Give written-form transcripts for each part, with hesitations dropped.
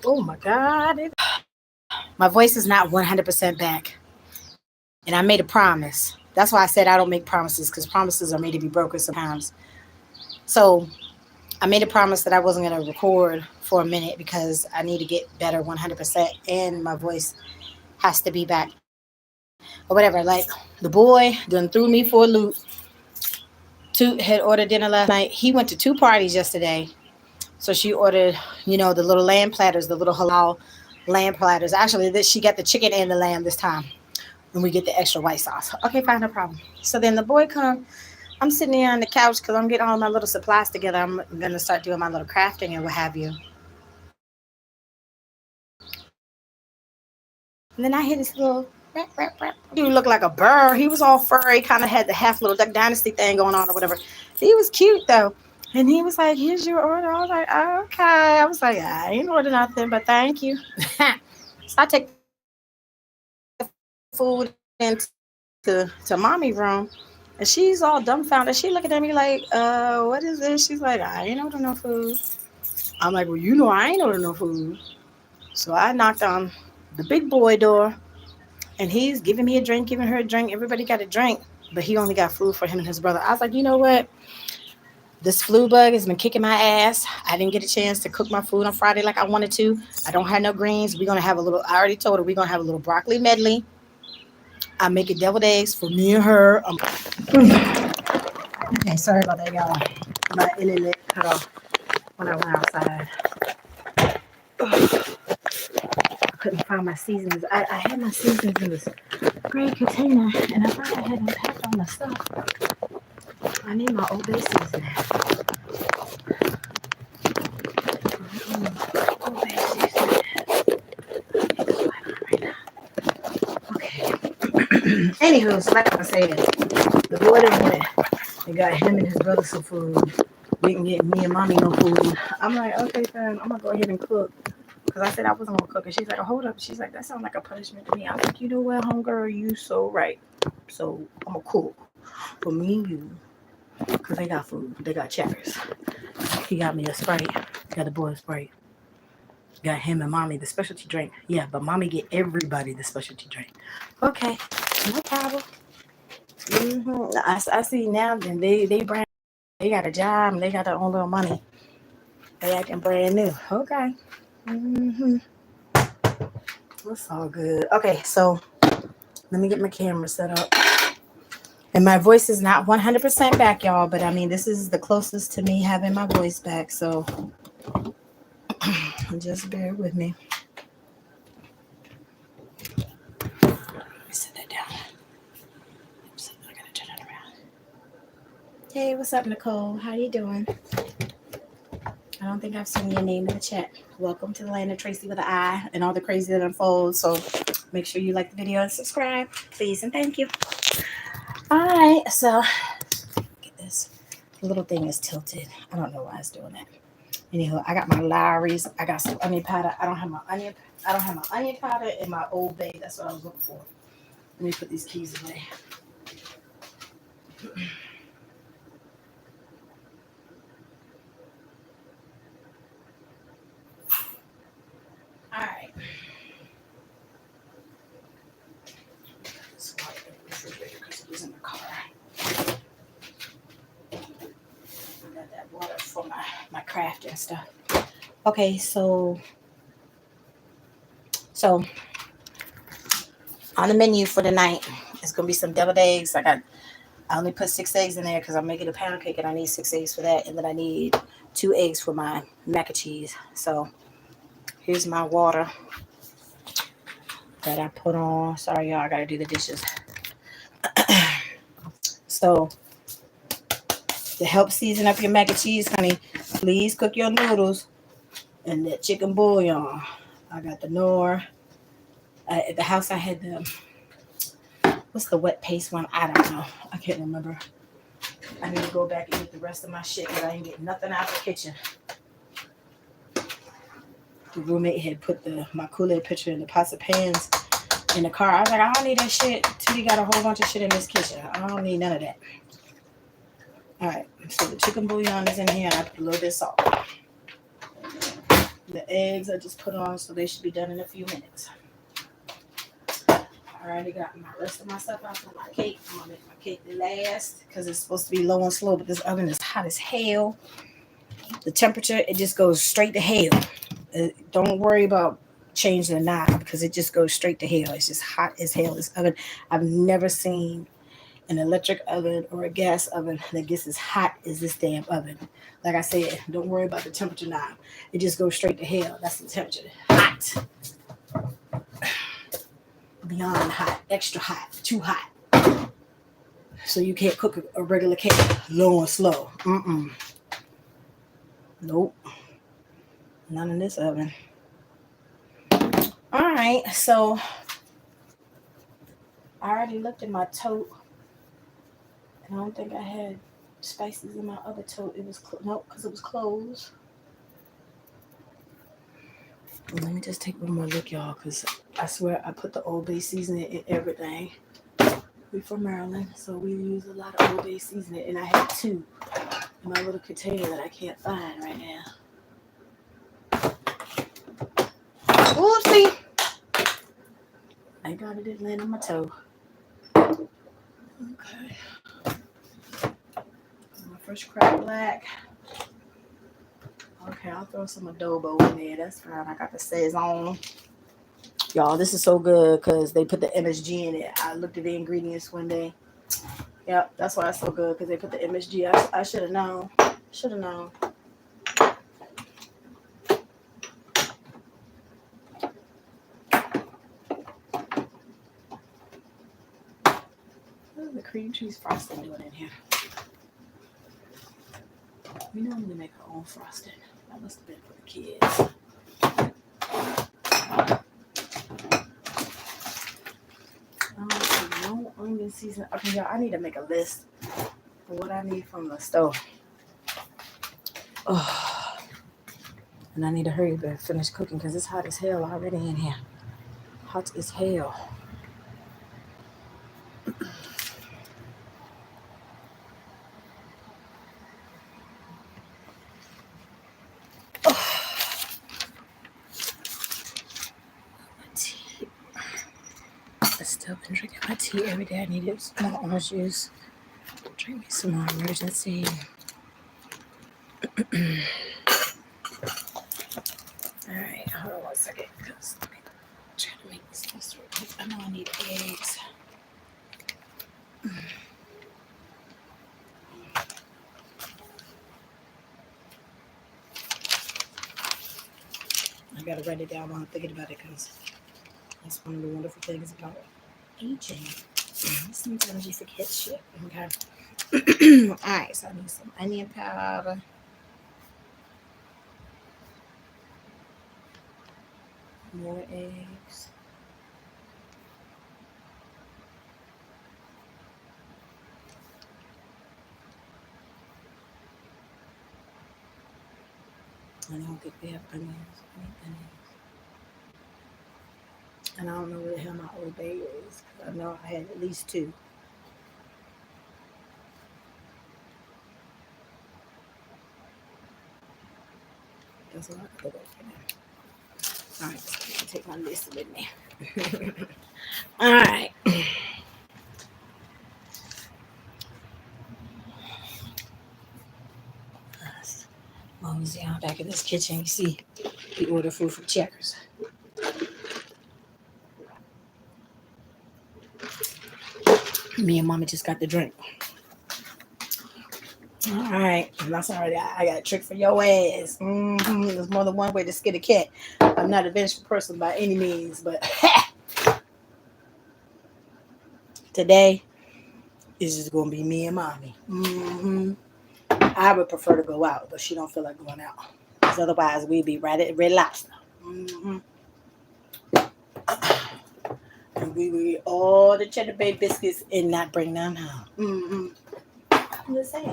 Oh my God. My voice is not 100% back. And I made a promise. That's why I said I don't make promises, because promises are made to be broken sometimes. So I made a promise that I wasn't going to record for a minute because I need to get better 100%. And my voice has to be back. Or whatever. Like the boy done threw me for a loop. Toot had ordered dinner last night. He went to 2 parties yesterday. So she ordered, the little lamb platters, the little halal lamb platters. Actually, she got the chicken and the lamb this time. And we get the extra white sauce. Okay, fine, no problem. So then the boy come. I'm sitting there on the couch because I'm getting all my little supplies together. I'm going to start doing my little crafting and what have you. And then I hear this little rap, rap, rap. He looked like a bird. He was all furry, kind of had the half little Duck Dynasty thing going on or whatever. He was cute though. And he was like, here's your order. I was like, okay. I was like, I ain't ordered nothing, but thank you. So I take the food to mommy room. And she's all dumbfounded. She looking at me like, what is this? She's like, I ain't ordered no food. I'm like, well, I ain't ordered no food. So I knocked on the big boy door. And he's giving me a drink, giving her a drink. Everybody got a drink. But he only got food for him and his brother. I was like, you know what? This flu bug has been kicking my ass. I didn't get a chance to cook my food on Friday like I wanted to. I don't have no greens. We're going to have I already told her we're going to have a little broccoli medley. I'm making deviled eggs for me and her. Okay, sorry about that, y'all. My internet cut off when I went outside. I couldn't find my seasonings. I had my seasonings in this gray container, and I thought I had them packed on the stuff. I need my Old Bay seasoning. Old Bay seasoning. Okay. Anywho, so like I said, the boy done went and got him and his brother some food. Didn't get me and mommy no food. I'm like, okay, fam, I'm gonna go ahead and cook. Because I said I wasn't gonna cook. And she's like, oh, hold up. She's like, that sounds like a punishment to me. I was like, you know what, homegirl, you so right. So I'm gonna cook for me and you. Because they got food. They got checkers. He got me a Sprite. Got the boy a Sprite. Got him and mommy the specialty drink. Yeah, but mommy get everybody the specialty drink. Okay, no problem. I see now. Then they brand. They got a job and they got their own little money. They acting brand new. Okay. That's all good. Okay, so let me get my camera set up. And my voice is not 100% back, y'all. But I mean, this is the closest to me having my voice back. So just bear with me. Let me set that down. Oops, I gotta turn it around. Hey, what's up, Nicole? How you doing? I don't think I've seen your name in the chat. Welcome to the land of Tracy with an I and all the crazy that unfolds. So make sure you like the video and subscribe, please, and thank you. All right, so get this. The little thing is tilted. I don't know why it's doing that. Anyhow, I got my Lowry's. I got some onion powder. I don't have my onion powder in my Old Bay. That's what I was looking for. Let me put these keys away. All right. Let's go to the refrigerator because it was in the car. I got that water for my crafting stuff. Okay, so on the menu for the night, it's gonna be some deviled eggs. I only put 6 eggs in there because I'm making a pound cake and I need 6 eggs for that, and then I need 2 eggs for my mac and cheese. So here's my water that I put on. Sorry, y'all, I gotta do the dishes. So to help season up your mac and cheese, honey, please cook your noodles in that chicken bouillon. I got the Knorr. At the house I had what's the wet paste one? I don't know. I can't remember. I need to go back and get the rest of my shit because I ain't getting nothing out of the kitchen. The roommate had put my Kool-Aid pitcher and the pots of pans in the car. I was like, I don't need that shit. Tootie got a whole bunch of shit in this kitchen. I don't need none of that. All right, so the chicken bouillon is in here, and I put a little bit of salt. The eggs I just put on, so they should be done in a few minutes. I already got my rest of my stuff out for my cake. I'm gonna make my cake last because it's supposed to be low and slow, but this oven is hot as hell. The temperature, it just goes straight to hell. Don't worry about changing the knob because it just goes straight to hell. It's just hot as hell. This oven, I've never seen an electric oven or a gas oven that gets as hot as this damn oven. Like I said, don't worry about the temperature knob. It just goes straight to hell. That's the temperature. Hot. Beyond hot. Extra hot. Too hot. So you can't cook a regular cake low and slow. Nope. None in this oven. Alright, so I already looked at my tote. And I don't think I had spices in my other tote. It was nope, because it was closed. Let me just take one more look, y'all, because I swear I put the Old Bay seasoning in everything. We from Maryland, so we use a lot of Old Bay seasoning, and I have 2 in my little container that I can't find right now. Oopsie! Thank God it didn't land on my toe. Okay. My fresh cracked black. Okay, I'll throw some adobo in there. That's fine. I got the Saison. Y'all, this is so good because they put the MSG in it. I looked at the ingredients one day. Yep, that's why it's so good because they put the MSG. I should have known. Should have known. What is the cream cheese frosting doing in here? We normally make our own frosting. That must have been for the kids. No onion season. Okay, y'all, I need to make a list of what I need from the stove. Oh, and I need to hurry up and finish cooking because it's hot as hell already in here. Hot as hell. I've still been drinking my tea every day. I needed some more orange juice. Drink me some more emergency. Alright, hold on one second because I'm trying to make this list real quick. I know I need eggs. I gotta write it down while I'm thinking about it because that's one of the wonderful things about aging. Sometimes you forget shit. Okay. Alright, so I need some onion powder. More eggs. I don't think we have onions. And I don't know where the hell my Old Bay is. I know I had at least 2. That's a lot to go back in there. Alright, so I can take my list with me. Alright. Mom's down back in this kitchen. You see, we order food from Checkers. Me and Mama just got the drink. Alright, that's already. I got a trick for your ass. There's more than one way to skin a cat. I'm not a vengeful person by any means, but today is just gonna be me and Mommy. I would prefer to go out, but she don't feel like going out. Because otherwise we'd be right at Red Lobster. And we would eat all the Cheddar Bay biscuits and not bring them home. I'm just saying.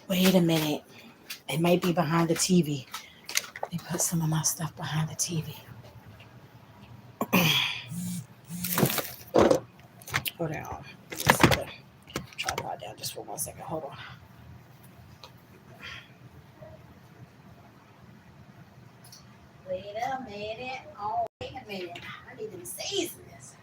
Wait a minute. It might be behind the TV. They put some of my stuff behind the TV. Hold on. Let's set the tripod down just for 1 second. Hold on. Wait a minute. Oh, wait a minute. I need to season this.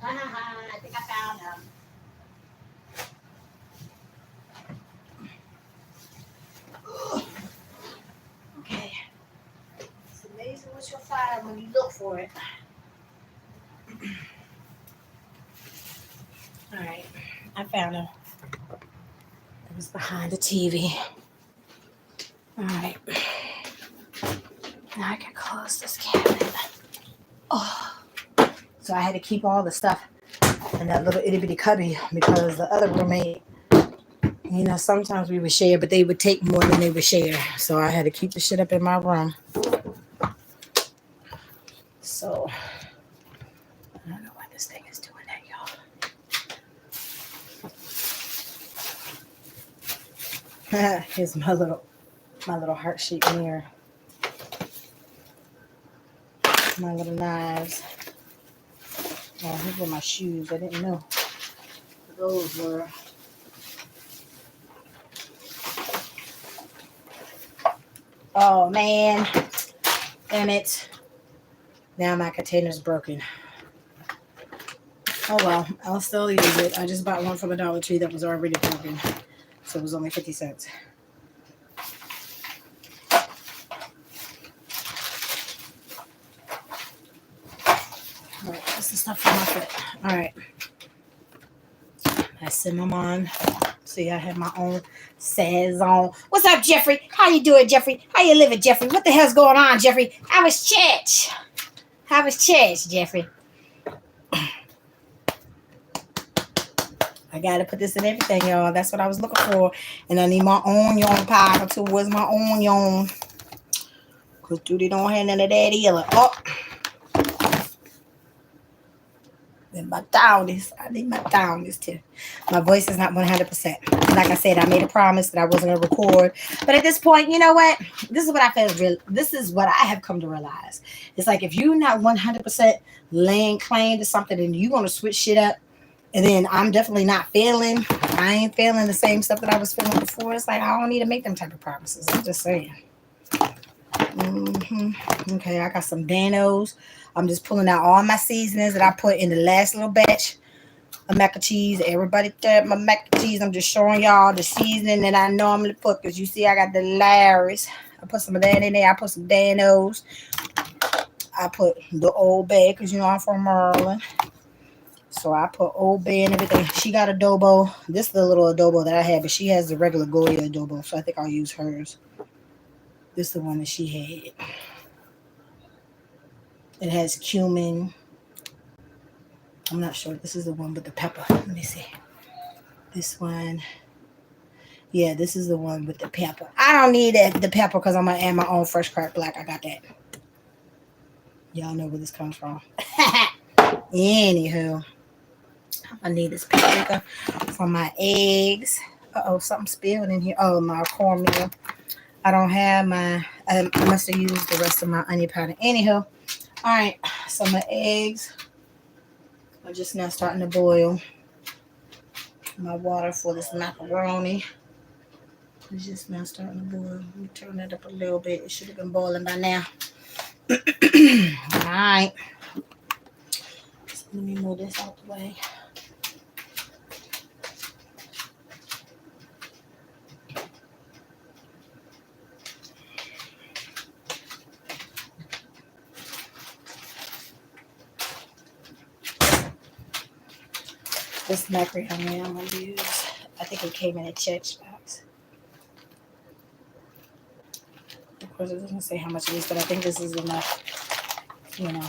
I think I found them. Okay. It's amazing what you'll find when you look for it. All right. I found them. It was behind the TV. All right. Now I can close this cabinet. Oh. So I had to keep all the stuff in that little itty bitty cubby because the other roommate, you know, sometimes we would share, but they would take more than they would share. So I had to keep the shit up in my room. So I don't know why this thing is doing that, y'all. Here's my little heart-shaped mirror. My little knives. Oh, here's where my shoes. I didn't know those were. Oh man, damn it! Now my container's broken. Oh well, I'll still use it. I just bought one from the Dollar Tree that was already broken, so it was only 50 cents. All right, that's the stuff for my foot. All right, I cinnamon. See, I have my own Saison. What's up, Jeffrey? How you doing, Jeffrey? How you living, Jeffrey? What the hell's going on, Jeffrey? How was church? How was church, Jeffrey? I gotta put this in everything, y'all. That's what I was looking for. And I need my onion powder too. Where's my onion? Because Judy don't have none of that either. Oh. My thoughts. I need my thoughts too. My voice is not 100%. Like I said, I made a promise that I wasn't gonna record. But at this point, you know what? This is what I feel. This is what I have come to realize. It's like if you're not 100% laying claim to something, and you want to switch shit up, and then I'm definitely not feeling. I ain't feeling the same stuff that I was feeling before. It's like I don't need to make them type of promises. I'm just saying. Okay, I got some Danos. I'm just pulling out all my seasonings that I put in the last little batch of mac and cheese. Everybody my mac and cheese. I'm just showing y'all the seasoning that I normally put, because you see I got the Larry's. I put some of that in there. I put some Danos. I put the Old Bay, because you know I'm from Maryland. So I put Old Bay and everything. She got adobo. This is the little adobo that I have, but she has the regular Goya adobo, so I think I'll use hers. This is the one that she had. It has cumin. I'm not sure. This is the one with the pepper. Let me see. This one. Yeah, this is the one with the pepper. I don't need the pepper because I'm going to add my own fresh cracked black. I got that. Y'all know where this comes from. Anywho. I need this paprika for my eggs. Uh-oh, something spilled in here. Oh, my cornmeal. I don't have my, I must have used the rest of my onion powder. Anyhow, all right, so my eggs are just now starting to boil. My water for this macaroni is just now starting to boil. Let me turn that up a little bit. It should have been boiling by now. All right. So let me move this out the way. This macaroni I'm going to use, I think it came in a check box. Of course, it doesn't say how much it is, but I think this is enough, you know.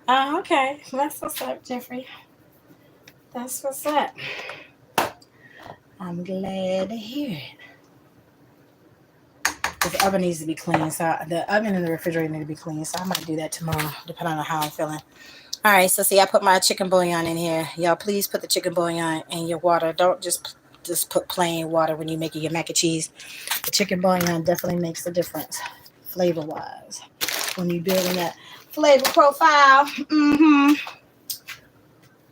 Oh, okay. That's what's up, Jeffrey. That's what's up. I'm glad to hear it. The oven needs to be clean, so the oven and the refrigerator need to be clean. So I might do that tomorrow, depending on how I'm feeling. All right, so see, I put my chicken bouillon in here. Y'all, please put the chicken bouillon in your water. Don't just put plain water when you're making your mac and cheese. The chicken bouillon definitely makes a difference, flavor-wise, when you're building that flavor profile.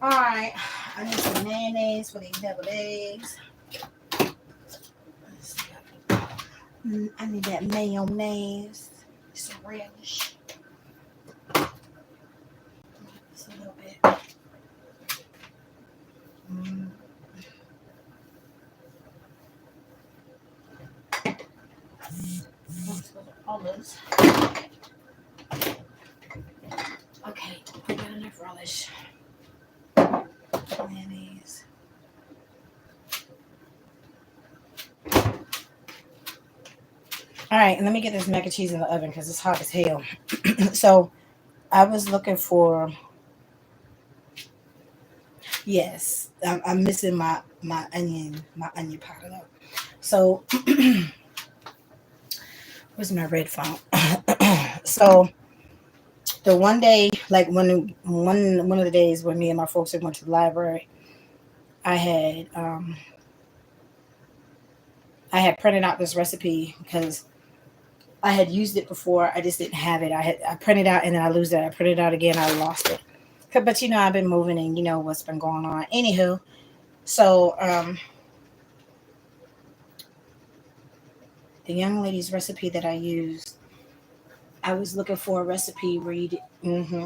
All right, I need some mayonnaise for these deviled eggs. I need that mayonnaise. Some relish. Just a little bit. Olives. Okay, I got enough relish. Mayonnaise. All right, and let me get this mac and cheese in the oven because it's hot as hell. So I was looking for, yes, I'm missing my onion powder though. So where's my red phone? So the one day, like one of the days when me and my folks went to the library, I had printed out this recipe because I had used it before. I just didn't have it. I printed out and then I lose it. I printed it out again. I lost it. But I've been moving and what's been going on. Anywho, so the young lady's recipe that I used, I was looking for a recipe where you did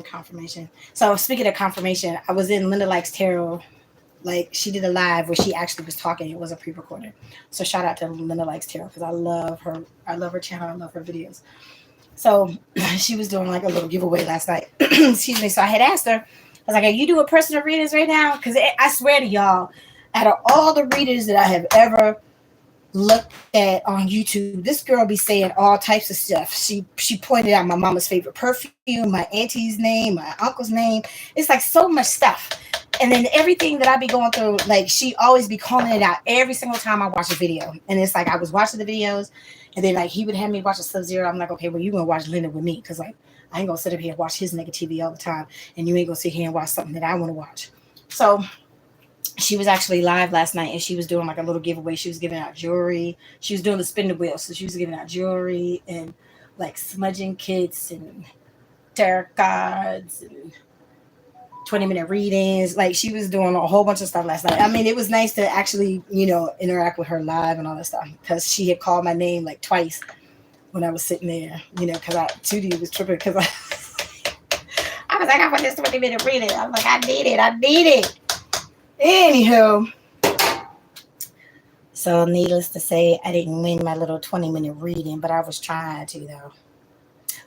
confirmation. So speaking of confirmation, I was in Linda Likes Tarot. Like she did a live where she actually was talking. It wasn't pre-recorded. So shout out to Linda Likes Tarot because I love her. I love her channel. I love her videos. So she was doing like a little giveaway last night. Excuse me. So I had asked her, I was like, are you doing personal readings right now? Because I swear to y'all, out of all the readers that I have ever looked at on YouTube, this girl be saying all types of stuff. She pointed out my mama's favorite perfume, my auntie's name, my uncle's name. It's like so much stuff. And then everything that I be going through, like she always be calling it out every single time I watch a video. And it's like I was watching the videos, and then like he would have me watch a Sub-Zero. I'm like, okay, well you gonna watch Linda with me because like I ain't gonna sit up here and watch his negativity all the time, and you ain't gonna sit here and watch something that I want to watch. So she was actually live last night and she was doing like a little giveaway. She was giving out jewelry. She was doing the spin the wheel. So she was giving out jewelry and like smudging kits and tarot cards and 20-minute readings. Like she was doing a whole bunch of stuff last night. I mean, it was nice to actually, interact with her live and all that stuff because she had called my name like twice when I was sitting there, because Tootie was tripping because I was like, I want this 20-minute reading. I'm like, I need it. Anywho, so needless to say, I didn't win my little 20-minute reading, but I was trying to though.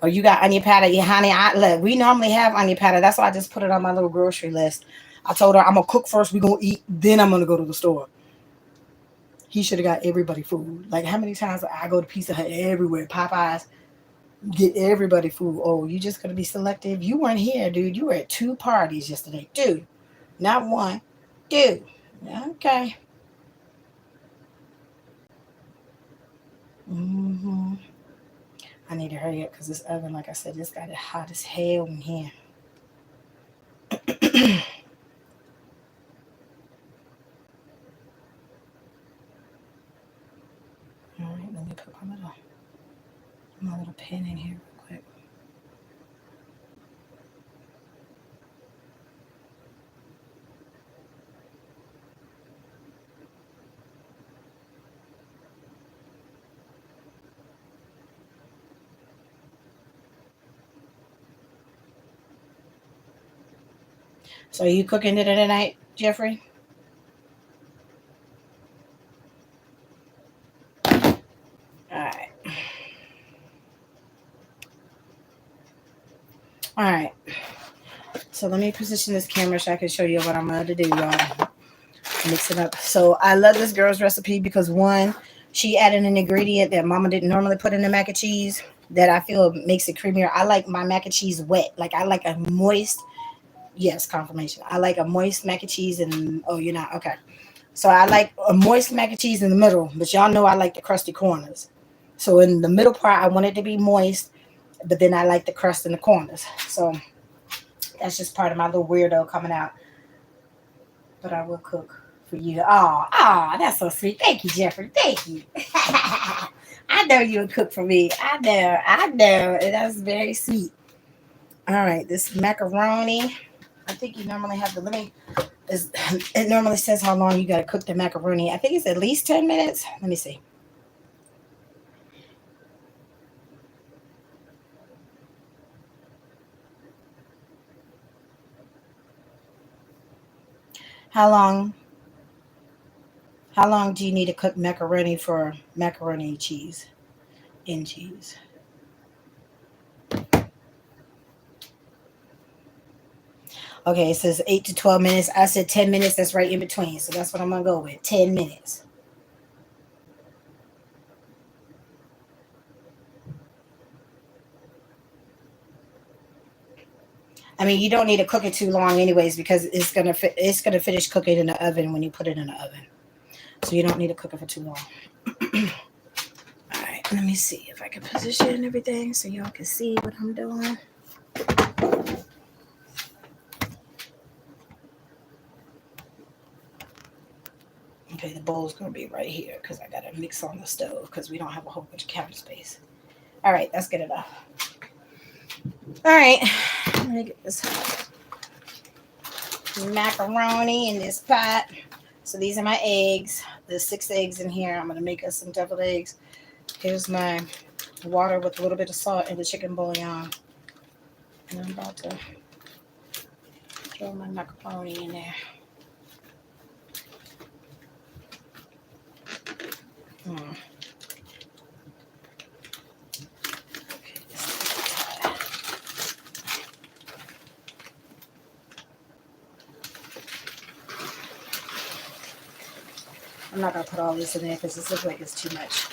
Oh, you got onion powder, yeah, honey. Look, we normally have onion powder. That's why I just put it on my little grocery list. I told her I'm gonna cook first. We gonna eat, then I'm gonna go to the store. He should have got everybody food. Like how many times I go to Pizza Hut everywhere, Popeyes, get everybody food. Oh, you just gonna be selective? You weren't here, dude. You were at 2 parties yesterday, dude. Not one, dude. Okay. I need to hurry up because this oven, like I said, this got it hot as hell in here. All right, let me put my little pen in here real quick. So are you cooking dinner tonight, Jeffrey? All right. All right. So let me position this camera so I can show you what I'm going to do, y'all. Mix it up. So I love this girl's recipe because one, she added an ingredient that mama didn't normally put in the mac and cheese that I feel makes it creamier. I like my mac and cheese wet. Like I like a moist, yes, confirmation. I like a moist mac and cheese and, oh, you're not? Okay. So I like a moist mac and cheese in the middle, but y'all know I like the crusty corners. So in the middle part, I want it to be moist, but then I like the crust in the corners. So that's just part of my little weirdo coming out. But I will cook for you. Oh, that's so sweet. Thank you, Jeffrey. Thank you. I know you would cook for me. I know. That's very sweet. All right, this macaroni. I think you normally have to, it normally says how long you got to cook the macaroni. I think it's at least 10 minutes. Let me see. How long do you need to cook macaroni for macaroni cheese and cheese? Okay, it says 8 to 12 minutes. I said 10 minutes. That's right in between. So that's what I'm going to go with. 10 minutes. I mean, you don't need to cook it too long anyways because it's gonna finish cooking in the oven when you put it in the oven. So you don't need to cook it for too long. All right, let me see if I can position everything so y'all can see what I'm doing. Okay, the bowl's gonna be right here because I gotta mix on the stove because we don't have a whole bunch of counter space. All right, that's good enough. All right, let me get this macaroni in this pot. So these are my eggs. There's 6 eggs in here. I'm gonna make us some deviled eggs. Here's my water with a little bit of salt and the chicken bouillon. And I'm about to throw my macaroni in there. Okay, I'm not gonna put all this in there because this looks like it's too much.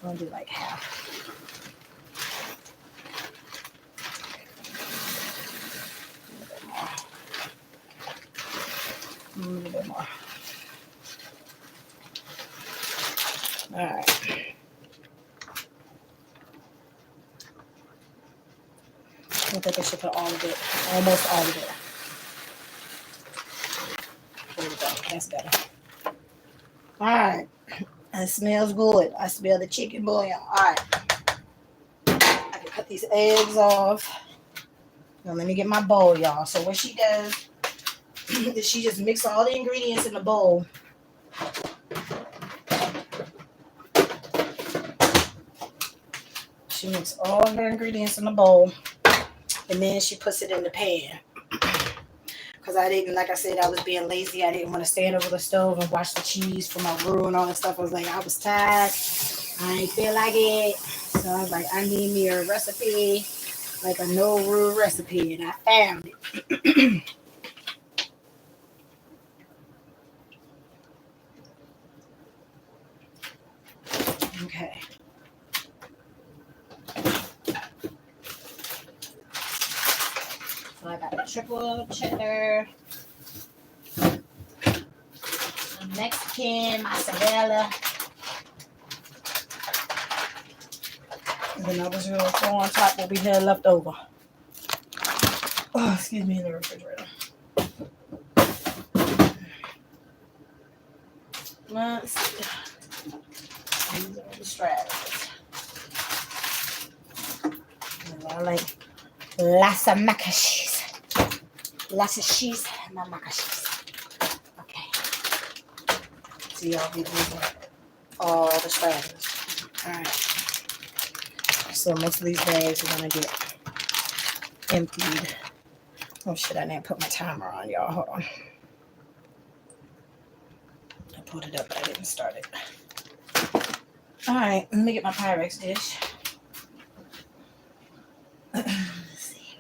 I'm gonna do like half. A little bit more. All right. I think I should put all of it, almost all of it. There we go. That's better. All right. It smells good. I smell the chicken bouillon. All right. I can cut these eggs off. Now let me get my bowl, y'all. So what she does is she just mixes all the ingredients in the bowl. She mixes all the ingredients in the bowl. And then she puts it in the pan. Because I didn't, like I said, I was being lazy. I didn't want to stand over the stove and watch the cheese for my roux and all that stuff. I was like, I was tired. I didn't feel like it. So I was like, I need me a recipe, like a no roux recipe. And I found it. Okay. So I got the triple cheddar, Mexican mozzarella, and then I was going to throw on top what we had left over. Oh, excuse me, in the refrigerator. Let's see. These are the strategies. I like lots of macashees. Lots of cheese, my macashees. Okay. So y'all be using all the strategies. Alright. So most of these bags are gonna get emptied. Oh shit, I didn't put my timer on, y'all. Hold on. I pulled it up, but I didn't start it. Alright, let me get my Pyrex dish. Let's see.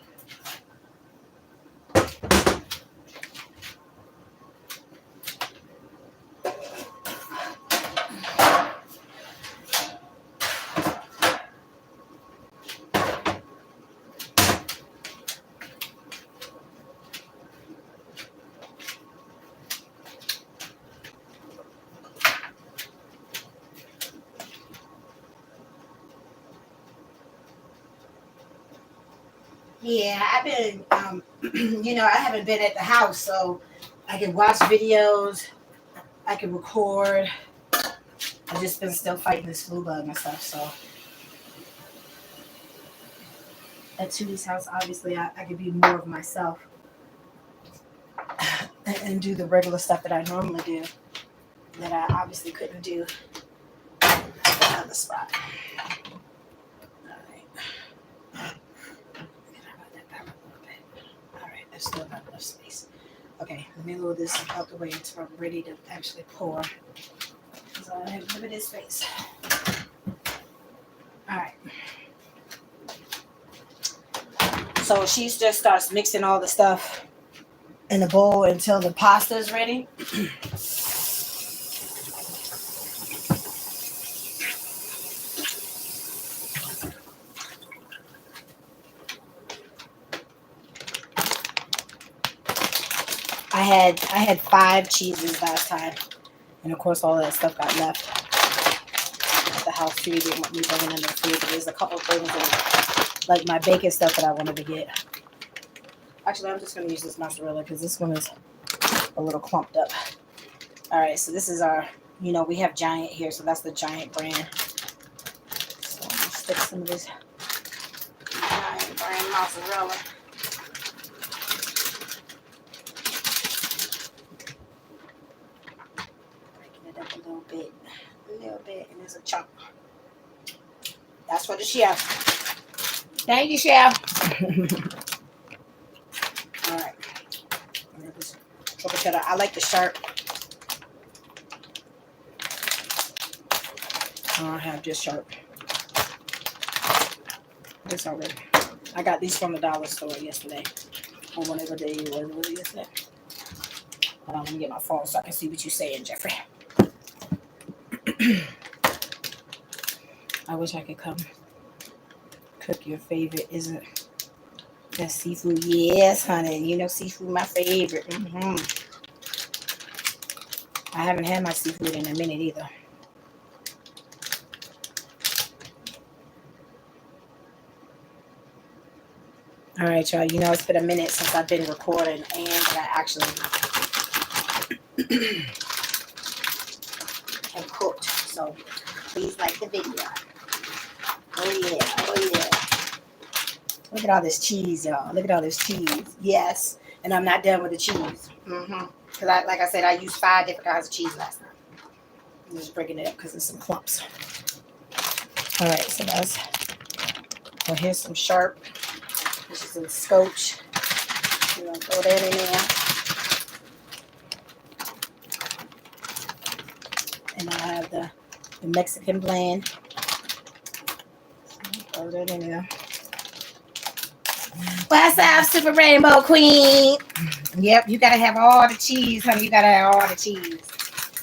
Yeah, I've been, I haven't been at the house, so I can watch videos, I can record. I've just been still fighting this flu bug and stuff, so. At Tootie's house, obviously, I could be more of myself and do the regular stuff that I normally do that I obviously couldn't do at the other spot. All right. All right, there's still not enough space. Okay, let me move this out the way until I'm ready to actually pour. So I have limited space. All right. So she just starts mixing all the stuff in the bowl until the pasta is ready. I had 5 cheeses last time, and of course all of that stuff got left at the house too. Didn't want me bringing in the food, but there's a couple of things like my bacon stuff that I wanted to get. Actually, I'm just going to use this mozzarella because this one is a little clumped up. All right, so this is our, we have Giant here, so that's the Giant brand. So I'm going to stick some of this Giant brand mozzarella. Breaking it up a little bit, and there's a chunk. That's for the chef. Thank you, chef. All right. Triple cheddar. I like the sharp. I have just sharp. This already. I got these from the dollar store yesterday. Or whatever day it was yesterday. Hold on, let me get my phone so I can see what you're saying, Jeffrey. I wish I could come cook your favorite, isn't that seafood? Yes, honey. Seafood my favorite. I haven't had my seafood in a minute either. All right, y'all. It's been a minute since I've been recording, and I actually have cooked. So please like the video. Oh yeah. Look at all this cheese, y'all. Look at all this cheese. Yes, and I'm not done with the cheese. Because like I said, I used 5 different kinds of cheese last night. I'm just breaking it up because there's some clumps. All right, so that's. Well, here's some sharp. This is some scotch. We're gonna throw that in there. And I have the Mexican blend. Throw that in there. What's up, Super Rainbow Queen? Yep, you gotta have all the cheese, honey. You gotta have all the cheese.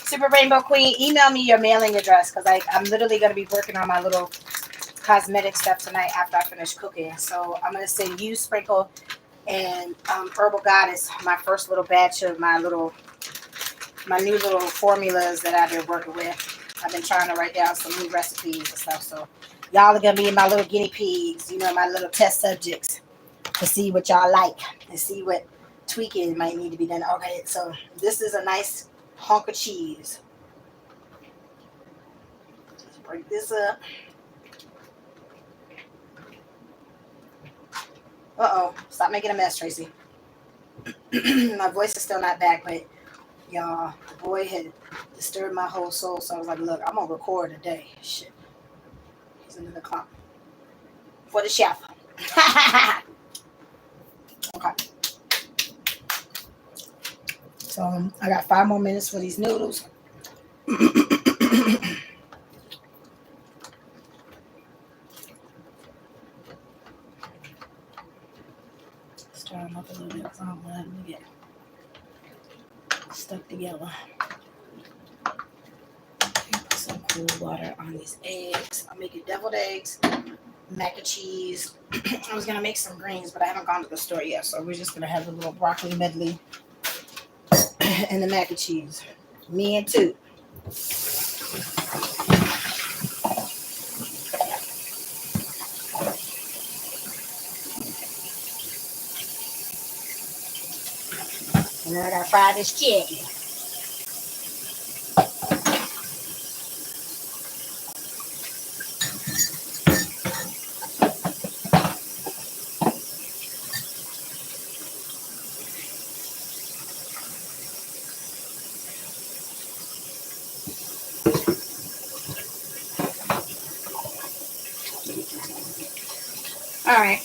Super Rainbow Queen, email me your mailing address because I'm literally gonna be working on my little cosmetic stuff tonight after I finish cooking. So I'm gonna send you, Sprinkle, and Herbal Goddess my first little batch of my new little formulas that I've been working with. I've been trying to write down some new recipes and stuff. So y'all are gonna be my little guinea pigs, my little test subjects to see what y'all like and see what tweaking might need to be done. Okay, so this is a nice hunk of cheese. Just break this up. Stop making a mess, Traci. My voice is still not back, but y'all, the boy had disturbed my whole soul. So I was like, look, I'm gonna record today. Shit. Here's another clump. For the chef. Okay. So I got 5 more minutes for these noodles. Stir them up a little bit because I don't want them to get stuck together. Put some cool water on these eggs. I'm making deviled eggs, mac and cheese. I was gonna make some greens, but I haven't gone to the store yet, so we're just gonna have a little broccoli medley and the mac and cheese. Me and Toot. And then I gotta fry this chicken. All right.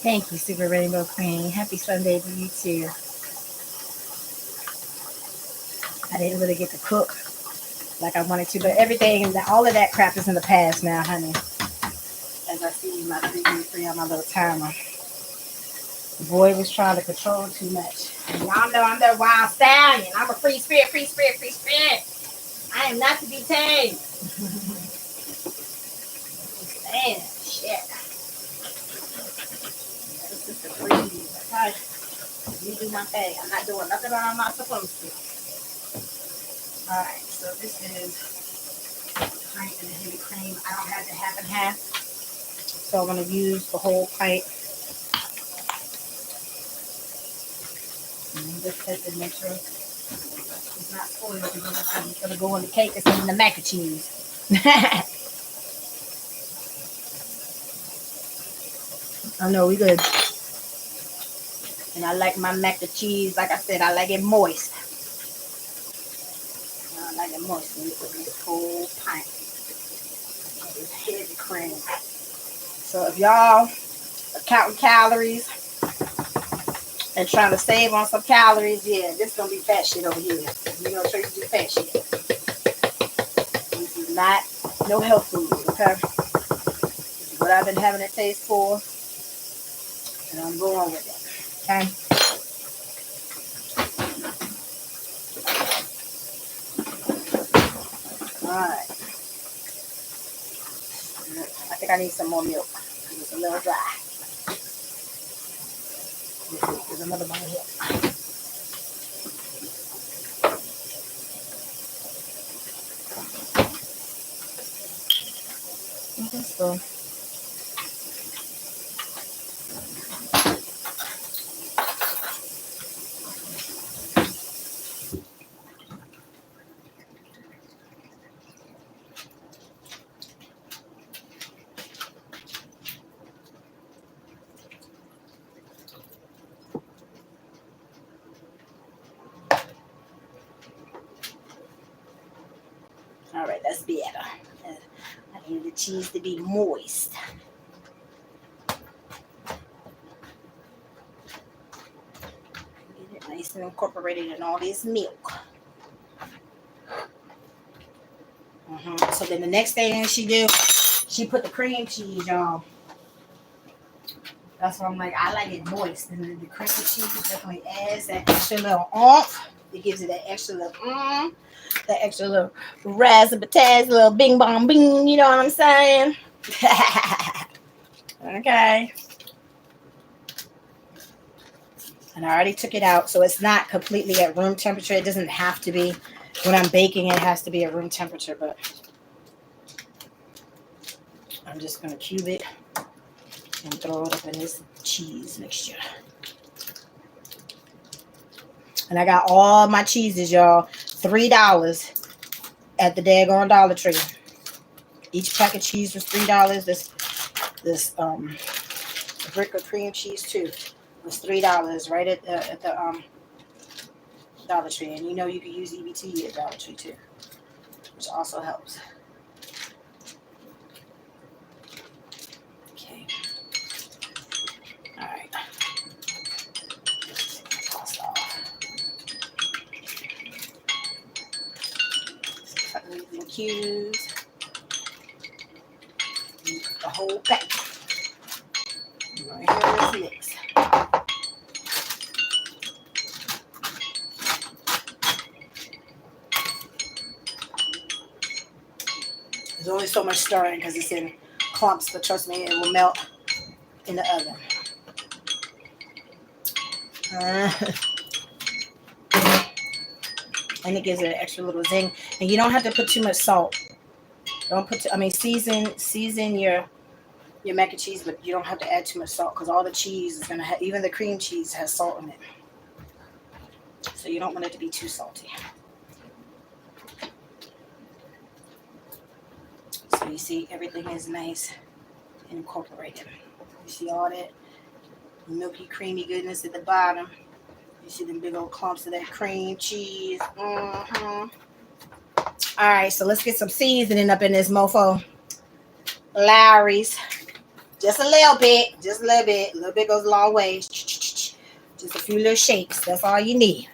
Thank you, Super Rainbow Queen. Happy Sunday to you too. I didn't really get to cook like I wanted to, but everything, all of that crap is in the past now, honey. As I see my 3 on my little timer. The boy was trying to control too much. And y'all know I'm that wild stallion. I'm a free spirit, free spirit, free spirit. I am not to be tamed. Man, shit. This is the freeze. Okay. You do my thing. I'm not doing nothing that I'm not supposed to. Alright, so this is pint and a heavy cream. I don't have the half and half. So I'm going to use the whole pint. And just test it, make sure it's not spoiled because it's going to go on the cake. It's in the mac and cheese. Oh no, we good. And I like my mac and cheese, like I said, I like it moist. I like it moist when you put this whole pint of this heavy cream. So if y'all are counting calories and trying to save on some calories, yeah, this is going to be fat shit over here. We're going to show you do fat shit. This is not no health food, okay? This is what I've been having a taste for, and I'm going with it, okay? Alright. I think I need some more milk. It's a little dry. There's another one here. Okay, so all right, that's better. I need the cheese to be moist. Get it nice and incorporated in all this milk. So then the next thing she do, she put the cream cheese on. That's why I'm like, I like it moist. And then the cream cheese definitely adds that extra little oomph. It gives it that extra little that extra little razzmatazz, little bing bong bing, you know what I'm saying? Okay. And I already took it out, so it's not completely at room temperature. It doesn't have to be. When I'm baking, it has to be at room temperature, but I'm just going to cube it and throw it up in this cheese mixture. And I got all my cheeses, y'all. $3 at the daggone Dollar Tree. Each pack of cheese was $3. This brick of cream cheese too was $3 right at the Dollar Tree. And you know you can use EBT at Dollar Tree too, which also helps. Okay. All right. Cubes. The whole pack. Right here, this mix. There's only so much stirring because it's in clumps, but trust me, it will melt in the oven. And it gives it an extra little zing. And you don't have to put too much salt. Don't put. Season your mac and cheese, but you don't have to add too much salt because all the cheese is gonna have. Even the cream cheese has salt in it, so you don't want it to be too salty. So you see, everything is nice and incorporated. You see all that milky, creamy goodness at the bottom. You see them big old clumps of that cream cheese. All right, so let's get some seasoning up in this mofo. Lowry's. Just a little bit. Just a little bit. A little bit goes a long way. Just a few little shakes. That's all you need.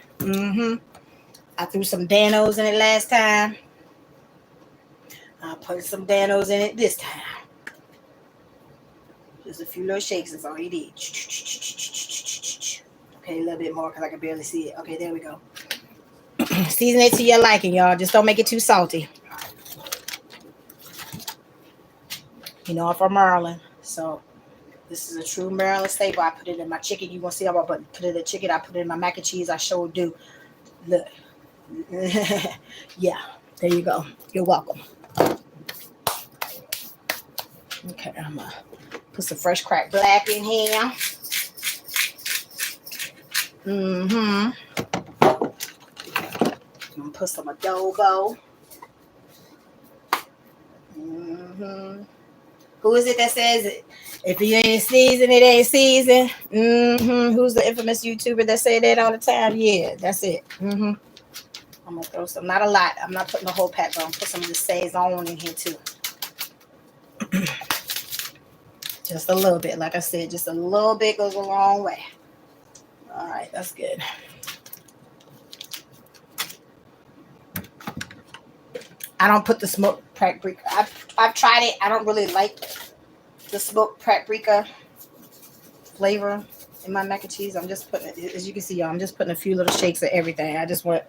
I threw some Danos in it last time. I'll put some Danos in it this time. Just a few little shakes. That's all you need. Okay, a little bit more because I can barely see it. Okay, there we go. Season it to your liking, y'all. Just don't make it too salty. You know, I'm from Maryland, so this is a true Maryland staple. I put it in my chicken. You gonna see how I put it in the chicken. I put it in my mac and cheese. I sure do. Look. Yeah, there you go. You're welcome. Okay, I'm gonna put some fresh cracked black in here. I'm gonna put some adobo. Who is it that says it? If you ain't seasoned, it ain't seasoned. Who's the infamous YouTuber that say that all the time? Yeah, that's it. I'm gonna throw some, not a lot. I'm not putting the whole pack, but I'm gonna put some of the Saison in here too. Just a little bit, like I said, just a little bit goes a long way. All right, that's good. I don't put the smoked paprika. I've tried it. I don't really like the smoked paprika flavor in my mac and cheese. I'm just putting it, as you can see, y'all, I'm just putting a few little shakes of everything. I just want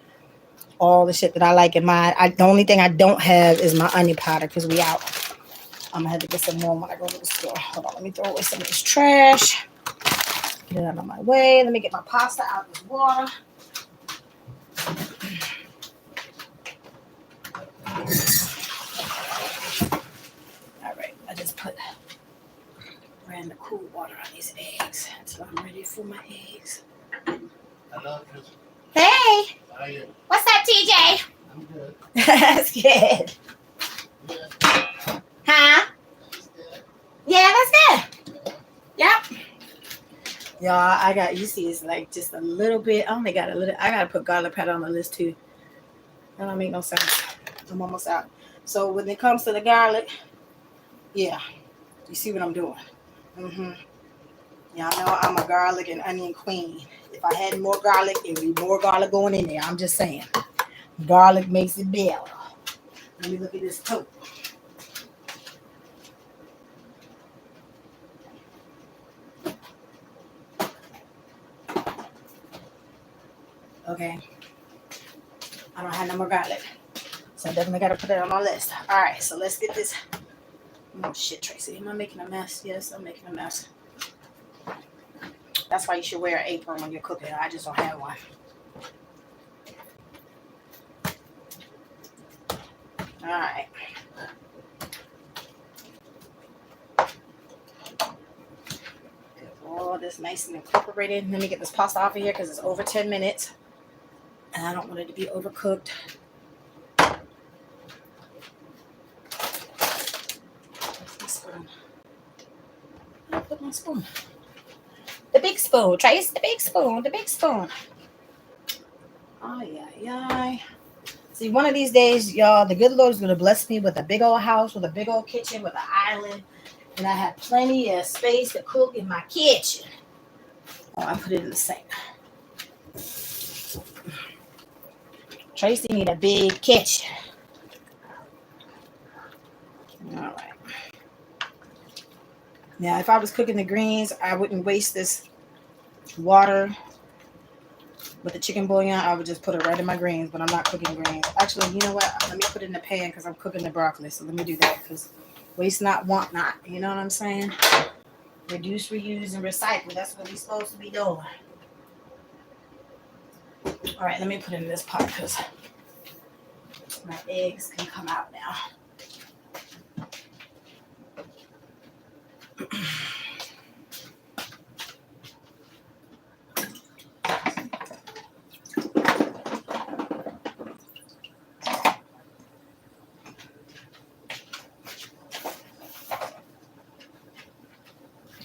all the shit that I like in mine. The only thing I don't have is my onion powder because we out. I'm gonna have to get some more when I go to the store. Hold on, let me throw away some of this trash. Get it out of my way. Let me get my pasta out of this water. All right, I just ran the cool water on these eggs until I'm ready for my eggs. Hello. Hey. How are you? What's up, TJ? I'm good. That's good. Yeah. Huh? That's good. Yeah, that's good. Yep. Y'all, I got, you see, it's like just a little bit. I only got a little. I gotta put garlic powder on the list too. That don't make no sense. I'm almost out. So when it comes to the garlic, yeah, you see what I'm doing. Y'all know I'm a garlic and onion queen. If I had more garlic, it would be more garlic going in there. I'm just saying. Garlic makes it better. Let me look at this tote. Okay. I don't have no more garlic. So I definitely got to put it on my list. All right, so let's get this. Oh, shit, Tracy. Am I making a mess? Yes, I'm making a mess. That's why you should wear an apron when you're cooking. I just don't have one. All right. Get all this nice and incorporated. Let me get this pasta off of here because it's over 10 minutes. And I don't want it to be overcooked. Where's my spoon? I put my spoon. The big spoon. Trace the big spoon. The big spoon. Ay. See, one of these days, y'all, the good Lord is going to bless me with a big old house, with a big old kitchen, with an island. And I have plenty of space to cook in my kitchen. Oh, I put it in the sink. Tracy need a big kitchen. All right. Now, if I was cooking the greens, I wouldn't waste this water with the chicken bouillon. I would just put it right in my greens, but I'm not cooking greens. Actually, you know what? Let me put it in the pan because I'm cooking the broccoli. So let me do that because waste not, want not. You know what I'm saying? Reduce, reuse, and recycle. That's what we're supposed to be doing. All right, let me put it in this pot because my eggs can come out now.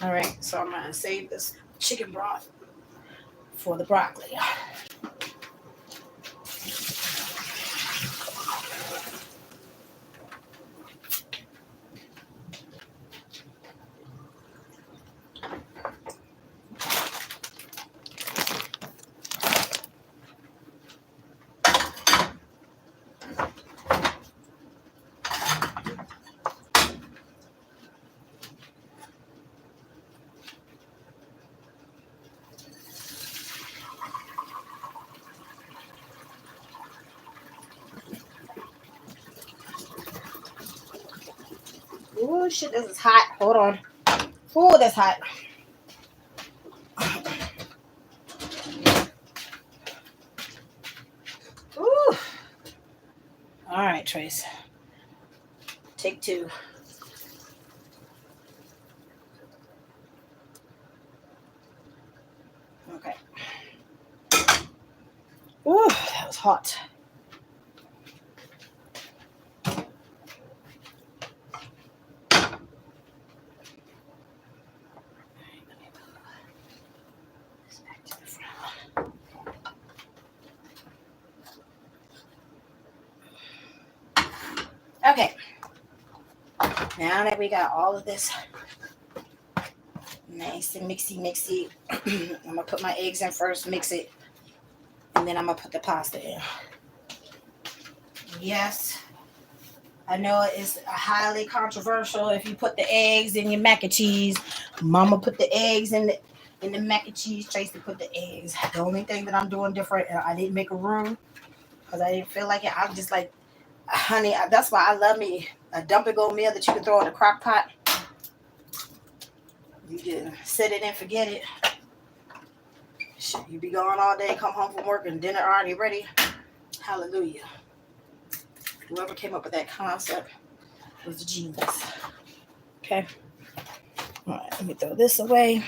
All right, so I'm gonna save this chicken broth for the broccoli. Oh shit, this is hot. Hold on. Oh, that's hot. Ooh. All right, Trace. Take two. Okay. Ooh, that was hot. Okay. Now that we got all of this nice and mixy, I'm gonna put my eggs in first, mix it, and then I'm gonna put the pasta in. Yes, I know it's highly controversial if you put the eggs in your mac and cheese. Mama put the eggs in the mac and cheese. Tracy put the eggs. The only thing that I'm doing different, I didn't make a roux because I didn't feel like it. I'm just like, honey, that's why I love me a dumping meal that you can throw in a crock pot. You can set it and forget it. Shit, you be gone all day, come home from work, and dinner already ready. Hallelujah. Whoever came up with that concept was a genius. Okay. All right, let me throw this away.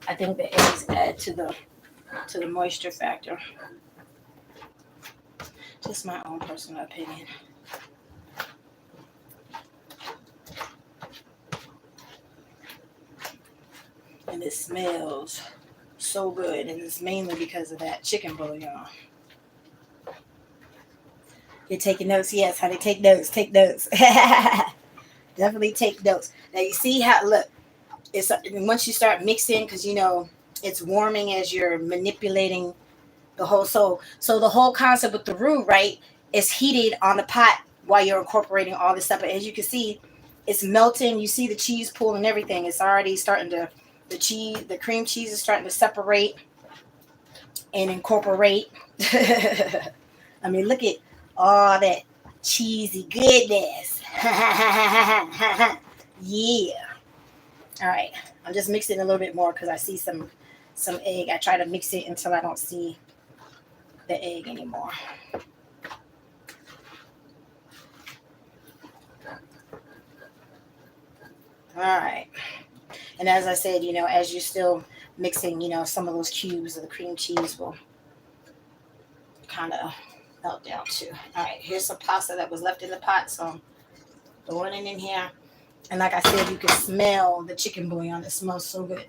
I think the eggs add to the moisture factor. Just my own personal opinion. And it smells so good, and it's mainly because of that chicken bouillon. You're taking notes? Yes, honey, take notes. Take notes. Definitely take notes. Now you see how, look, it's once you start mixing, because it's warming as you're manipulating the whole. So the whole concept with the roux, right, is heated on the pot while you're incorporating all this stuff. But as you can see, it's melting. You see the cheese pool and everything. It's already starting to, the cream cheese is starting to separate and incorporate. I mean, look at all that cheesy goodness. Yeah. All right. I'm just mixing a little bit more because I see some egg. I try to mix it until I don't see the egg anymore. All right. And as I said, as you're still mixing, some of those cubes of the cream cheese will kind of melt down too. All right. Here's some pasta that was left in the pot. So I'm throwing it in here. And like I said, you can smell the chicken bouillon. It smells so good.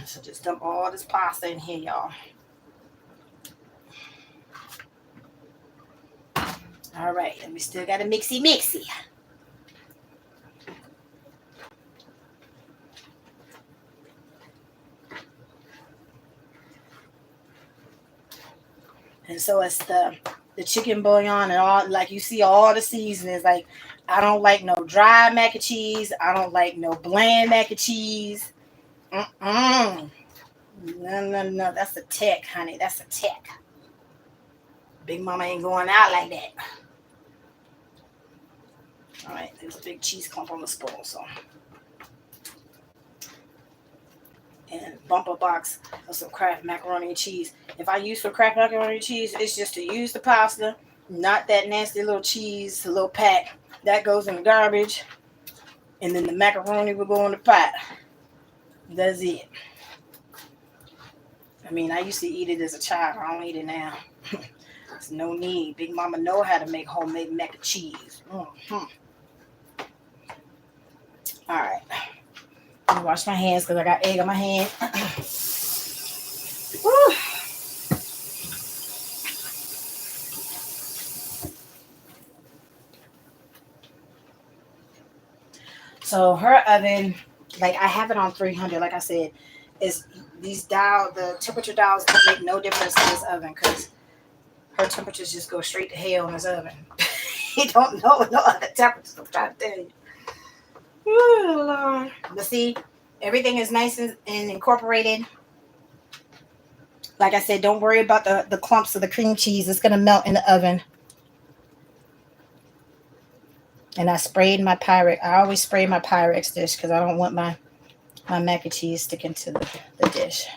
So just dump all this pasta in here, y'all. All right, and we still got a mixy. And so it's the chicken bouillon and all, like you see all the seasonings. Like, I don't like no dry mac and cheese. I don't like no bland mac and cheese. No. That's a tech, honey. That's a tech. Big Mama ain't going out like that. All right, there's a big cheese clump on the spoon, so. And bumper box of some Kraft macaroni and cheese. If I use for Kraft macaroni and cheese, it's just to use the pasta, not that nasty little cheese, little pack. That goes in the garbage. And then the macaroni will go in the pot. That's it. I mean, I used to eat it as a child. I don't eat it now. There's no need. Big Mama know how to make homemade mac and cheese. Mm-hmm. All right. Let me wash my hands because I got egg on my hand. Woo. So her oven, like I have it on 300. Like I said, is these the temperature dials don't make no difference in this oven because her temperatures just go straight to hell in this oven. You don't know no other temperatures. I'm trying to tell you. Ooh, Lord. But see, everything is nice and incorporated. Like I said, don't worry about the clumps of the cream cheese. It's going to melt in the oven. And I sprayed my Pyrex. I always spray my Pyrex dish because I don't want my mac and cheese sticking to the dish.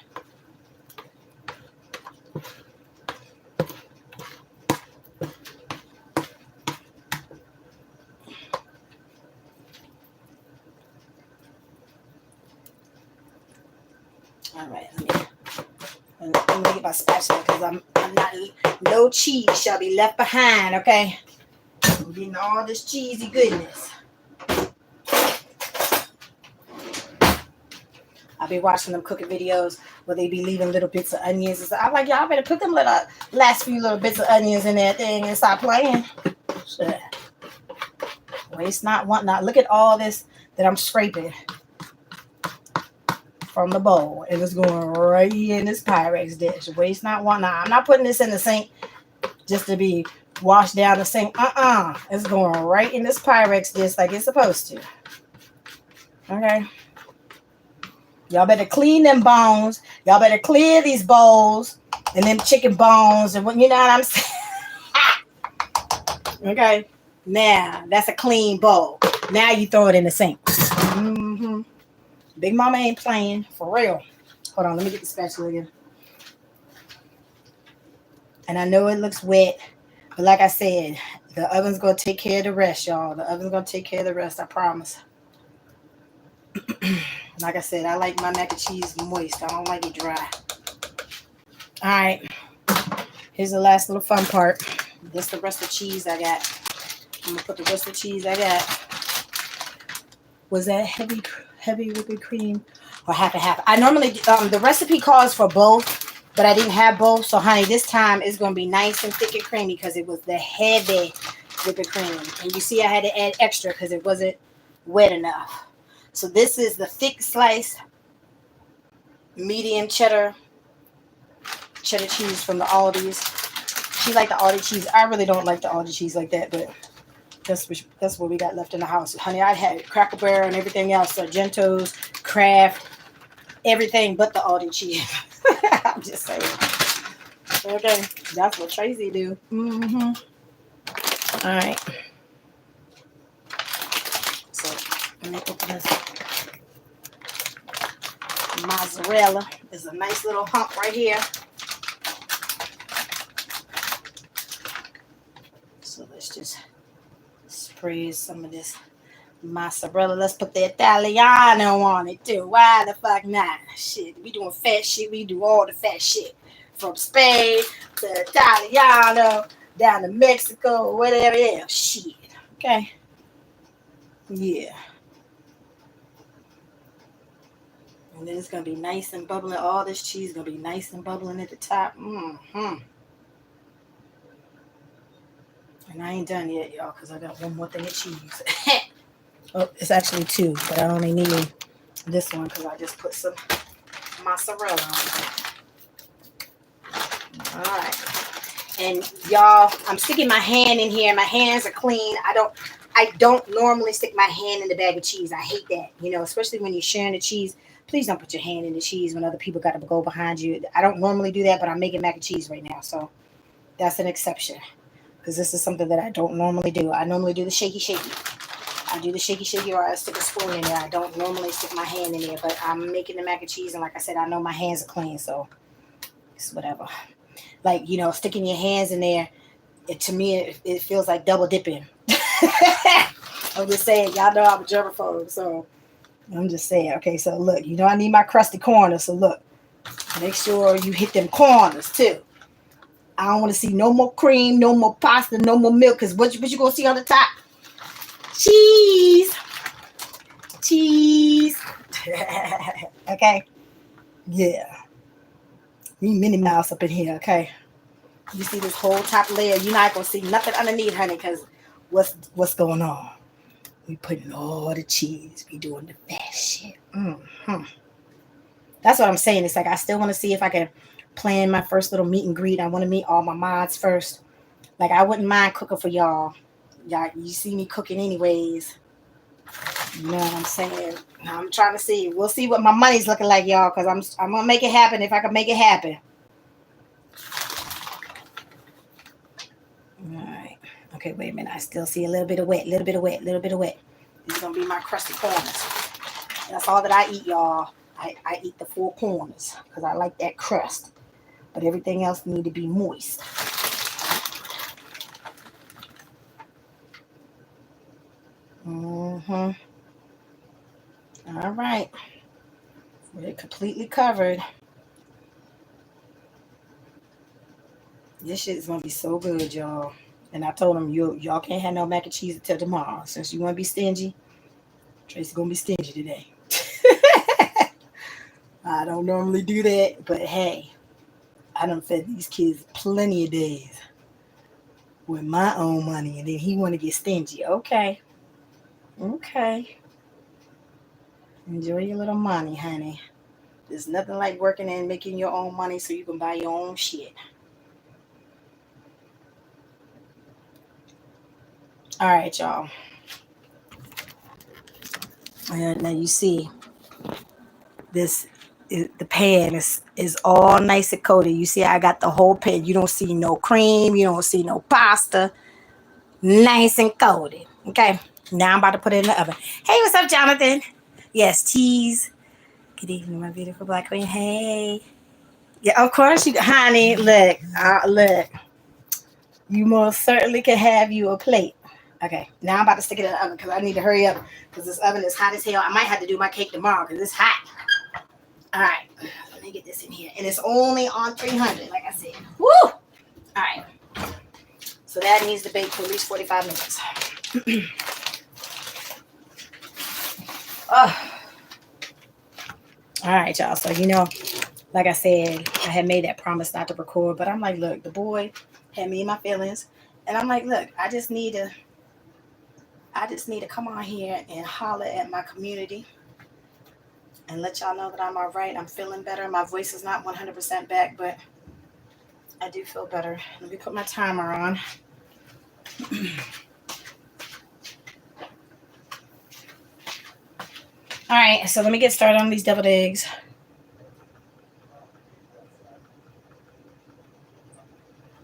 All right, let me get my spatula because I'm not. No cheese shall be left behind. Okay, I'm getting all this cheesy goodness. I'll be watching them cooking videos where they be leaving little bits of onions. And stuff. I'm like, y'all better put them last few little bits of onions in that thing and stop playing. Shit. Waste not, want not. Look at all this that I'm scraping from the bowl. And it's going right in this Pyrex dish. Waste not, want not. I'm not putting this in the sink just to be washed down the sink. It's going right in this Pyrex dish like it's supposed to. Okay. Y'all better clean them bones. Y'all better clear these bowls and them chicken bones and what, you know what I'm saying? Okay. Now that's a clean bowl. Now you throw it in the sink. Mm-hmm. Big Mama ain't playing for real. Hold on, let me get the spatula again. And I know it looks wet, but like I said, the oven's gonna take care of the rest, y'all. The oven's gonna take care of the rest. I promise. Like I said, I like my mac and cheese moist. I don't like it dry. All right. Here's the last little fun part. This is the rest of the cheese I got. I'm going to put the rest of the cheese I got. Was that heavy whipping cream or half and half? I normally, the recipe calls for both, but I didn't have both. So, honey, this time it's going to be nice and thick and creamy because it was the heavy whipping cream. And you see I had to add extra because it wasn't wet enough. So this is the thick slice medium cheddar cheese from the Aldi's. She liked the Aldi cheese. I really don't like the Aldi cheese like that, but that's what we got left in the house. Honey, I had Cracker Barrel and everything else. Argento's, Kraft, everything but the Aldi cheese. I'm just saying. Okay, that's what Tracy do. Mm-hmm. All right. So let me open this. Mozzarella. There's a nice little hump right here. So let's just spray some of this mozzarella. Let's put the Italiano on it too. Why the fuck not? Shit, we doing fat shit. We do all the fat shit. From Spain to Italiano, down to Mexico, whatever else. Shit. Okay. Yeah. And then it's going to be nice and bubbling. All this cheese is going to be nice and bubbling at the top. Mm-hmm. And I ain't done yet, y'all, because I got one more thing of cheese. Oh, it's actually two, but I only need this one because I just put some mozzarella on it. All right. And y'all, I'm sticking my hand in here. My hands are clean. I don't normally stick my hand in the bag of cheese. I hate that, especially when you're sharing the cheese. Please don't put your hand in the cheese when other people got to go behind you. I don't normally do that, but I'm making mac and cheese right now. So that's an exception because this is something that I don't normally do. I normally do the shaky. I do the shaky or I stick a spoon in there. I don't normally stick my hand in there, but I'm making the mac and cheese. And like I said, I know my hands are clean. So it's whatever. Like, sticking your hands in there, to me, it feels like double dipping. I'm just saying, y'all know I'm a germaphobe, so I'm just saying. Okay, so look, you know I need my crusty corners, so look, make sure you hit them corners too. I don't want to see no more cream, no more pasta, no more milk, because what you going to see on the top? Cheese. Cheese. Okay? Yeah. We Minnie Mouse up in here, okay? You see this whole top layer, you're not going to see nothing underneath, honey, because what's going on? We putting all the cheese. We doing the best shit. Mm-hmm. That's what I'm saying. It's like I still want to see if I can plan my first little meet and greet. I want to meet all my mods first. Like I wouldn't mind cooking for y'all. Y'all, you see me cooking anyways. You know what I'm saying? I'm trying to see. We'll see what my money's looking like, y'all, because I'm gonna make it happen if I can make it happen. All right. Okay, wait a minute. I still see a little bit of wet, little bit of wet, little bit of wet. This is gonna be my crusty corners. That's all that I eat, y'all. I eat the four corners because I like that crust. But everything else need to be moist. Mm-hmm. All right. We're completely covered. This shit is gonna be so good, y'all. And I told them y'all can't have no mac and cheese until tomorrow. Since you wanna be stingy, Tracy's gonna be stingy today. I don't normally do that, but hey, I done fed these kids plenty of days with my own money, and then he wanna get stingy. Okay. Okay. Enjoy your little money, honey. There's nothing like working and making your own money so you can buy your own shit. All right, y'all. Now you see this. The pan is all nice and coated. You see, I got the whole pan. You don't see no cream. You don't see no pasta. Nice and coated. Okay. Now I'm about to put it in the oven. Hey, what's up, Jonathan? Yes, cheese. Good evening, my beautiful black queen. Hey. Yeah, of course you, honey. Look, look. You most certainly can have you a plate. Okay, now I'm about to stick it in the oven because I need to hurry up because this oven is hot as hell. I might have to do my cake tomorrow because it's hot. All right, let me get this in here. And it's only on 300, like I said. Woo! All right. So that needs to bake for at least 45 minutes. Oh. All right, y'all. So, like I said, I had made that promise not to record, but I'm like, look, the boy had me in my feelings. And I'm like, look, I just need to come on here and holler at my community and let y'all know that I'm all right. I'm feeling better. My voice is not 100% back, but I do feel better. Let me put my timer on. All right, so let me get started on these deviled eggs.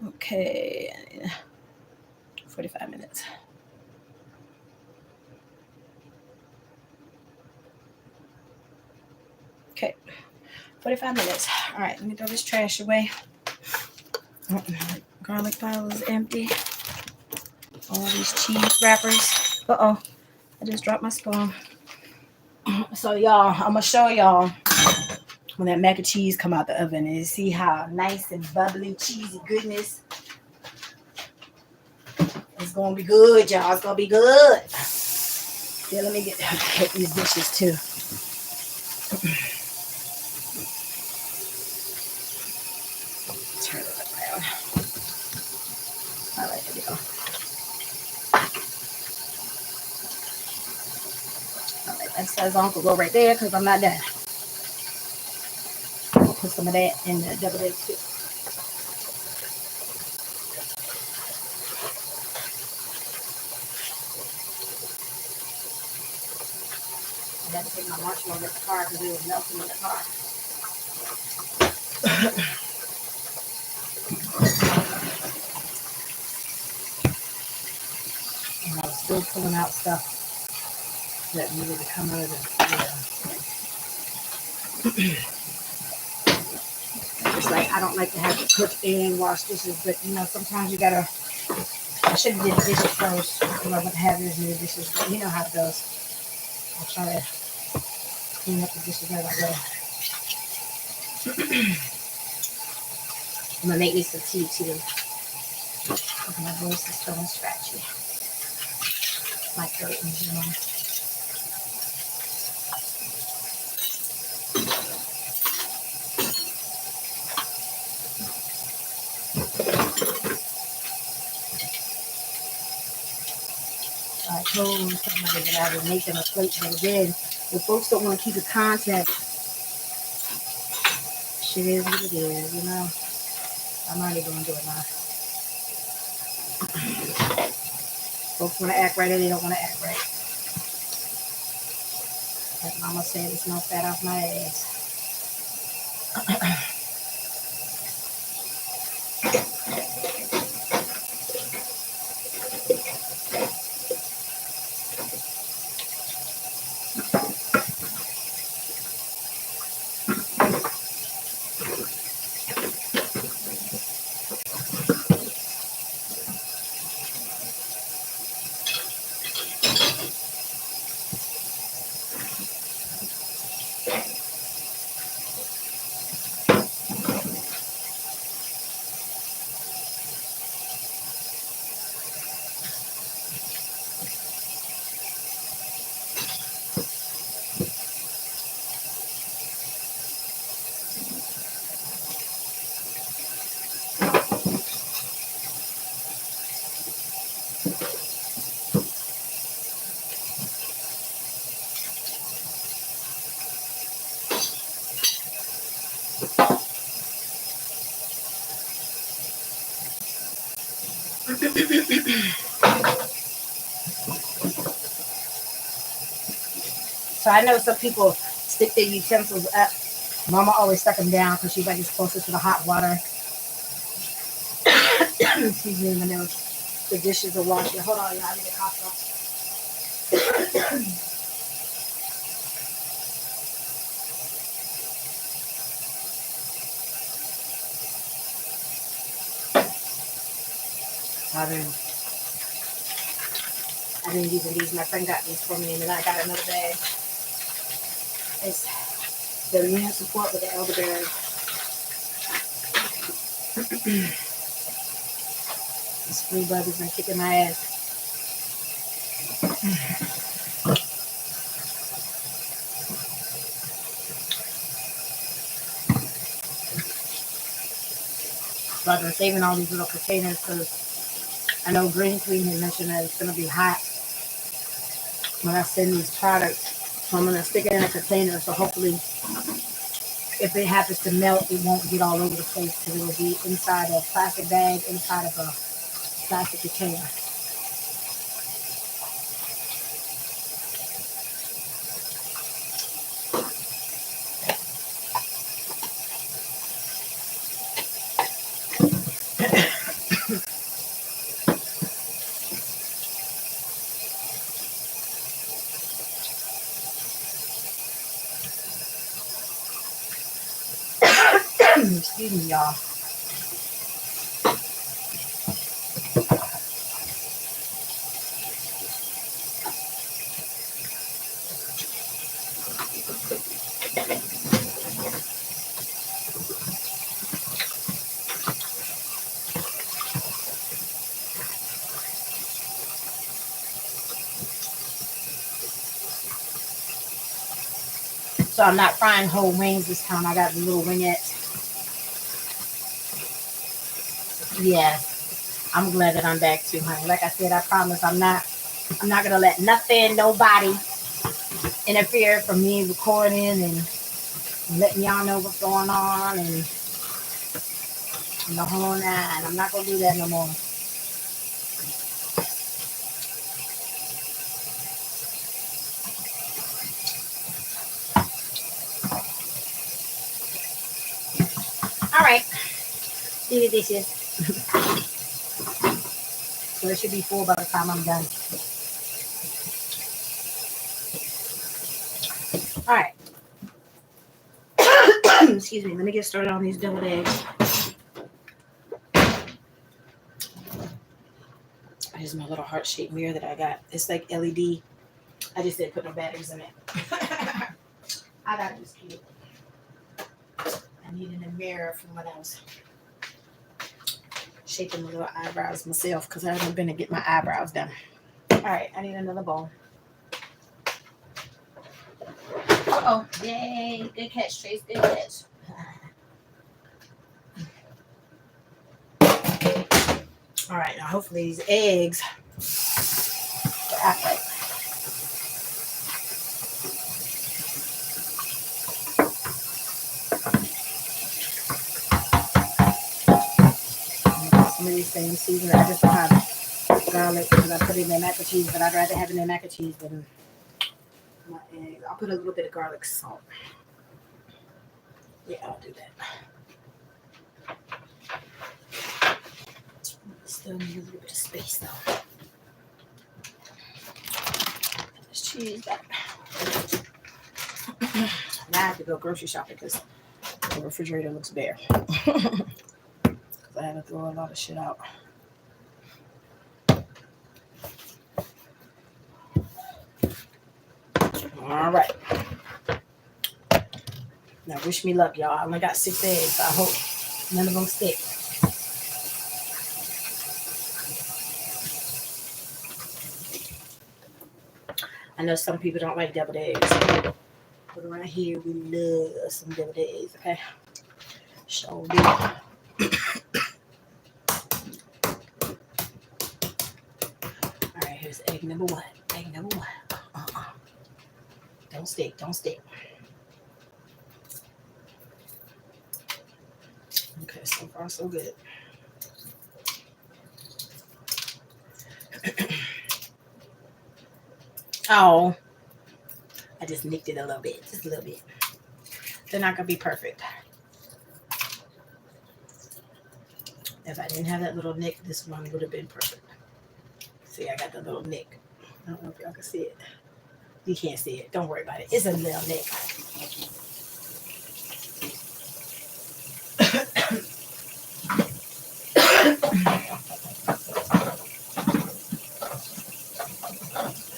Okay, 45 minutes. Okay, 45 minutes. All right, let me throw this trash away. Garlic pile is empty. All these cheese wrappers. Uh-oh, I just dropped my spoon. So y'all, I'm gonna show y'all when that mac and cheese come out the oven and see how nice and bubbly, cheesy goodness. It's gonna be good, y'all. It's gonna be good. Yeah, let me get these dishes too. Turn it around. All right, there we go. All right, that says Uncle go right there because I'm not done. Put some of that in the double egg too. I had to take my marshmallow in the car because it was melting in the car. And I was still pulling out stuff that needed to come out of the It's like I don't like to have to cook and wash dishes, but sometimes you gotta I should have did the dishes first. Because I wouldn't have as many dishes. But you know how it goes. I'll try to clean up the dishes as I go. I'm gonna make me some tea too. Because my voice is feeling scratchy. My throat in general. I told somebody that I would make them a plate, but again, if folks don't want to keep the contact, shit is what it is, you know. I'm not even gonna do it now. Folks want to act right or they don't want to act right. Like Mama said, it's no fat off my ass. So I know some people stick their utensils up. Mama always stuck them down because she's like it's closest to the hot water. Excuse me, when the dishes are washing. Hold on, y'all. I need a cough drop. I've been using these. My friend got these for me, and then I got another bag. It's the immune support with the elderberry. These Spree Brothers been kicking my ass. So I've been saving all these little containers because I know Green Queen had mentioned that it's going to be hot when I send these products. So I'm going to stick it in a container. So hopefully, if it happens to melt, it won't get all over the place because it will be inside a plastic bag, inside of a plastic container. Excuse me, y'all. So I'm not frying whole wings this time. I got the little wingettes. Yeah, I'm glad that I'm back too, honey. Like I said, I promise I'm not gonna let nothing, nobody interfere from me recording and letting y'all know what's going on and the whole nine. I'm not gonna do that no more. All right, do the dishes. So it should be full by the time I'm done. All right. Excuse me. Let me get started on these deviled eggs. Here's my little heart-shaped mirror that I got. It's like LED. I just didn't put no batteries in it. I got this cute. I needed a mirror from when I was shaping my little eyebrows myself because I haven't been to get my eyebrows done. All right, I need another bowl. Uh-oh. Yay. Good catch, Trace. Good catch. All right, now hopefully these eggs will act right. Some of these things seasoned. I just don't have garlic because I put it in their mac and cheese, but I'd rather have it in their mac and cheese than my eggs. I'll put a little bit of garlic salt. Yeah, I'll do that. Still need a little bit of space though. Put this cheese back. Now I have to go grocery shopping because the refrigerator looks bare. Because I had to throw a lot of shit out. All right. Now wish me luck, y'all. I only got 6 eggs, so I hope none of them stick. I know some people don't like deviled eggs, but around here we love some deviled eggs, okay? So do. All right, here's egg number 1. Egg number 1. Don't stick, don't stick. Okay, so far so good. Oh, I just nicked it a little bit, just a little bit. They're not gonna be perfect. If I didn't have that little nick, this one would have been perfect. See, I got the little nick. I don't know if y'all can see it. You can't see it. Don't worry about it. It's a little nick.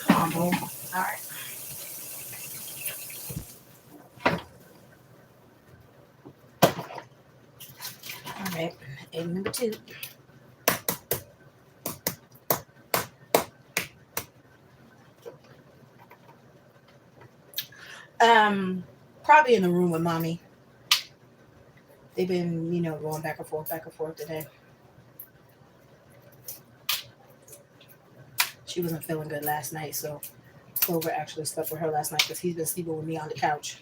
Come on, boom. All right. All right. Egg number 2. Probably in the room with mommy. They've been, going back and forth today. She wasn't feeling good last night, so Clover actually slept with her last night because he's been sleeping with me on the couch.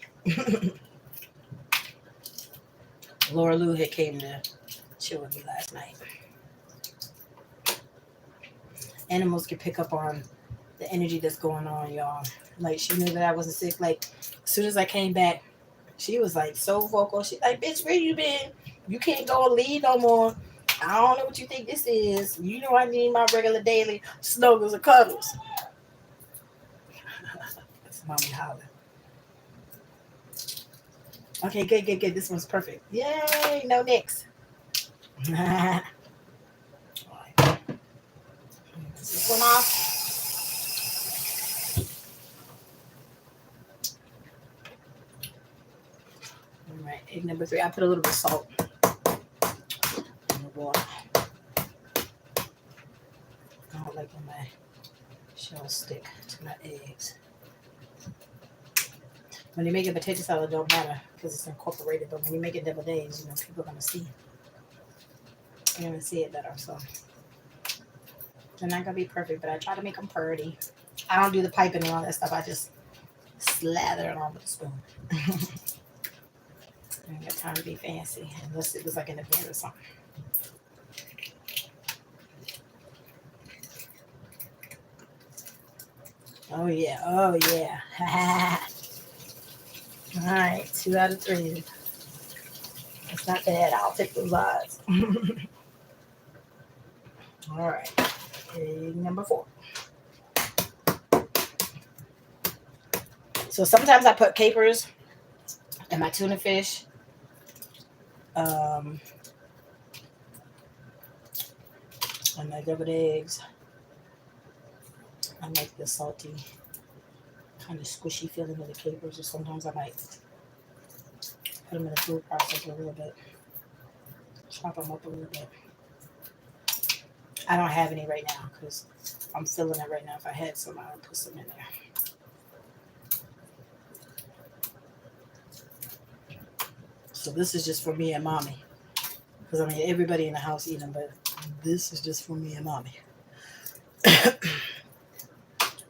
Laura Lou had came to chill with me last night. Animals can pick up on the energy that's going on, y'all. Like, she knew that I wasn't sick. Like, as soon as I came back, she was like so vocal. She like, bitch, where you been? You can't go and leave no more. I don't know what you think this is. You know I need my regular daily snuggles and cuddles. That's mommy hollering. Okay, good. This one's perfect. Yay, no nicks. All right. This one off. All right, egg number 3. I put a little bit of salt in the water. I don't like when my shells stick to my eggs. When you make a potato salad, it don't matter because it's incorporated. But when you make it deviled eggs, people are gonna see. They're gonna see it better. So they're not gonna be perfect, but I try to make them pretty. I don't do the piping and all that stuff. I just slather it on with a spoon. I ain't got time to be fancy unless it was like an event or something. Oh yeah. All right, 2 out of 3. That's not bad. I'll take those odds. All right, egg number 4. So sometimes I put capers in my tuna fish. And my deviled eggs. I like the salty, kind of squishy feeling of the capers, or sometimes I might put them in the food processor a little bit, chop them up a little bit. I don't have any right now because I'm feeling it right now. If I had some, I would put some in there. So this is just for me and mommy. Because I mean, everybody in the house eating, but this is just for me and mommy.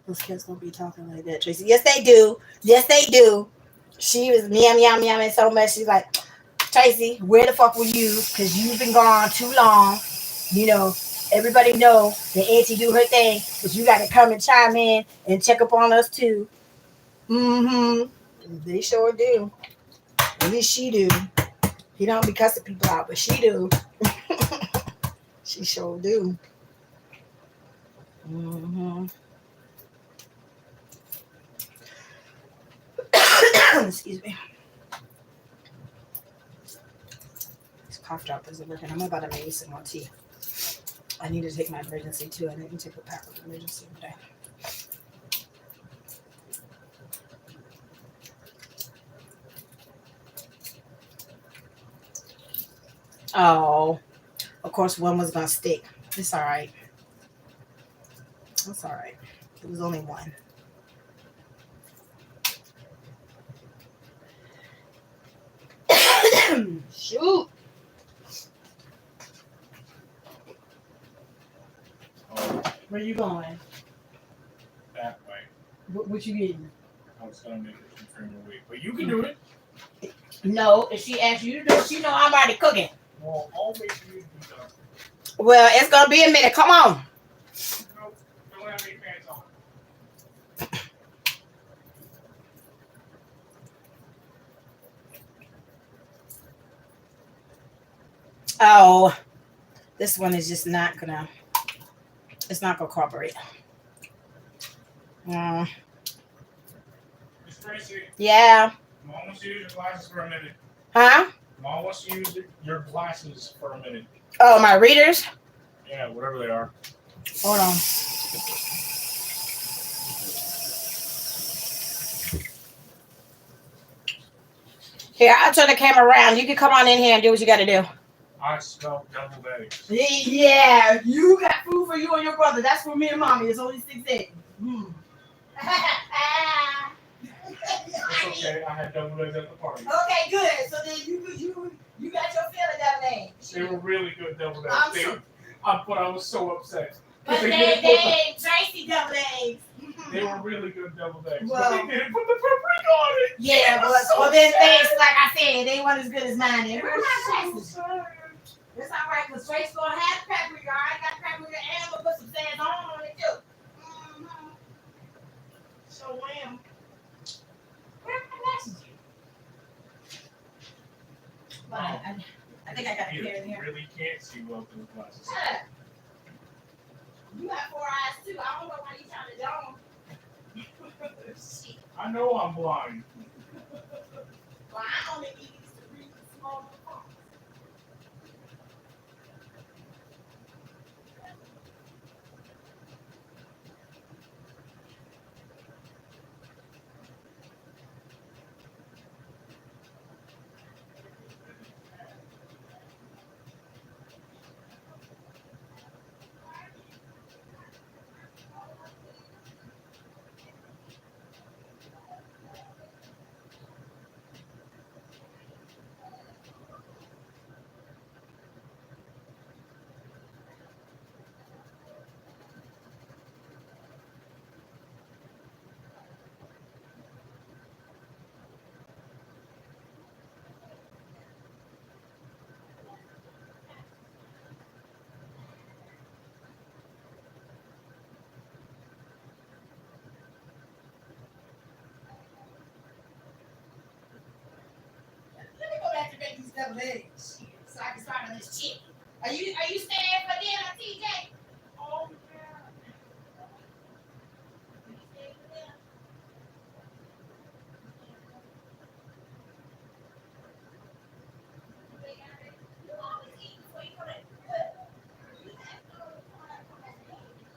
Those kids don't be talking like that, Tracy. Yes, they do. Yes, they do. She was meowing so much. She's like, Tracy, where the fuck were you? Because you've been gone too long. You know, everybody know that Auntie do her thing, but you got to come and chime in and check up on us too. Mm-hmm. They sure do. At least she do. He don't be cussing people out, but she do. She sure do. Mm-hmm. Excuse me. This cough drop isn't working. I'm about to make some more tea. I need to take my emergency too. I didn't take a pack of emergency today. Oh, of course, one was gonna stick. It's all right. It's all right. It was only one. Shoot. Oh, Where you going? that way. What you getting? I was gonna make it some cream of wheat, but you can do it. No, if she asks you to do it, she know I'm already cooking. Well, I'll make you do that. Well, it's gonna be a minute. Come on. No, don't have any pants on. Oh, this one is just not gonna. It's not gonna cooperate. Mm, Miss Tracy, yeah. Mom wants to use your glasses for a minute. Huh? Mom wants to use your glasses for a minute. Oh, my readers. Yeah, whatever they are. Hold on. Here, I'll turn the camera around. You can come on in here and do what you got to do. I smell deviled eggs. Yeah, you got food for you and your brother. That's for me and mommy. It's only 6 eggs. Mm. It's okay. I had deviled eggs at the party. Okay, good. So then you got your fill of devil eggs. They were really good deviled I'm eggs. sure. But I was so upset. But they ain't Tracy devil eggs. They were really good deviled eggs. Well, but they didn't put the paprika on it. Yeah, but so well then things like I said, they weren't as good as mine. It Where's my was so glasses? sad. It's all right, because Tracy's gonna have paprika. I got paprika and I'm gonna put some sand on it too. Mm-hmm. So am. Where are my glasses? But I think I got a You pair in here. really can't see well through glasses. Shut up. You got 4 eyes too. I don't know why you trying to dome. Shit. I know I'm blind. Well, I only need these to read the small font. Let me go back to make these double eggs. Shit, so I can start on this chicken. Are you staying for dinner, TJ? Oh, yeah. You staying for dinner? You always eat before you go to bed. You have to come back and eat.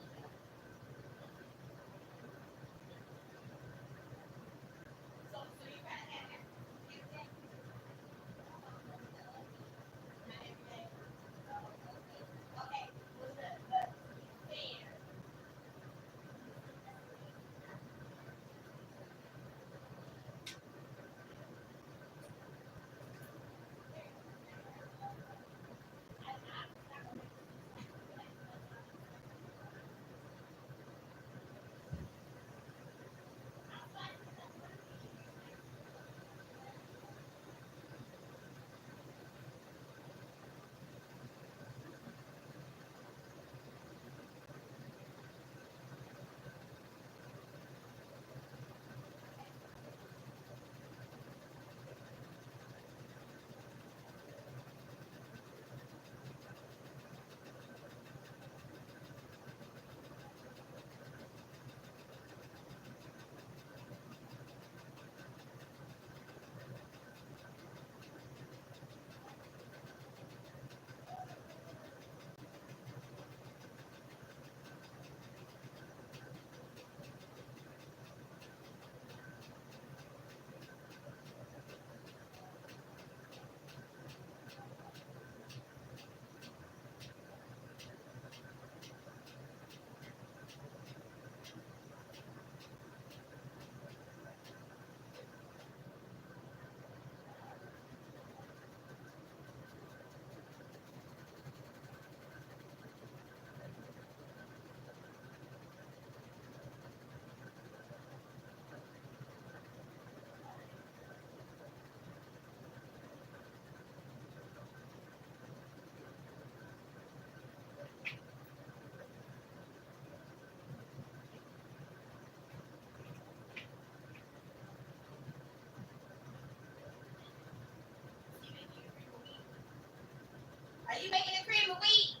you making the cream of wheat?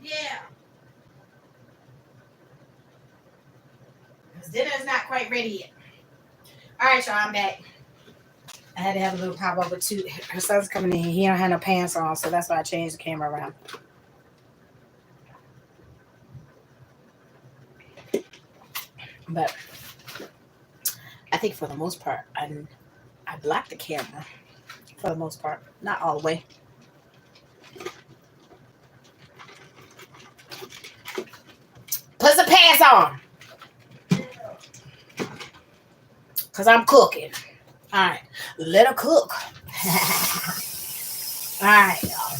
Yeah. Because dinner's not quite ready yet. All right, y'all, I'm back. I had to have a little pop over too. Her son's coming in. He don't have no pants on, so that's why I changed the camera around. But I think for the most part, I blocked the camera. For the most part, not all the way. Put some pants on, cause I'm cooking. All right, let her cook. All right, y'all.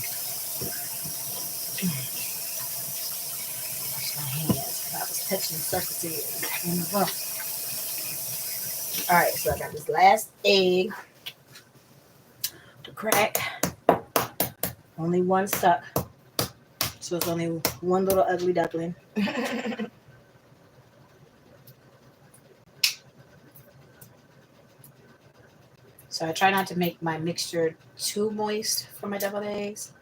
Wash my hands, cause I was touching surfaces in the room. All right, so I got this last egg to crack. Only one stuck, so it's only one little ugly duckling. So I try not to make my mixture too moist for my deviled eggs,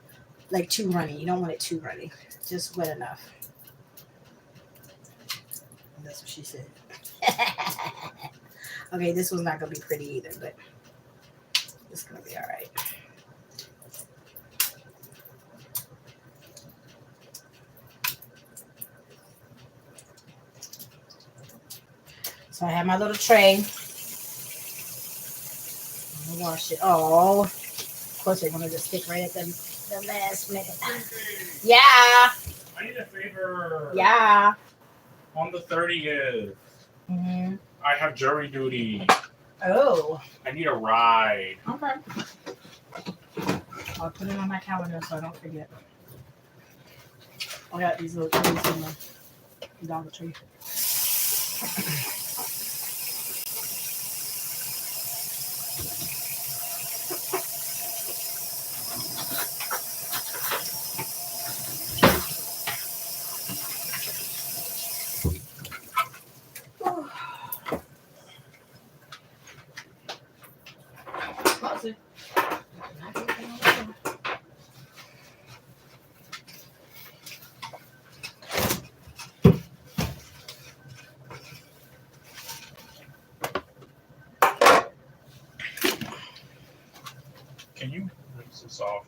like too runny. You don't want it too runny, just wet enough. And that's what she said. Okay, this one's not gonna be pretty either, but it's gonna be all right. So I have my little tray. I'm gonna wash it. Oh, of course they're gonna just stick right at the last minute. Yeah. I need a favor. Yeah. On the 30th, Mm-hmm. I have jury duty. Oh. I need a ride. Okay. I'll put it on my calendar so I don't forget. I got these little trees in the Dollar Tree. Can you rinse this off?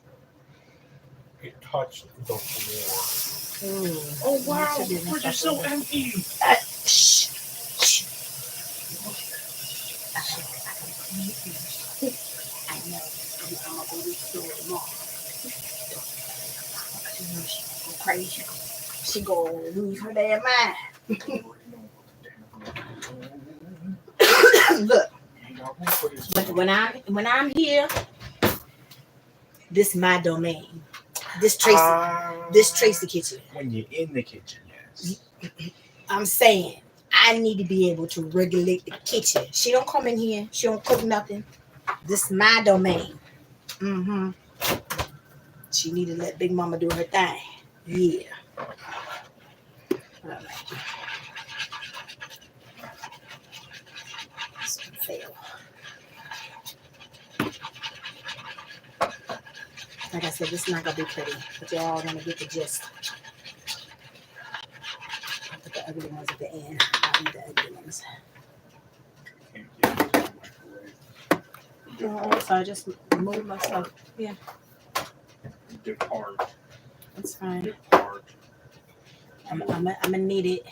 It touched the floor. Ooh. Oh wow, the fridge is so empty. Shh. Shh. I know. I'm gonna go to the store tomorrow. She go crazy. She gonna lose her damn mind. Look. But when I'm here, this is my domain. This Traci kitchen. When you're in the kitchen, yes. I'm saying I need to be able to regulate the kitchen. She don't come in here. She don't cook nothing. This is my domain. Mm-hmm. She need to let Big Mama do her thing. Yeah. All right. This one failed. Like I said, this is not gonna be pretty, but y'all are gonna get the gist. I'll put the ugly ones at the end. I'll eat the ugly ones. Oh, so I just moved myself. Yeah. Depart. That's fine. Depart. I'm gonna need it.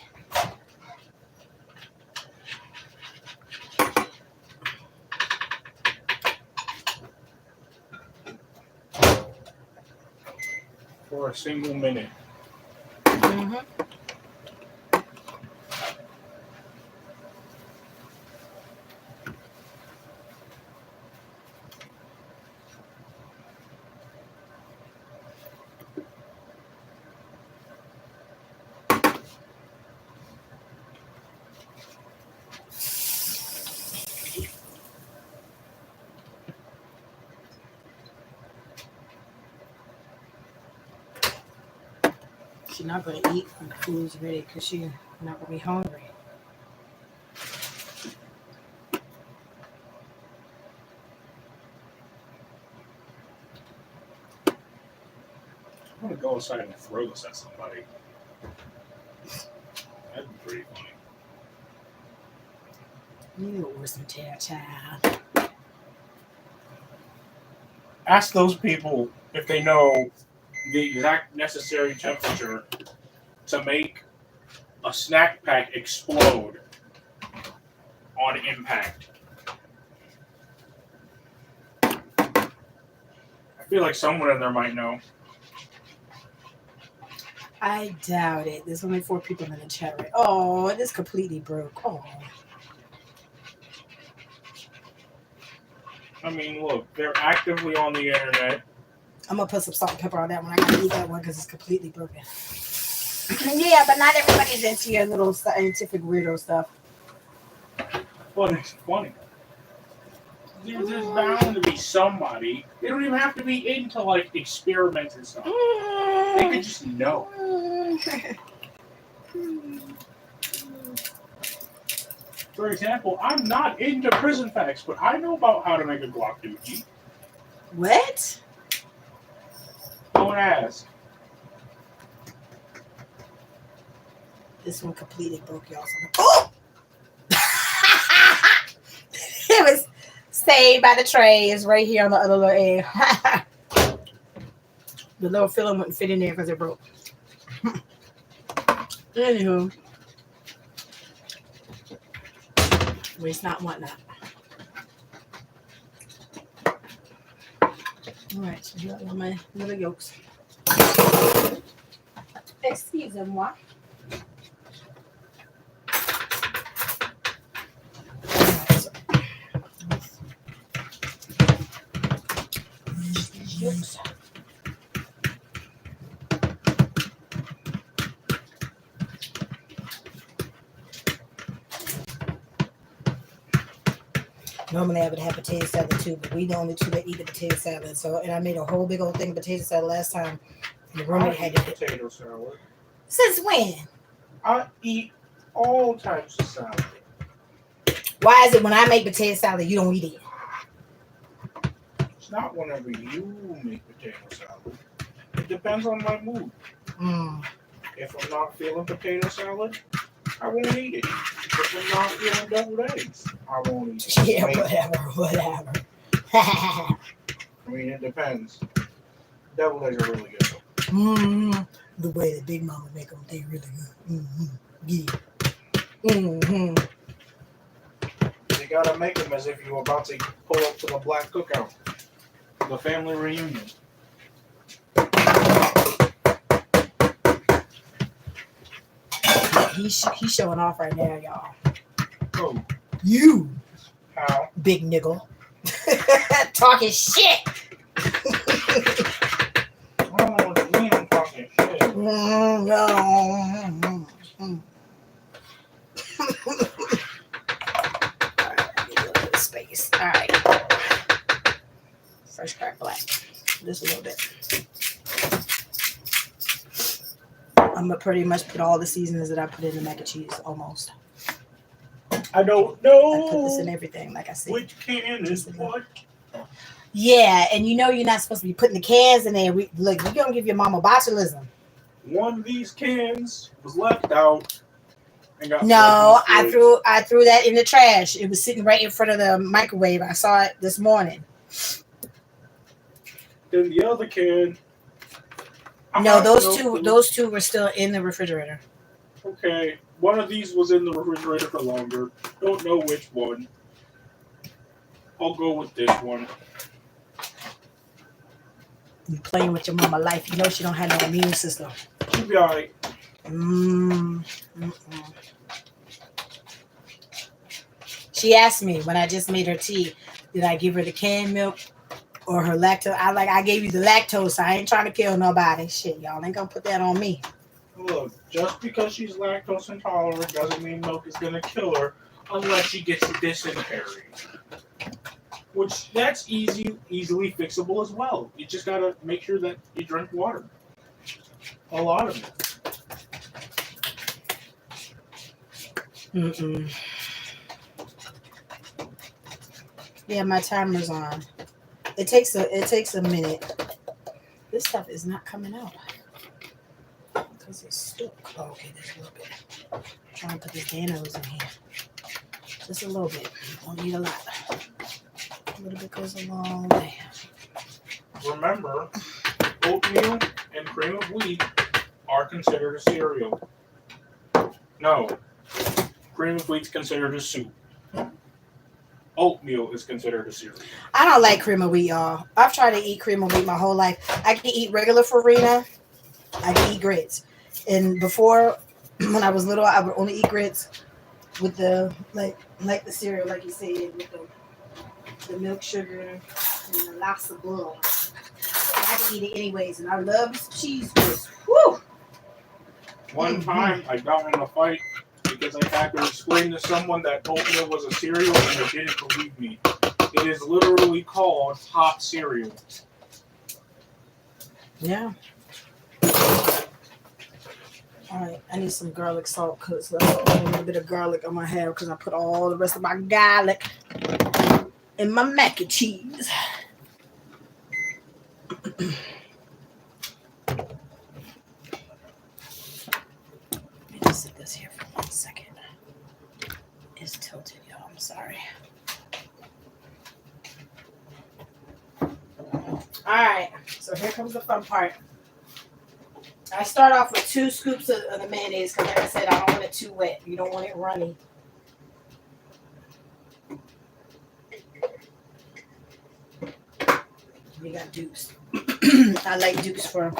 For a single minute. Mm-hmm. She's not gonna eat when the food's ready because she's not gonna be hungry. outside and throw this at somebody. That'd be pretty funny. You were some child. Ask those people if they know the exact necessary temperature to make a snack pack explode on impact. I feel like someone in there might know. I doubt it. There's only 4 people in the chat right. Oh, it is completely broke. Oh. I mean, look, they're actively on the internet. I'm gonna put some salt and pepper on that one. I gotta eat that one because it's completely broken. Yeah, but not everybody's into your little scientific weirdo stuff. But it's funny. There's bound to be somebody. They don't even have to be into like experiments and stuff. They could just know. For example, I'm not into prison facts, but I know about how to make a guac dookie. What? Don't ask. This one completely broke, y'all. Oh! It was saved by the tray. It's right here on the other little egg. The little filling wouldn't fit in there because it broke. Anywho. Waste not, want not. Alright, so here are my little yolks. Excusez-moi. Yolks. Normally I would have potato salad too, but we the only two that eat the potato salad. So, and I made a whole big old thing of potato salad last time. And the roommate had to potato salad. Since when? I eat all types of salad. Why is it when I make potato salad you don't eat it? It's not whenever you make potato salad. It depends on my mood. If I'm not feeling potato salad, I won't eat it. If I'm not feeling deviled eggs, I won't eat it. Yeah, whatever. I mean, it depends. Deviled eggs are really good. The way the big mama make them, they really good. Yeah. You gotta make them as if you're about to pull up to the black cookout, the family reunion. He's showing off right now, y'all. Oh, You, how? big niggle, talking shit. I don't know what you mean I'm talking shit. Space. All right. Fresh cracked black. Just a little bit. I'm gonna pretty much put all the seasonings that I put in the mac and cheese almost. I don't know. I put this in everything, like I said. Which can is what? Yeah, and you know you're not supposed to be putting the cans in there. Look, you're gonna give your mama botulism. One of these cans was left out. And got No, I threw that in the trash. It was sitting right in front of the microwave. I saw it this morning. Then the other can. No, those two were still in the refrigerator. Okay, one of these was in the refrigerator for longer. Don't know which one. I'll go with this one. You playing with your mama life. You know she don't have no immune system. She'll be alright. She asked me when I just made her tea, did I give her the canned milk or her lactose? I gave you the lactose. I ain't trying to kill nobody. Shit, y'all ain't gonna put that on me. Look, just because she's lactose intolerant doesn't mean milk is gonna kill her unless she gets dysentery. Which that's easily fixable as well. You just gotta make sure that you drink water. A lot of it. Yeah, my timer's on. It takes a minute. This stuff is not coming out. because it's stuck. Oh, okay, there's a little bit. I'm trying to put this Danos in here. Just a little bit. Don't need a lot. A little bit goes a long way. Remember, oatmeal and cream of wheat are considered a cereal. No, cream of wheat's considered a soup. Oatmeal is considered a cereal. I don't like cream of wheat, y'all. I've tried to eat cream of wheat my whole life. I can eat regular farina. I can eat grits. And before, when I was little, I would only eat grits with the like the cereal, like you said, with the milk sugar and the lots of butter. I can eat it anyways, and I love cheese grits. Woo! One time, I got in a fight because I had to explain to someone that oatmeal was a cereal and they didn't believe me. It is literally called hot cereal. Yeah. All right, I need some garlic salt because that's a little bit of garlic on my hair because I put all the rest of my garlic in my mac and cheese. Let me just sit this here for 1 second. It's tilted, y'all. I'm sorry. All right, so here comes the fun part. I start off with 2 scoops of the mayonnaise because, like I said, I don't want it too wet. You don't want it runny. We got Dukes. I like Dukes for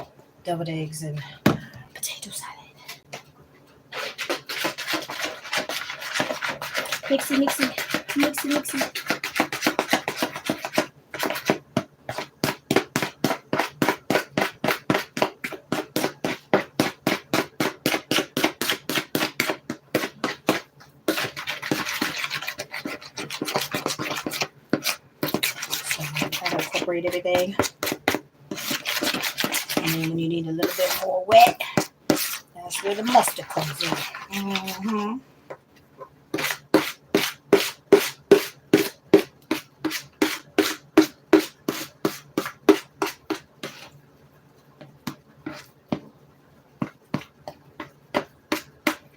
deviled eggs and potato salad. Mixy, mixy, mixy, mixy. Incorporate everything. And then when you need a little bit more wet, that's where the mustard comes in. Mm-hmm.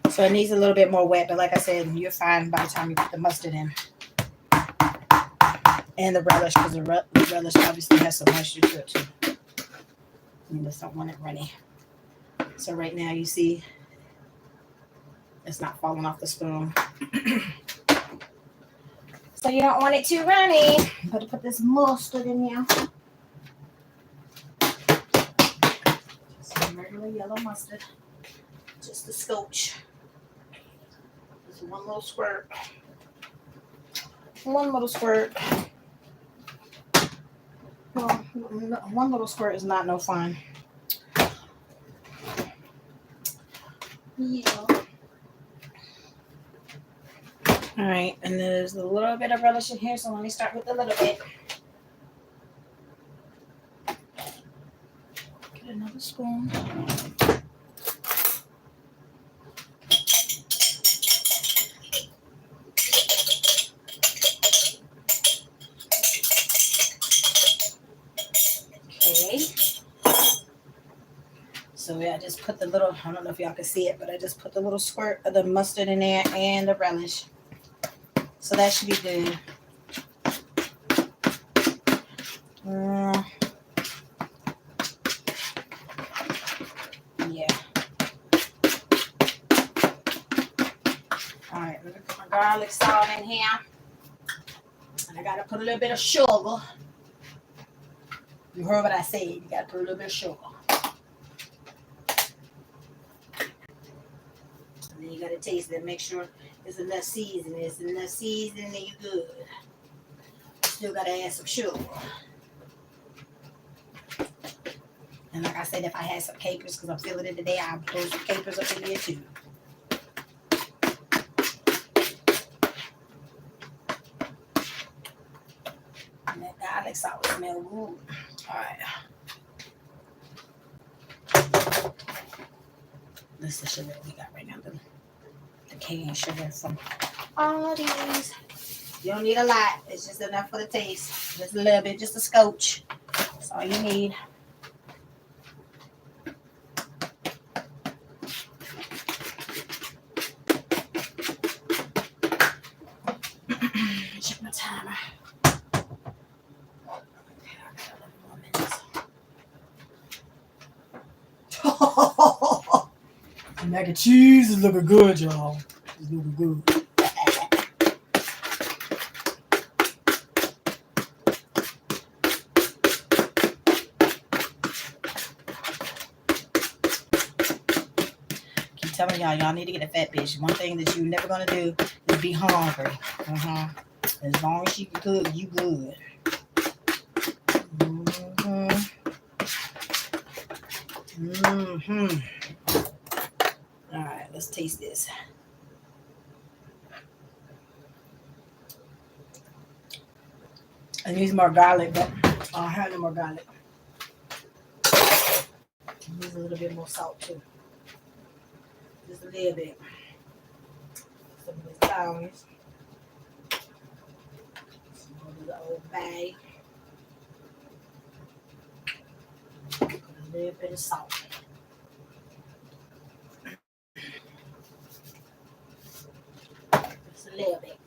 So it needs a little bit more wet, but like I said, you're fine by the time you put the mustard in. And the relish, because the relish obviously has some moisture to it too. You just don't want it runny. So right now you see it's not falling off the spoon. So you don't want it too runny. Better put this mustard in here. Some regular yellow mustard. Just a scotch. Just one little squirt. One little squirt. Well, one little squirt is not no fun. Yeah. All right, and there's a little bit of relish in here, so let me start with a little bit. Get another spoon. So yeah, I just put the little, I don't know if y'all can see it, but I just put the little squirt of the mustard in there and the relish. So that should be good. Yeah. All right, let me put my garlic salt in here. And I got to put a little bit of sugar. You heard what I said. You got to put a little bit of sugar. And then you got to taste it and make sure there's enough seasoning. There's enough seasoning and you're good. Still got to add some sugar. And like I said, if I had some capers, because I'm feeling it today, I'll put some capers up in here too. And that garlic salt smell good. All right. This is the sugar we got right now. The cane sugar from all these. You don't need a lot. It's just enough for the taste. Just a little bit, just a scotch. That's all you need. Mac and cheese is looking good, y'all. It's looking good. Keep telling y'all need to get a fat bitch. One thing that you're never gonna do is be hungry. As long as you can cook, you good. All right, let's taste this. I need more garlic, but I don't have no more garlic. Use a little bit more salt too. Just a little bit. Some of the sours. Some of the old bag. A little bit of salt. Just a little bit.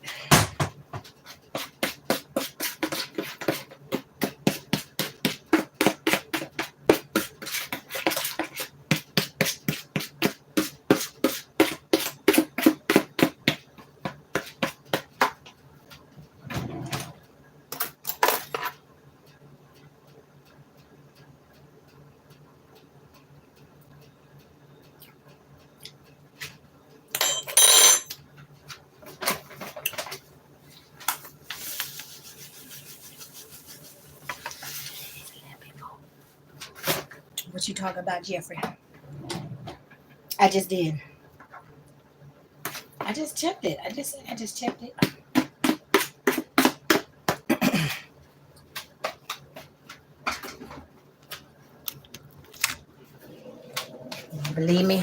What you talking about, Jeffrey? I just did. I just checked it. I just checked it. Believe me?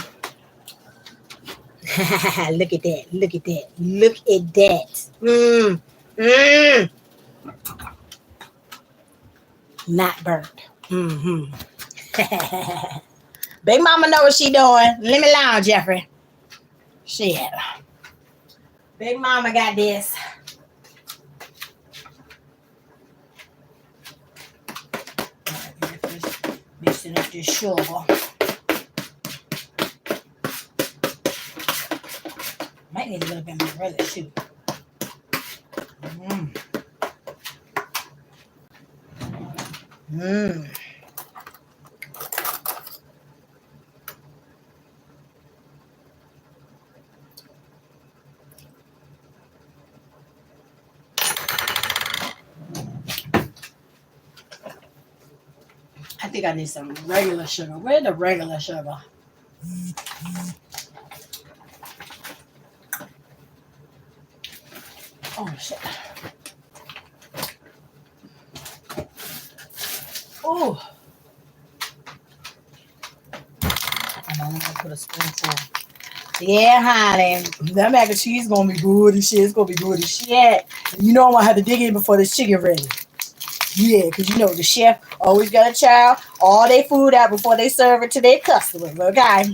Look at that. Look at that. Look at that. Not burnt. Big mama know what she doing. Let me alone, Jeffrey. Shit. Big mama got this. Mixing up this sugar. Might need a little bit more relish too. I think I need some regular sugar. Where's the regular sugar? Oh, shit. Oh. I'm gonna put a spoonful. Yeah, honey. That mac and cheese is gonna be good as shit. It's gonna be good as shit. And you know I'm gonna have to dig in before this chicken ready. Yeah, because you know the chef always gotta chow all their food out before they serve it to their customers, okay?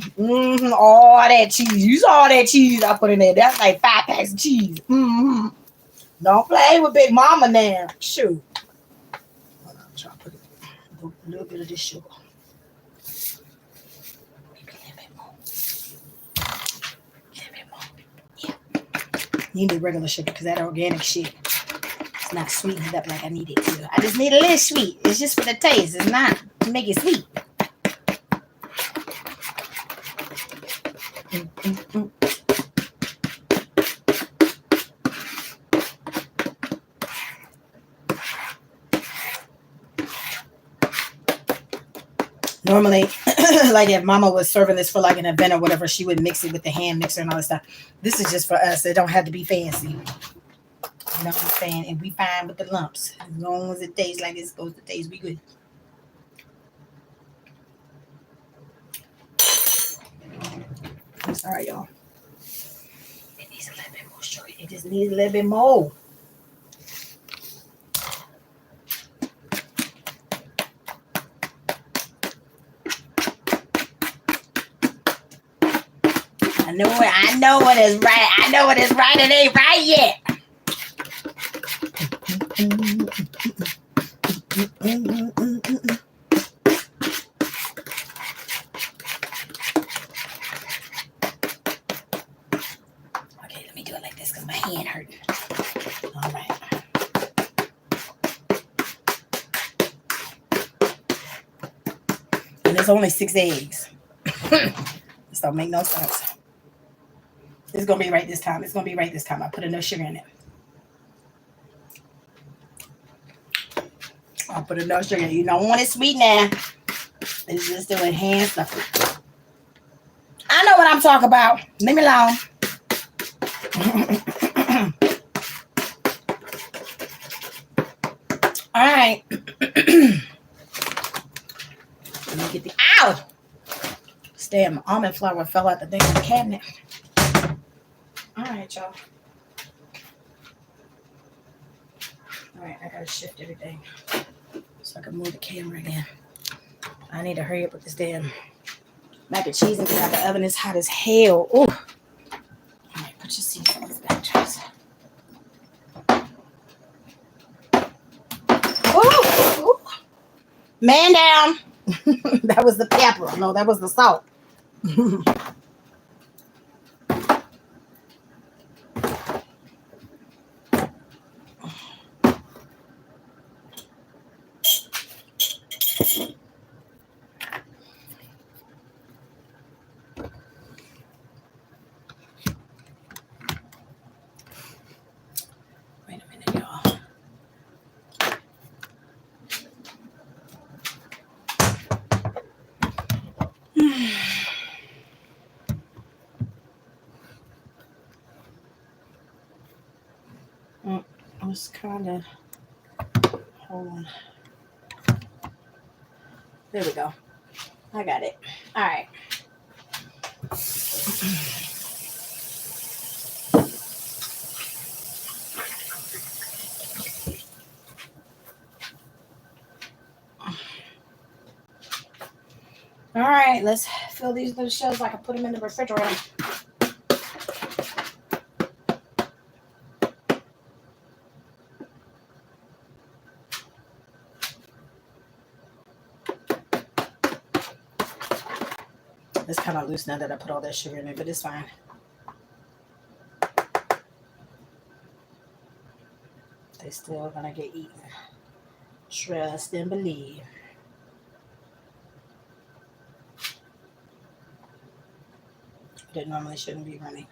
All that cheese. You saw all that cheese I put in there. That's like 5 packs of cheese. Don't play with Big Mama now. Shoot. Hold on, I'm trying to put a little bit of this sugar. Yeah. You need regular sugar because that organic shit. It's not sweetened up like I need it to. I just need a little sweet. It's just for the taste. It's not to make it sweet. Normally, like if mama was serving this for like an event or whatever, she would mix it with the hand mixer and all that stuff. This is just for us. It don't have to be fancy. You know what I'm saying? And we fine with the lumps. As long as it tastes like it's supposed to taste, we good. I'm sorry, y'all. It needs a little bit more sugar. It just needs a little bit more. I know what is right. I know what is right. It ain't right yet. this because my hand hurt. All right. And there's only 6 eggs. This don't make no sense. It's going to be right this time. It's going to be right this time. I put enough sugar in it. I put enough sugar. You don't want it sweet now. It's just to enhance the fruit. I know what I'm talking about. Leave me alone. All right. Let me get the ow. Damn, almond flour fell out the thing in the cabinet. All right, y'all. All right, I gotta shift everything so I can move the camera again. I need to hurry up with this damn mac and cheese and get out the oven. It's hot as hell. Ooh. All right, put your seasonings back, Traci. Ooh, ooh. Man down. That was the pepper. No, that was the salt. Wait a minute, y'all. It's kind of, hold on. There we go. I got it. All right. All right, let's fill these little shells so I can put them in the refrigerator. It's kind of loose now that I put all that sugar in it, but it's fine. They still gonna get eaten. Trust and believe. But it normally shouldn't be running.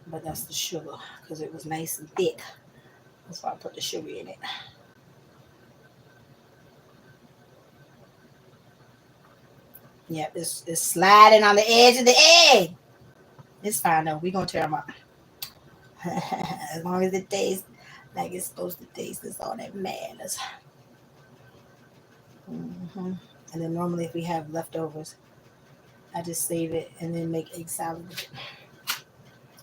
But that's the sugar because it was nice and thick. That's why I put the sugar in it. Yep, it's sliding on the edge of the egg. It's fine though. We're gonna tear them up. As long as it tastes like it's supposed to taste, that's all that matters. And then normally if we have leftovers, I just save it and then make egg salad with it.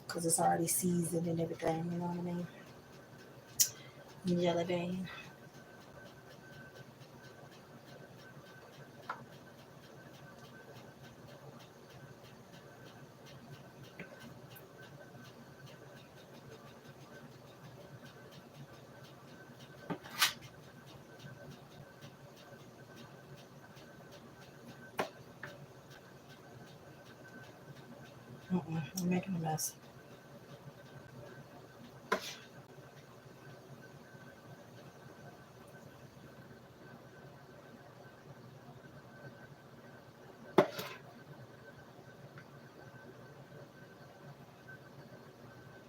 Because it's already seasoned and everything, you know what I mean? Jelly bean. I'm making a mess.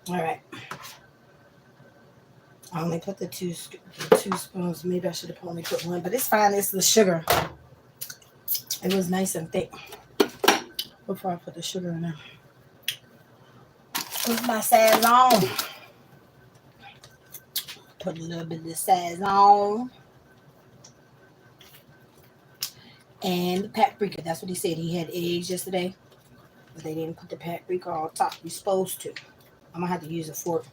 All right. I only put the two spoons. Maybe I should have only put one, but it's fine. It's the sugar. It was nice and thick before I put the sugar in there. Put my Sazon. Put a little bit of the Sazon. And the paprika. That's what he said. He had eggs yesterday, but they didn't put the paprika on top. You're supposed to. I'm going to have to use a fork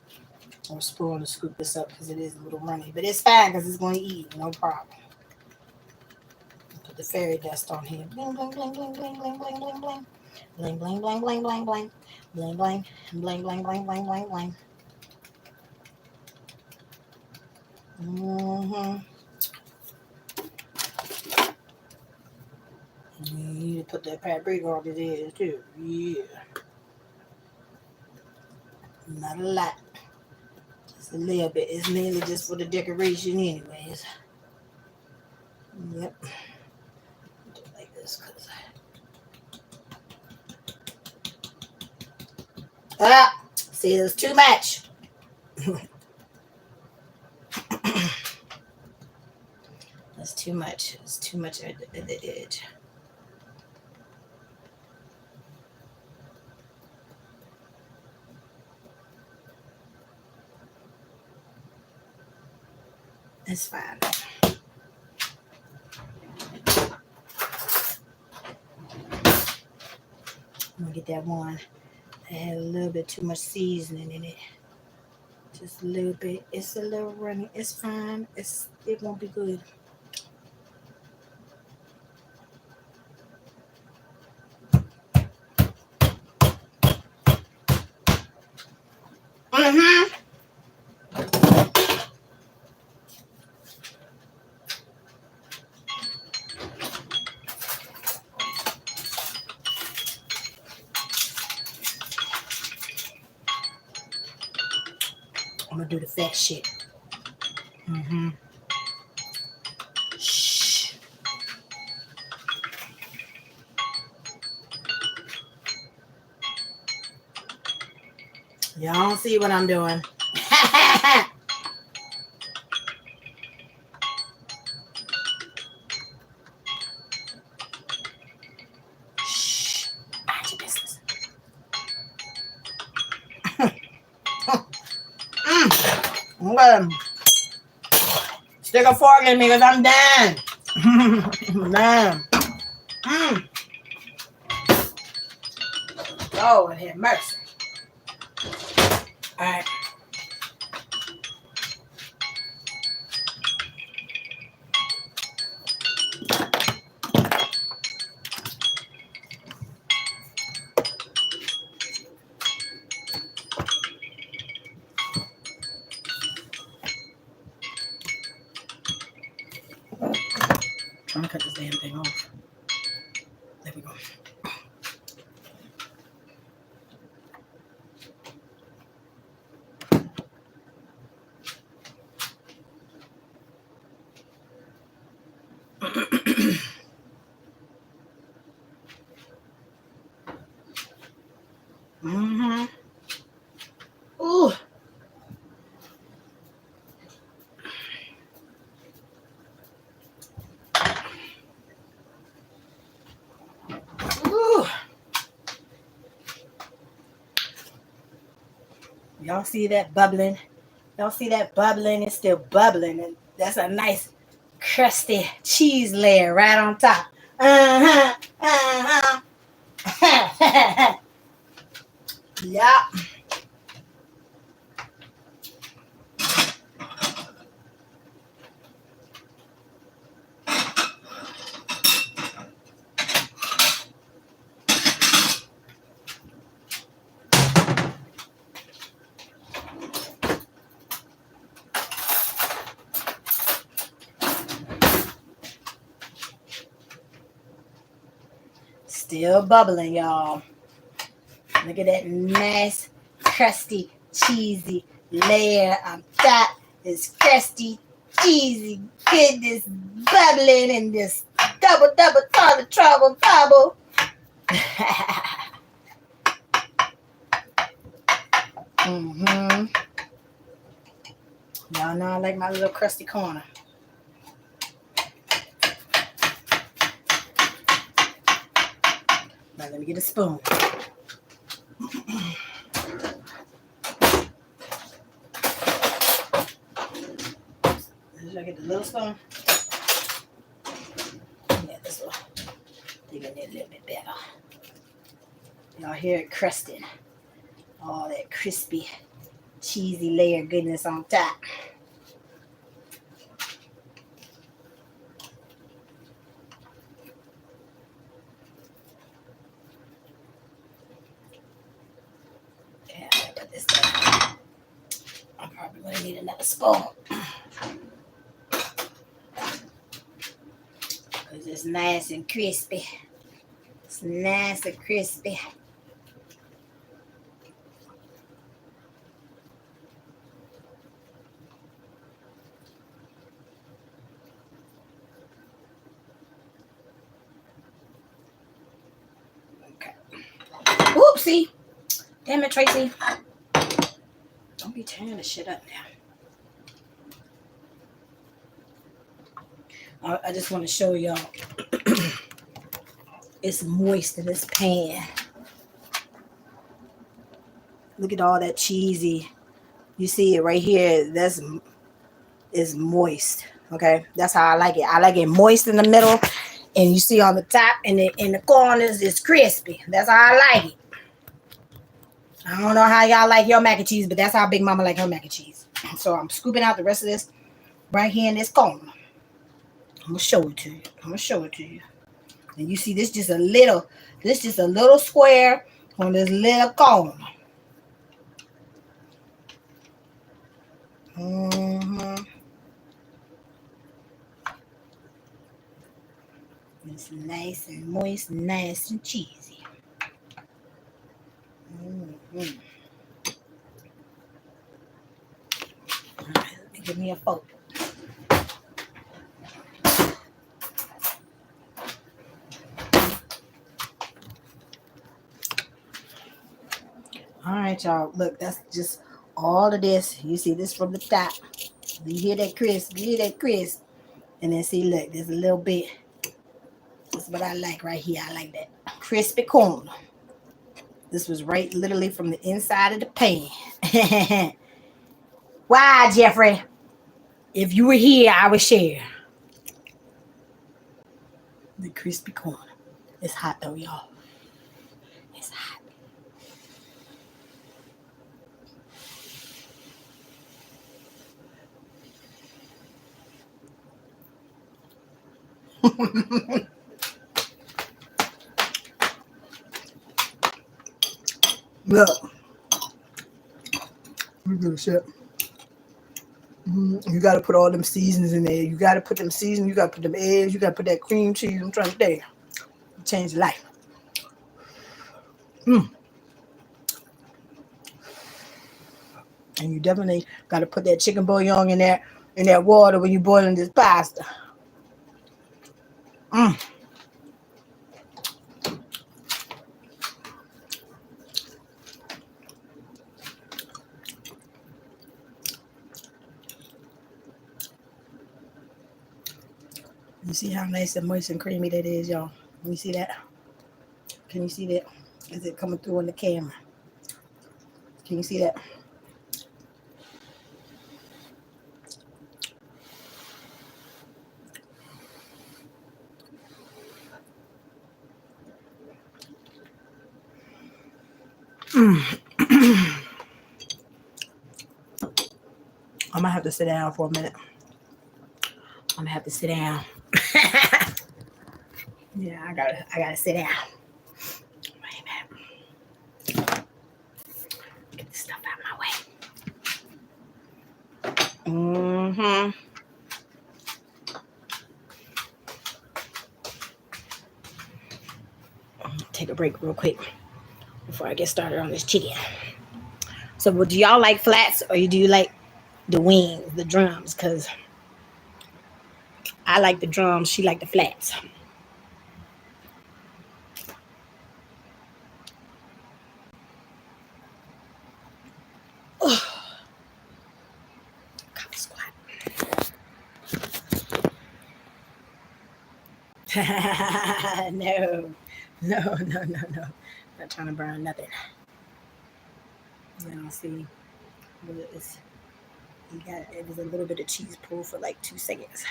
or a spoon to scoop this up because it is a little runny. But it's fine because it's going to eat. No problem. Put the fairy dust on here. Bling, bling, bling, bling, bling, bling, bling, bling, bling. Bling, bling, bling, bling, bling, bling. Bling, bling, bling, bling, bling, bling, bling, bling. You need to put that paprika on his edge too. Yeah. Not a lot. Just a little bit. It's mainly just for the decoration anyways. Yep. Do it like this because see, it's too much. That's too much. It's too much at the edge. It's fine. I'm gonna get that one that had a little bit too much seasoning in it. Just a little bit. It's a little runny. It's fine. It won't be good. Mm-hmm. I'm gonna do the fat shit. Mm-hmm. Shh. Y'all don't see what I'm doing. Shh. Mind your business. Okay. Stick a fork in me because I'm done. I'm done. Oh, and have mercy. All right. I'm gonna cut this damn thing off. There we go. Mm-hmm. Ooh. Ooh. Y'all see that bubbling? Y'all see that bubbling? It's still bubbling. And that's a nice crusty cheese layer right on top. Uh-huh. Uh-huh. Yeah. Still bubbling, y'all. Look at that nice, crusty, cheesy layer on top. This crusty, cheesy goodness bubbling in this double, toilet trouble bubble. Mm-hmm. Y'all know I like my little crusty corner. Now let me get a spoon. Should I get the little spoon? Yeah, this one. Dig in there a little bit better. Y'all hear it crusting. All that crispy, cheesy layer goodness on top. Okay, I'm gonna put this down. I'm probably gonna need another spoon. Because it's nice and crispy. It's nice and crispy. Traci. Damn it, Traci. Don't be tearing the shit up now. I just want to show y'all. It's moist in this pan. Look at all that cheesy. You see it right here. That's is moist. Okay, that's how I like it. I like it moist in the middle, and you see on the top and in the corners it's crispy. That's how I like it. I don't know how y'all like your mac and cheese, but that's how Big Mama like her mac and cheese. So I'm scooping out the rest of this right here in this corner. I'm gonna show it to you. And you see this just a little square on this little corner. It's nice and moist, nice and cheesy. All right, let me give me a fork. All right, y'all. Look, that's just all of this. You see this from the top. You hear that crisp? And then see, look, there's a little bit. That's what I like right here. I like that crispy corner. This was right literally from the inside of the pan. Why, Jeffrey? If you were here, I would share. The crispy corner. It's hot though, y'all. It's hot. Look. Look at shit. You got to put all them seasonings in there. You got to put them seasonings. You got to put them eggs. You got to put that cream cheese. I'm trying to tell you. Change life. And you definitely got to put that chicken bouillon in that water when you're boiling this pasta. You see how nice and moist and creamy that is, y'all? Can you see that? Can you see that? Is it coming through on the camera? Can you see that? I might have to sit down for a minute. I'm gonna have to sit down. Yeah, I gotta sit down. Wait a minute. Get this stuff out of my way. Take a break real quick before I get started on this chicken. So, do y'all like flats or do you like the wings, the drums? Because I like the drums. She like the flats. Squat. No. Not trying to burn nothing. Now see, it was a little bit of cheese pull for like 2 seconds.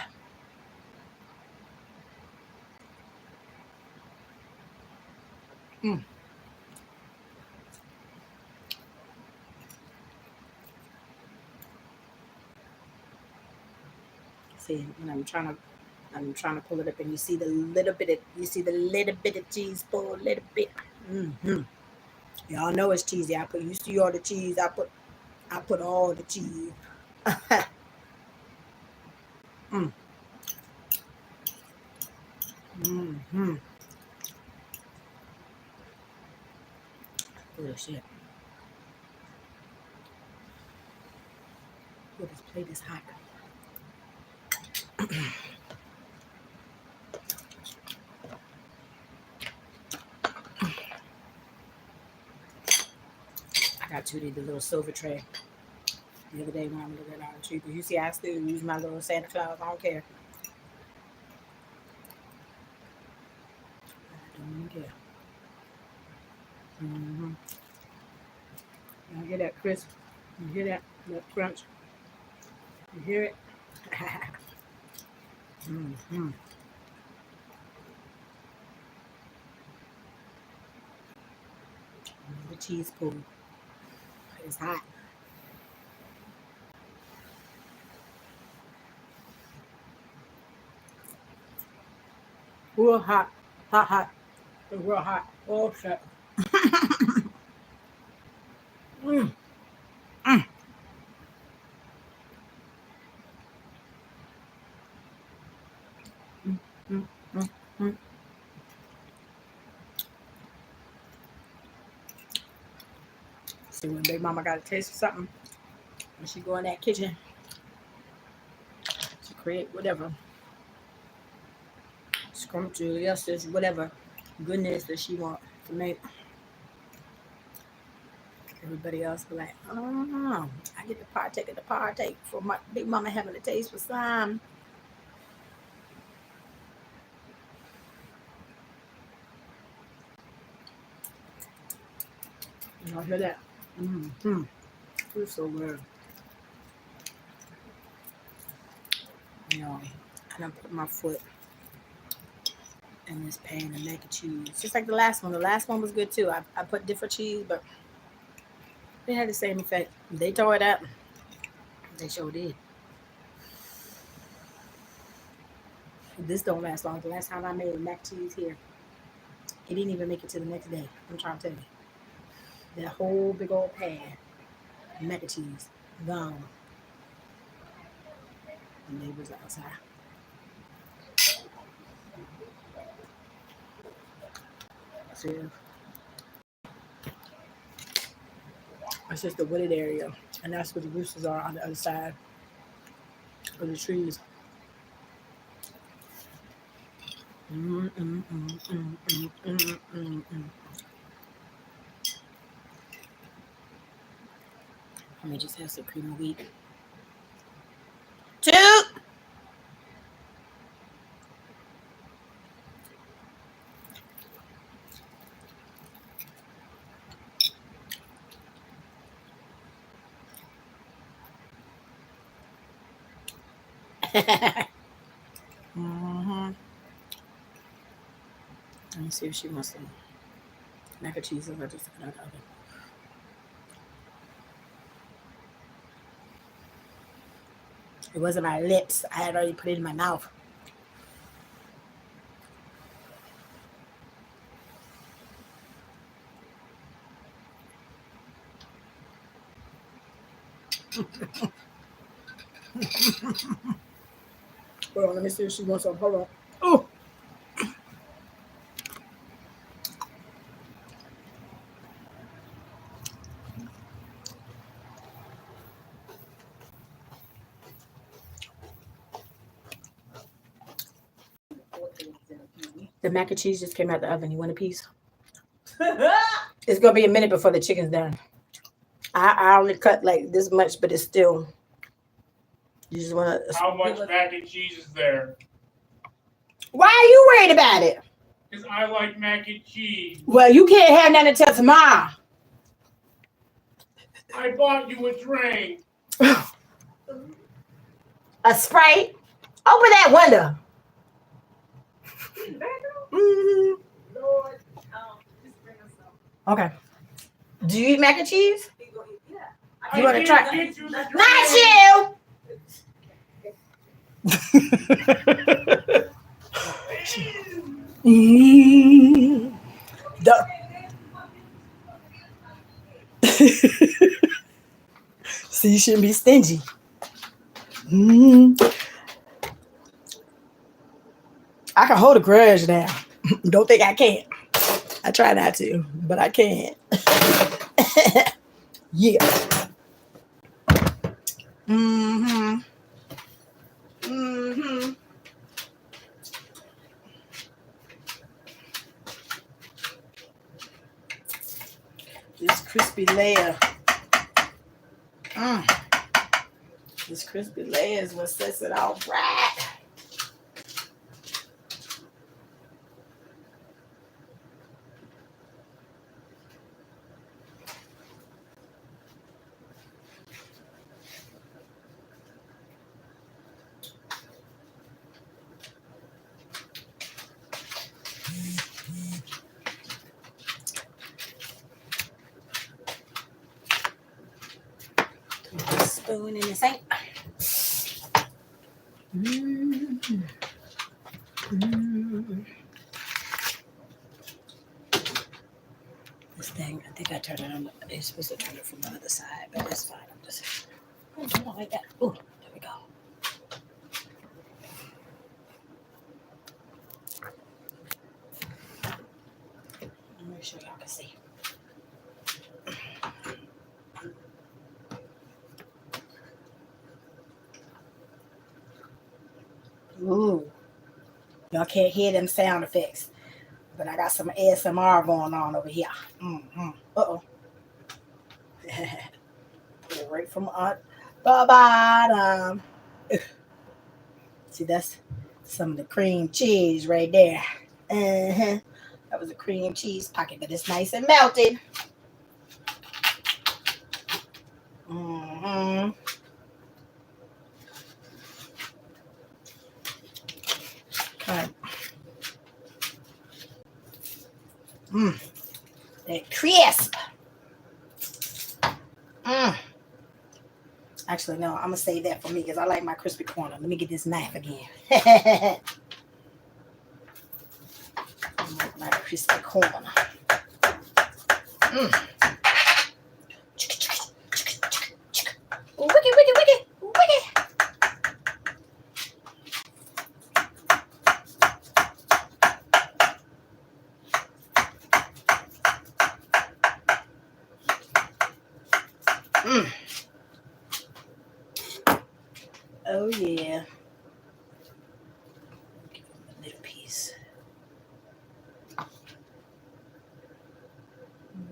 See, and I'm trying to pull it up, and you see the little bit of cheese pull, a little bit. Y'all know it's cheesy. You see all the cheese. I put all the cheese. Oh shit. Oh, this plate is hot. I got Tootie the little silver tray the other day when I'm looking at the tree. But you see, I still use my little Santa Claus. I don't care. I don't even care. Mm-hmm. You hear that crisp? You hear that crunch? You hear it? Mm-hmm. The cheese pool is hot. Real hot. Hot, hot. It's real hot. Oh, shit. Mm, mm, mm, mm, mm, mm. See, when Big Mama got a taste of something, when she go in that kitchen to create whatever scrumptious, whatever goodness that she want to make, everybody else be like, oh, I get to partake for my Big Mama having a taste for some. Y'all hear that? Mm-hmm. It's so good. You know, and I put my foot in this pan of mac and cheese. Just like the last one. The last one was good too. I put different cheese, but it had the same effect. They tore it up. They sure did. This don't last long. The last time I made mac and cheese here, it didn't even make it to the next day. I'm trying to tell you. That whole big old pan of mac and cheese gone. The neighbors outside. So it's just the wooded area, and that's where the roosters are on the other side of the trees. Mm, mm, mm, mm, mm, mm, mm, mm. Let me just have some cream of wheat. Toot! Mm-hmm. Let me see if she wants some mac and cheese. I just took it out of the oven. It wasn't my lips. I had already put it in my mouth. Hold on, let me see if she wants some. Hold on. Oh! The mac and cheese just came out the oven. You want a piece? It's gonna be a minute before the chicken's done. I only cut like this much, but it's still. You just wanna. How much mac and cheese is there? Why are you worried about it? Because I like mac and cheese. Well, you can't have none until tomorrow. I bought you a drink. A Sprite? Open that window. Mm-hmm. Okay. Do you eat mac and cheese? You want to try? Not you. See, you shouldn't be stingy. I can hold a grudge now. Don't think I can't. I try not to, but I can't. Yeah. Mm-hmm. Mm-hmm. This crispy layer This crispy layers what sets it all right. Spoon in the sink. This thing, I think I turned it on. You're supposed to turn it from the other side, but that's fine. I'm just like that. Oh, there we go. Make sure y'all can see. Ooh, y'all can't hear them sound effects, but I got some ASMR going on over here. Uh-oh. Right from the bottom. See, that's some of the cream cheese right there. That was a cream cheese pocket, but it's nice and melted. Okay. That crisp. Actually, no, I'm gonna save that for me because I like my crispy corner. Let me get this knife again. My crispy corner. Wicked, wicked, wicked, wicked. Oh yeah. Give him a little piece.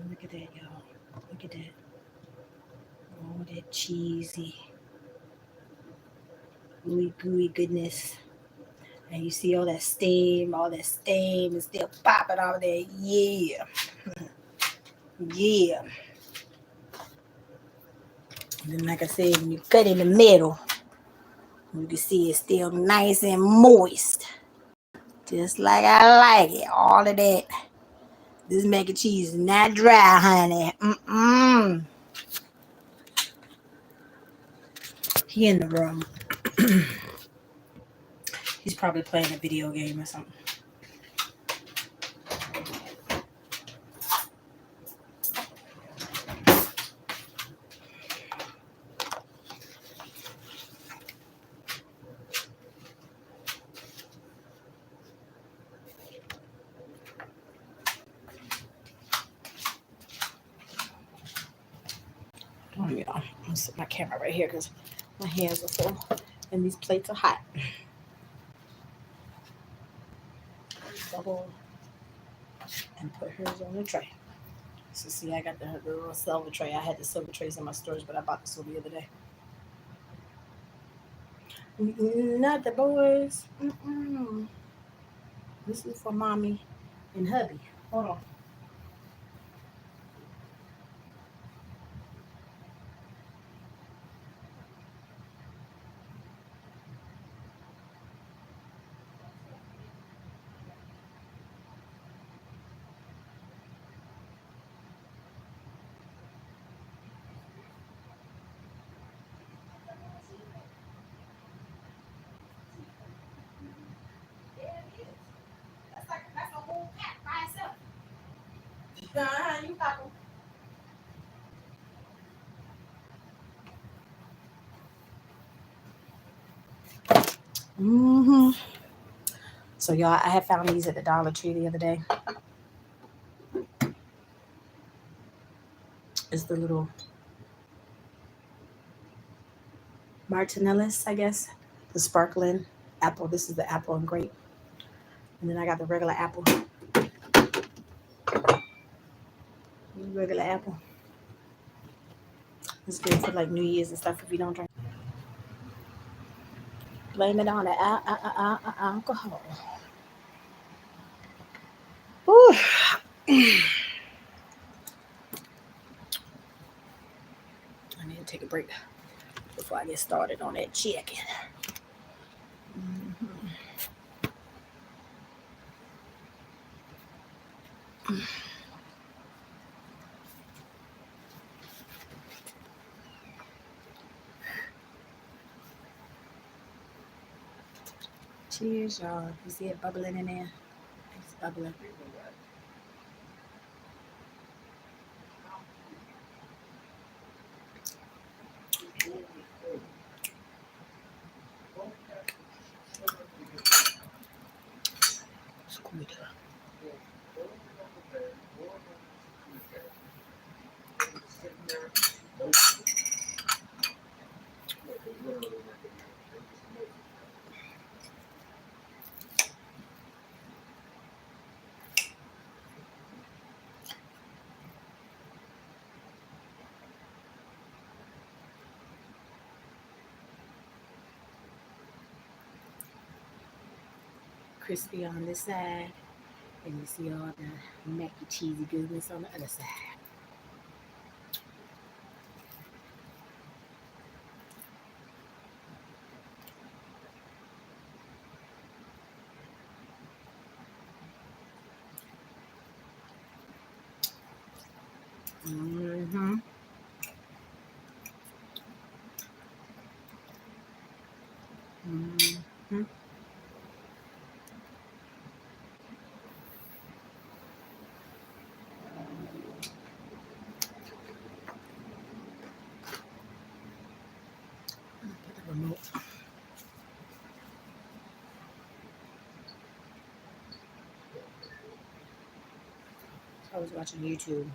Look at that, y'all. Look at that. Oh, that cheesy, gooey goodness. And you see all that steam is still popping out there. Yeah. Yeah. And then, like I said, when you cut in the middle, you can see it's still nice and moist. Just like I like it. All of that. This mac and cheese is not dry, honey. He in the room. He's probably playing a video game or something. Oh, yeah. I'm gonna set my camera right here because my hands are full and these plates are hot. Double and put hers on the tray. So see, I got the little silver tray. I had the silver trays in my storage, but I bought this one the other day. Not the boys. This is for mommy and hubby. Hold on. That's a whole pack by itself. You got them. So y'all, I had found these at the Dollar Tree the other day. It's the little Martinellis, I guess. The sparkling apple. This is the apple and grape. And then I got the regular apple. Regular apple. It's good for like New Year's and stuff if you don't drink. Blame it on the alcohol. Whew. I need to take a break before I get started on that chicken. Mhm. Cheers, y'all. You see it bubbling in there? It's bubbling. It's good. Crispy on this side, and you see all the macky cheesy goodness on the other side. Mm-hmm. Mm-hmm. Put the remote. I was watching YouTube.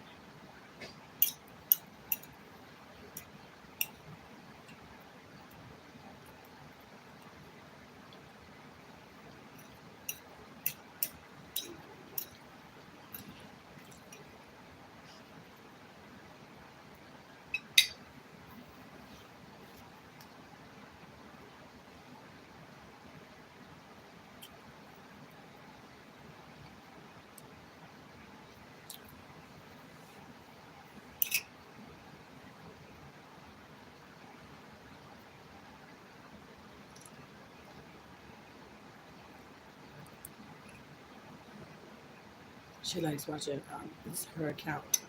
She likes watching. It's her account.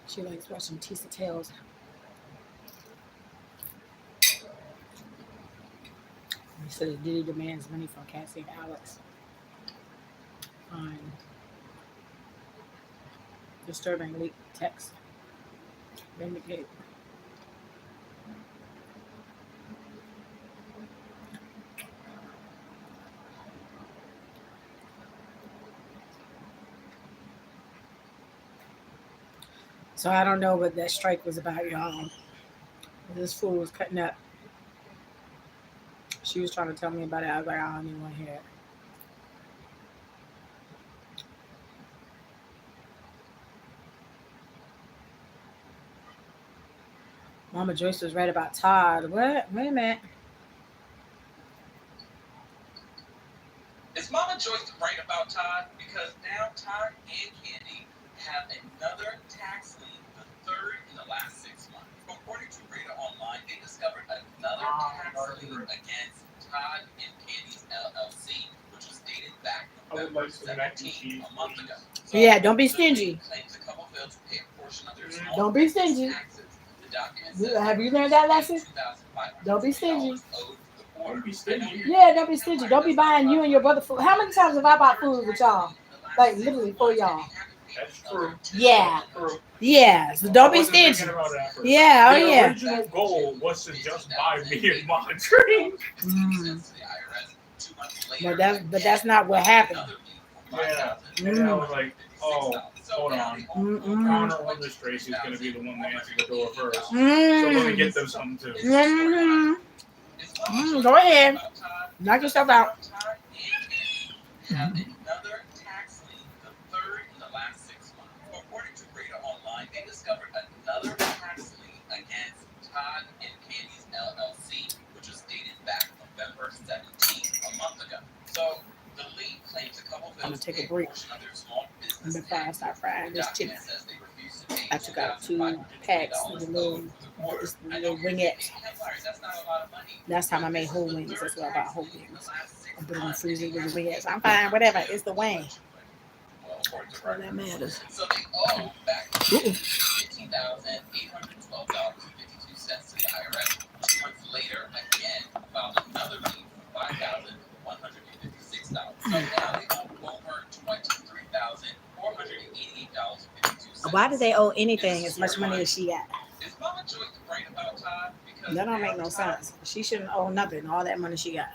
She likes watching Tisa Tales. He says Diddy demands money from Cassie and Alex. On disturbing leaked text. Vindicate. So I don't know what that strike was about, y'all. This fool was cutting up. She was trying to tell me about it. I was like, I don't even want to hear it. Mama Joyce was right about Todd. What? Wait a minute. Is Mama Joyce right about Todd? Because now Todd and Candy have another tax lien, the third in the last 6 months. According to Radar Online, they discovered another tax lien against Todd and Candy's LLC, which was dated back November 17, a month ago. So, Yeah, don't be stingy. Claims the couple failed to pay a portion of their Don't be stingy. taxes. The document says Have you learned that lesson? Don't be stingy. Don't be stingy. Yeah, don't be stingy. Don't be buying you and your brother food. How many times have I bought food with y'all? Like literally for y'all. That's true. Yeah. That's true. Yeah. So don't be stingy. Yeah, oh the yeah. original goal was to just buy me and my drink. But that's not what happened. Yeah. And I was like, oh, hold on. Connor or Miss Tracy is going to be the one to answer the door first. So let me get them something too. Go ahead. Knock yourself out. Have another tax lien, the third in the last 6 months. According to Radar Online, they discovered another tax lien against take a break. And before I start frying this chicken, I took out 2 packs of the little wingettes. Last time I made whole wings. That's what I bought, whole wings. I put it in the freezer with the wingettes. I'm fine, whatever. It's the wing. All that matters. So they owe back $15,812.52 to the IRS. 2 months later, again, filed another lien for $5,156. So now they owe over $23,488.52. Why do they owe anything as much money as she got? Is Mama Joy right about Todd? Because That don't make no sense. She shouldn't owe nothing. All that money she got.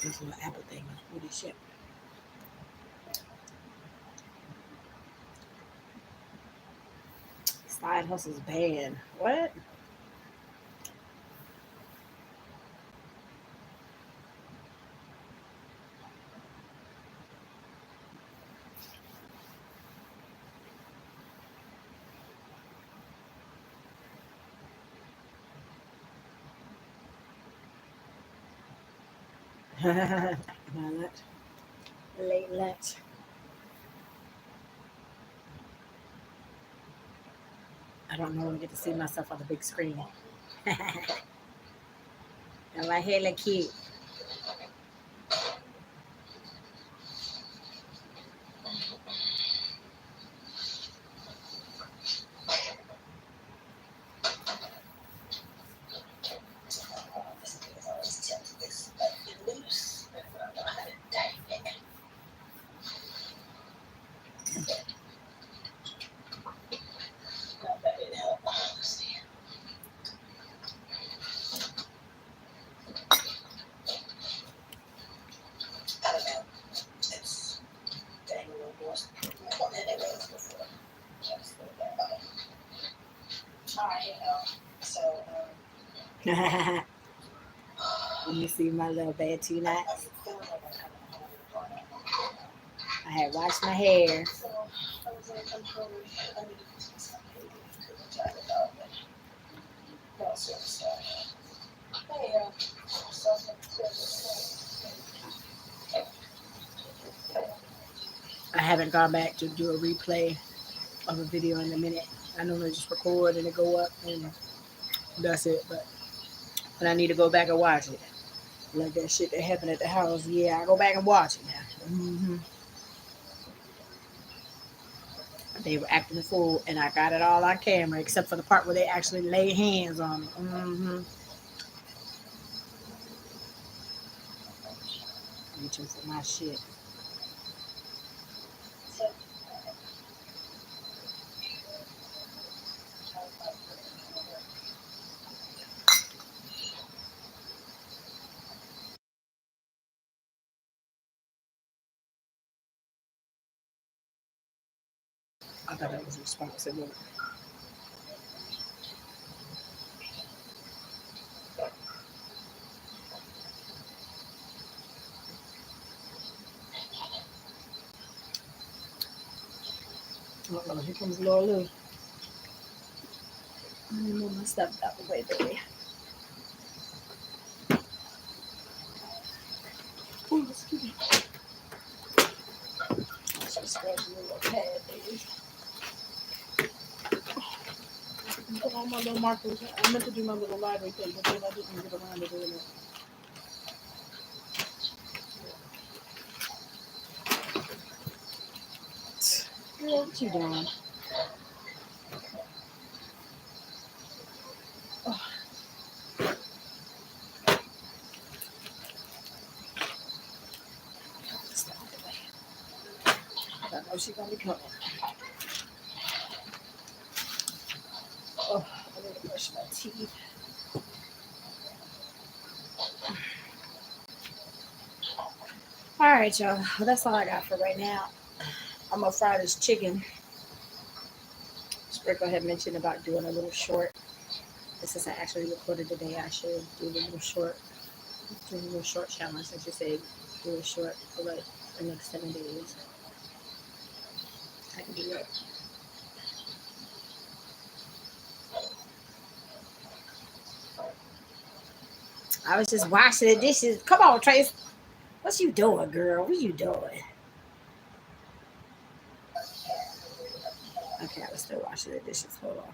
This little apple thing. Holy shit. Side hustle's bad. What? Late lunch. I don't know when I get to see myself on the big screen. And my hair look cute. Let me see my little bad 2 nights. I had washed my hair. I haven't gone back to do a replay of a video in a minute. I normally just record and it go up and that's it. But when I need to go back and watch it, like that shit that happened at the house, yeah, I go back and watch it now. They were acting a fool, and I got it all on camera except for the part where they actually laid hands on me. Reaching for my shit. I thought that was responsible. Uh-oh, here comes Laura Lou. Let me move my stuff out the way, baby. Ooh, excuse me. Just scratch a little pad, baby. Put on my little markers. I meant to do my little library thing, but then I didn't get around to doing it. Girl, what you doing? Oh. I know she's gonna be coming. Oh, I need to brush my teeth. All right, y'all. Well, that's all I got for right now. I'm gonna fry this chicken. Sprinkle had mentioned about doing a little short. This isn't actually recorded today. I should do a little short challenge. Since you said do a short for like the next 7 days. I can do it. I was just washing the dishes. Come on, Trace. What you doing, girl? What you doing? Okay, I was still washing the dishes. Hold on.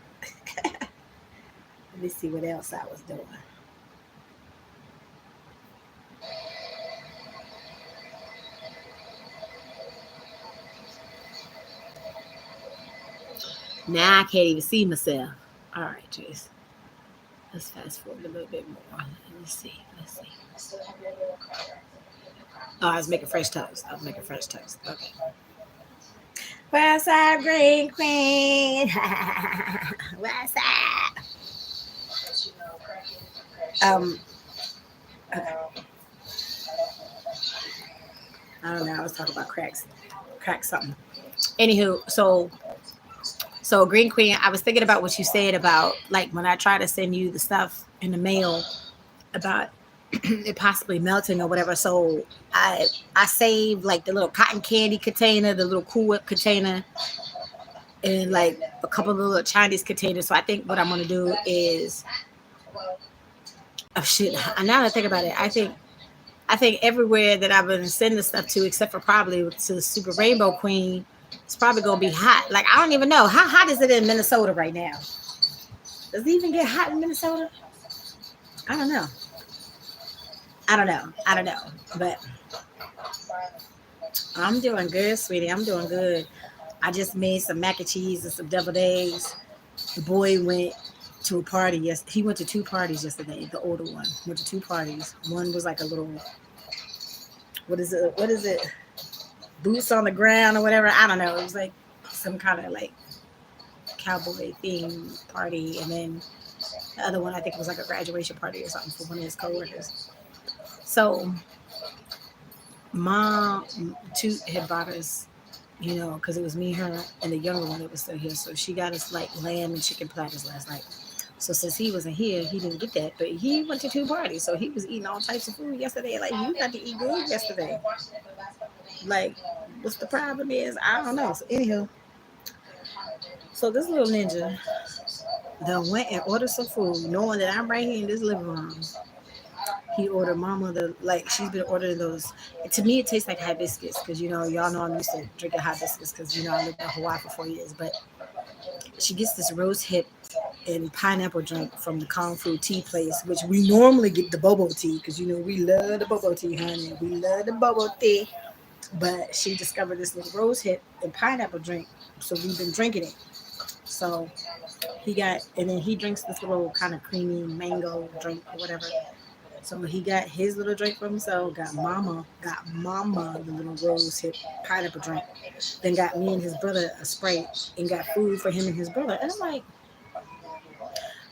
Let me see what else I was doing. Now I can't even see myself. All right, Trace. Let's fast forward a little bit more. Let me see. Let's see. Oh, I was making fresh toast. I was making fresh toast. Okay. What's up, Green Queen? What's up? Um, okay. I don't know. I was talking about cracks, crack something. Anywho, so Green Queen, I was thinking about what you said about like when I try to send you the stuff in the mail about it possibly melting or whatever. So I saved like the little cotton candy container, the little Cool Whip container, and like a couple of little Chinese containers. So I think what I'm gonna do is oh shit. Now that I think about it, I think everywhere that I've been sending stuff to, except for probably to Super Rainbow Queen, it's probably gonna be hot. Like I don't even know how hot is it in Minnesota right now. Does it even get hot in Minnesota? I don't know. I don't know. I don't know. But I'm doing good, sweetie. I'm doing good. I just made some mac and cheese and some deviled eggs. The boy went to a party. Yes, he went to two parties yesterday. The older one went to two parties. One was like a little, what is it? What is it? Boots on the ground or whatever. I don't know. It was like some kind of like cowboy theme party, and then the other one I think was like a graduation party or something for one of his coworkers. So mom two had bought us, because it was me, her, and the younger one that was still here. So she got us like lamb and chicken platters last night. So since he wasn't here, he didn't get that. But he went to two parties, so he was eating all types of food yesterday. Like you got to eat good yesterday. Like, what's the problem is I don't know. So anyhow, so this little ninja then went and ordered some food, knowing that I'm right here in this living room. He ordered mama like she's been ordering those. To me, it tastes like hibiscus because y'all know I'm used to drinking hibiscus because I lived in Hawaii for 4 years. But she gets this rose hip and pineapple drink from the Kung Fu Tea place, which we normally get the bobo tea because we love the bobo tea, honey. We love the bobo tea. But she discovered this little rose hip and pineapple drink, so we've been drinking it. So and then he drinks this little kind of creamy mango drink or whatever. So he got his little drink for himself, got mama the little rose hip pineapple drink, then got me and his brother a Sprite and got food for him and his brother. And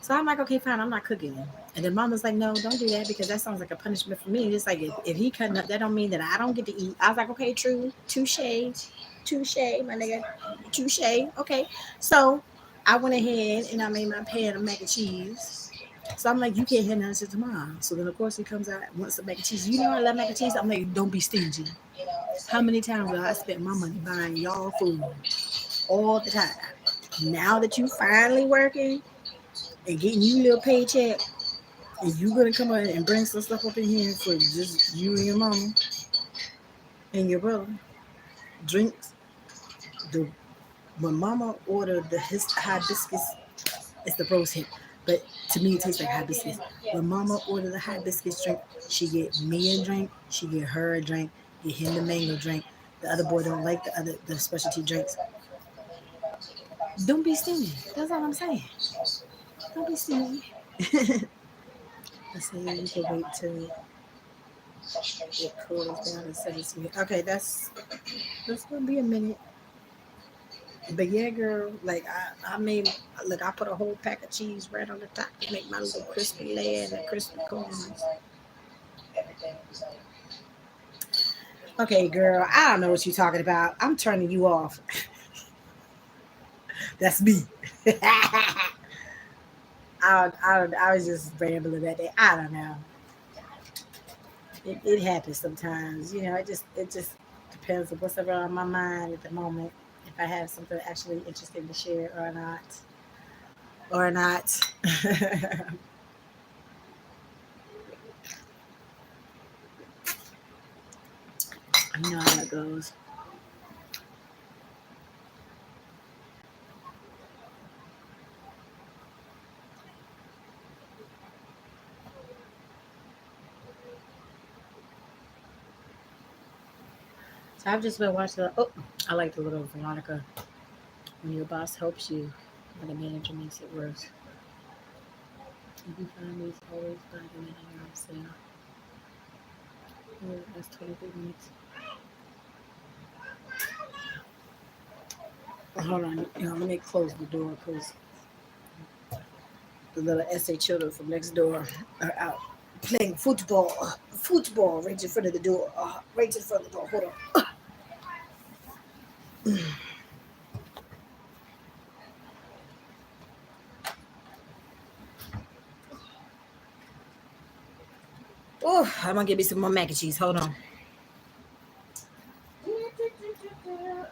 I'm like, okay, fine, I'm not cooking. And then mama's like, no, don't do that because that sounds like a punishment for me. It's like if he cutting up, that don't mean that I don't get to eat. I was like, okay, true, touche, my nigga, touche. Okay, so I went ahead and I made my pan of mac and cheese. So I'm like, you can't have nothing to mom. So then of course he comes out and wants some mac and cheese. I love mac and cheese. I'm like, don't be stingy. How many times have I spent my money buying y'all food all the time? Now that you finally working and getting you a little paycheck, and you gonna come out and bring some stuff up in here for just you and your mama and your brother, drinks. The When mama ordered his hibiscus, it's the rose hip, but to me it tastes like hibiscus. When mama ordered the hibiscus drink, she get me a drink, she get her a drink, get him the mango drink. The other boy don't like the specialty drinks. Don't be stingy. That's all I'm saying. Don't be stingy. Let's see. You can wait till it cools down and says me. Okay, that's gonna be a minute. But yeah, girl, like I made, look, I put a whole pack of cheese right on the top to make my little crispy layer and the crispy corns. Okay, girl, I don't know what you're talking about. I'm turning you off. That's me. I was just rambling that day. I don't know. It happens sometimes. It just depends on what's around my mind at the moment. If I have something actually interesting to share or not. Or not. You know how that goes. So I've just been watching. Oh, I like the little Veronica. When your boss helps you, but the manager makes it worse. If you find these always by the manager on sale. Oh, that's 23 minutes. Hold on, let me close the door because the little SA children from next door are out playing football. Football right in front of the door. Right in front of the door. Hold on. Oh, I'm gonna give me some more mac and cheese. Hold on.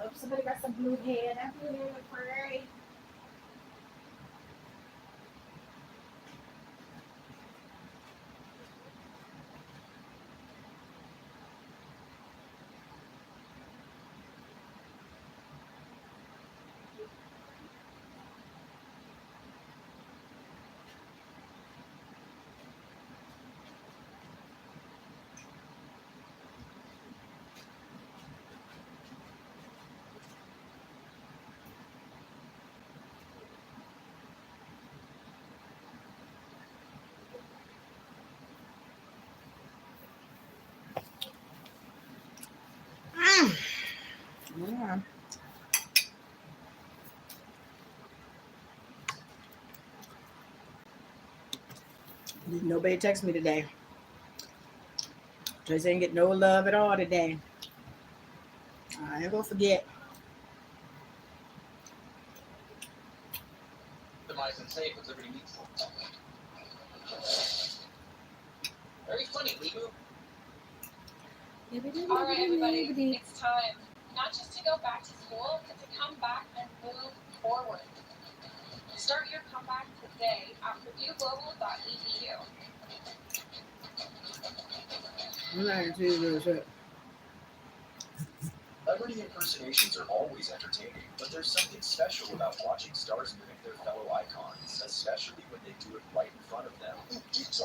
Oh, somebody got some blue hair. That blue hair look pretty. Yeah. Nobody text me today. Traci ain't get no love at all today. I ain't gonna forget. Optimize and save with Liberty Meats. Very funny, Libu. All right, everybody, it's time. Not just to go back to school, but to come back and move forward. Start your comeback today at PurdueGlobal.edu. I'm not gonna tell you this. Celebrity impersonations are always entertaining, but there's something special about watching stars mimic their fellow icons, especially when they do it right in front of them. Get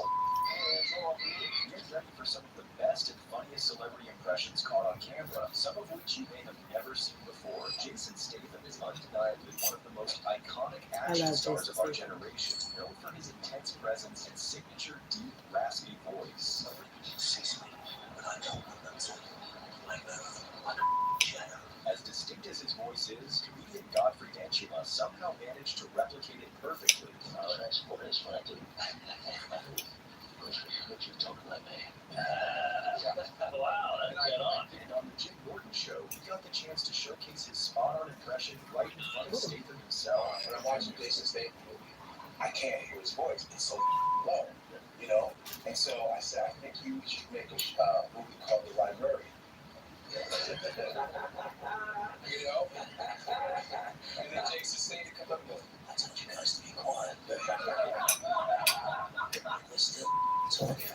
ready for some of the best and funniest celebrity impressions caught on camera, some of which you may have never seen before. Jason Statham is undeniably one of the most iconic action stars of our generation, known for his intense presence and signature deep, raspy voice. As distinct as his voice is, comedian Godfrey Danchima somehow managed to replicate it perfectly. Wow, that's dead on. And on the Jim Norton show, he got the chance to showcase his spot-on impression right in front of Statham himself. When I'm watching Jason Statham movie, I can't hear his voice. It's so low, you know? And so I said, I think you should make a movie called The Librarian. You know? And then Jason Statham comes up and goes, I told you guys to be quiet. We're still talking.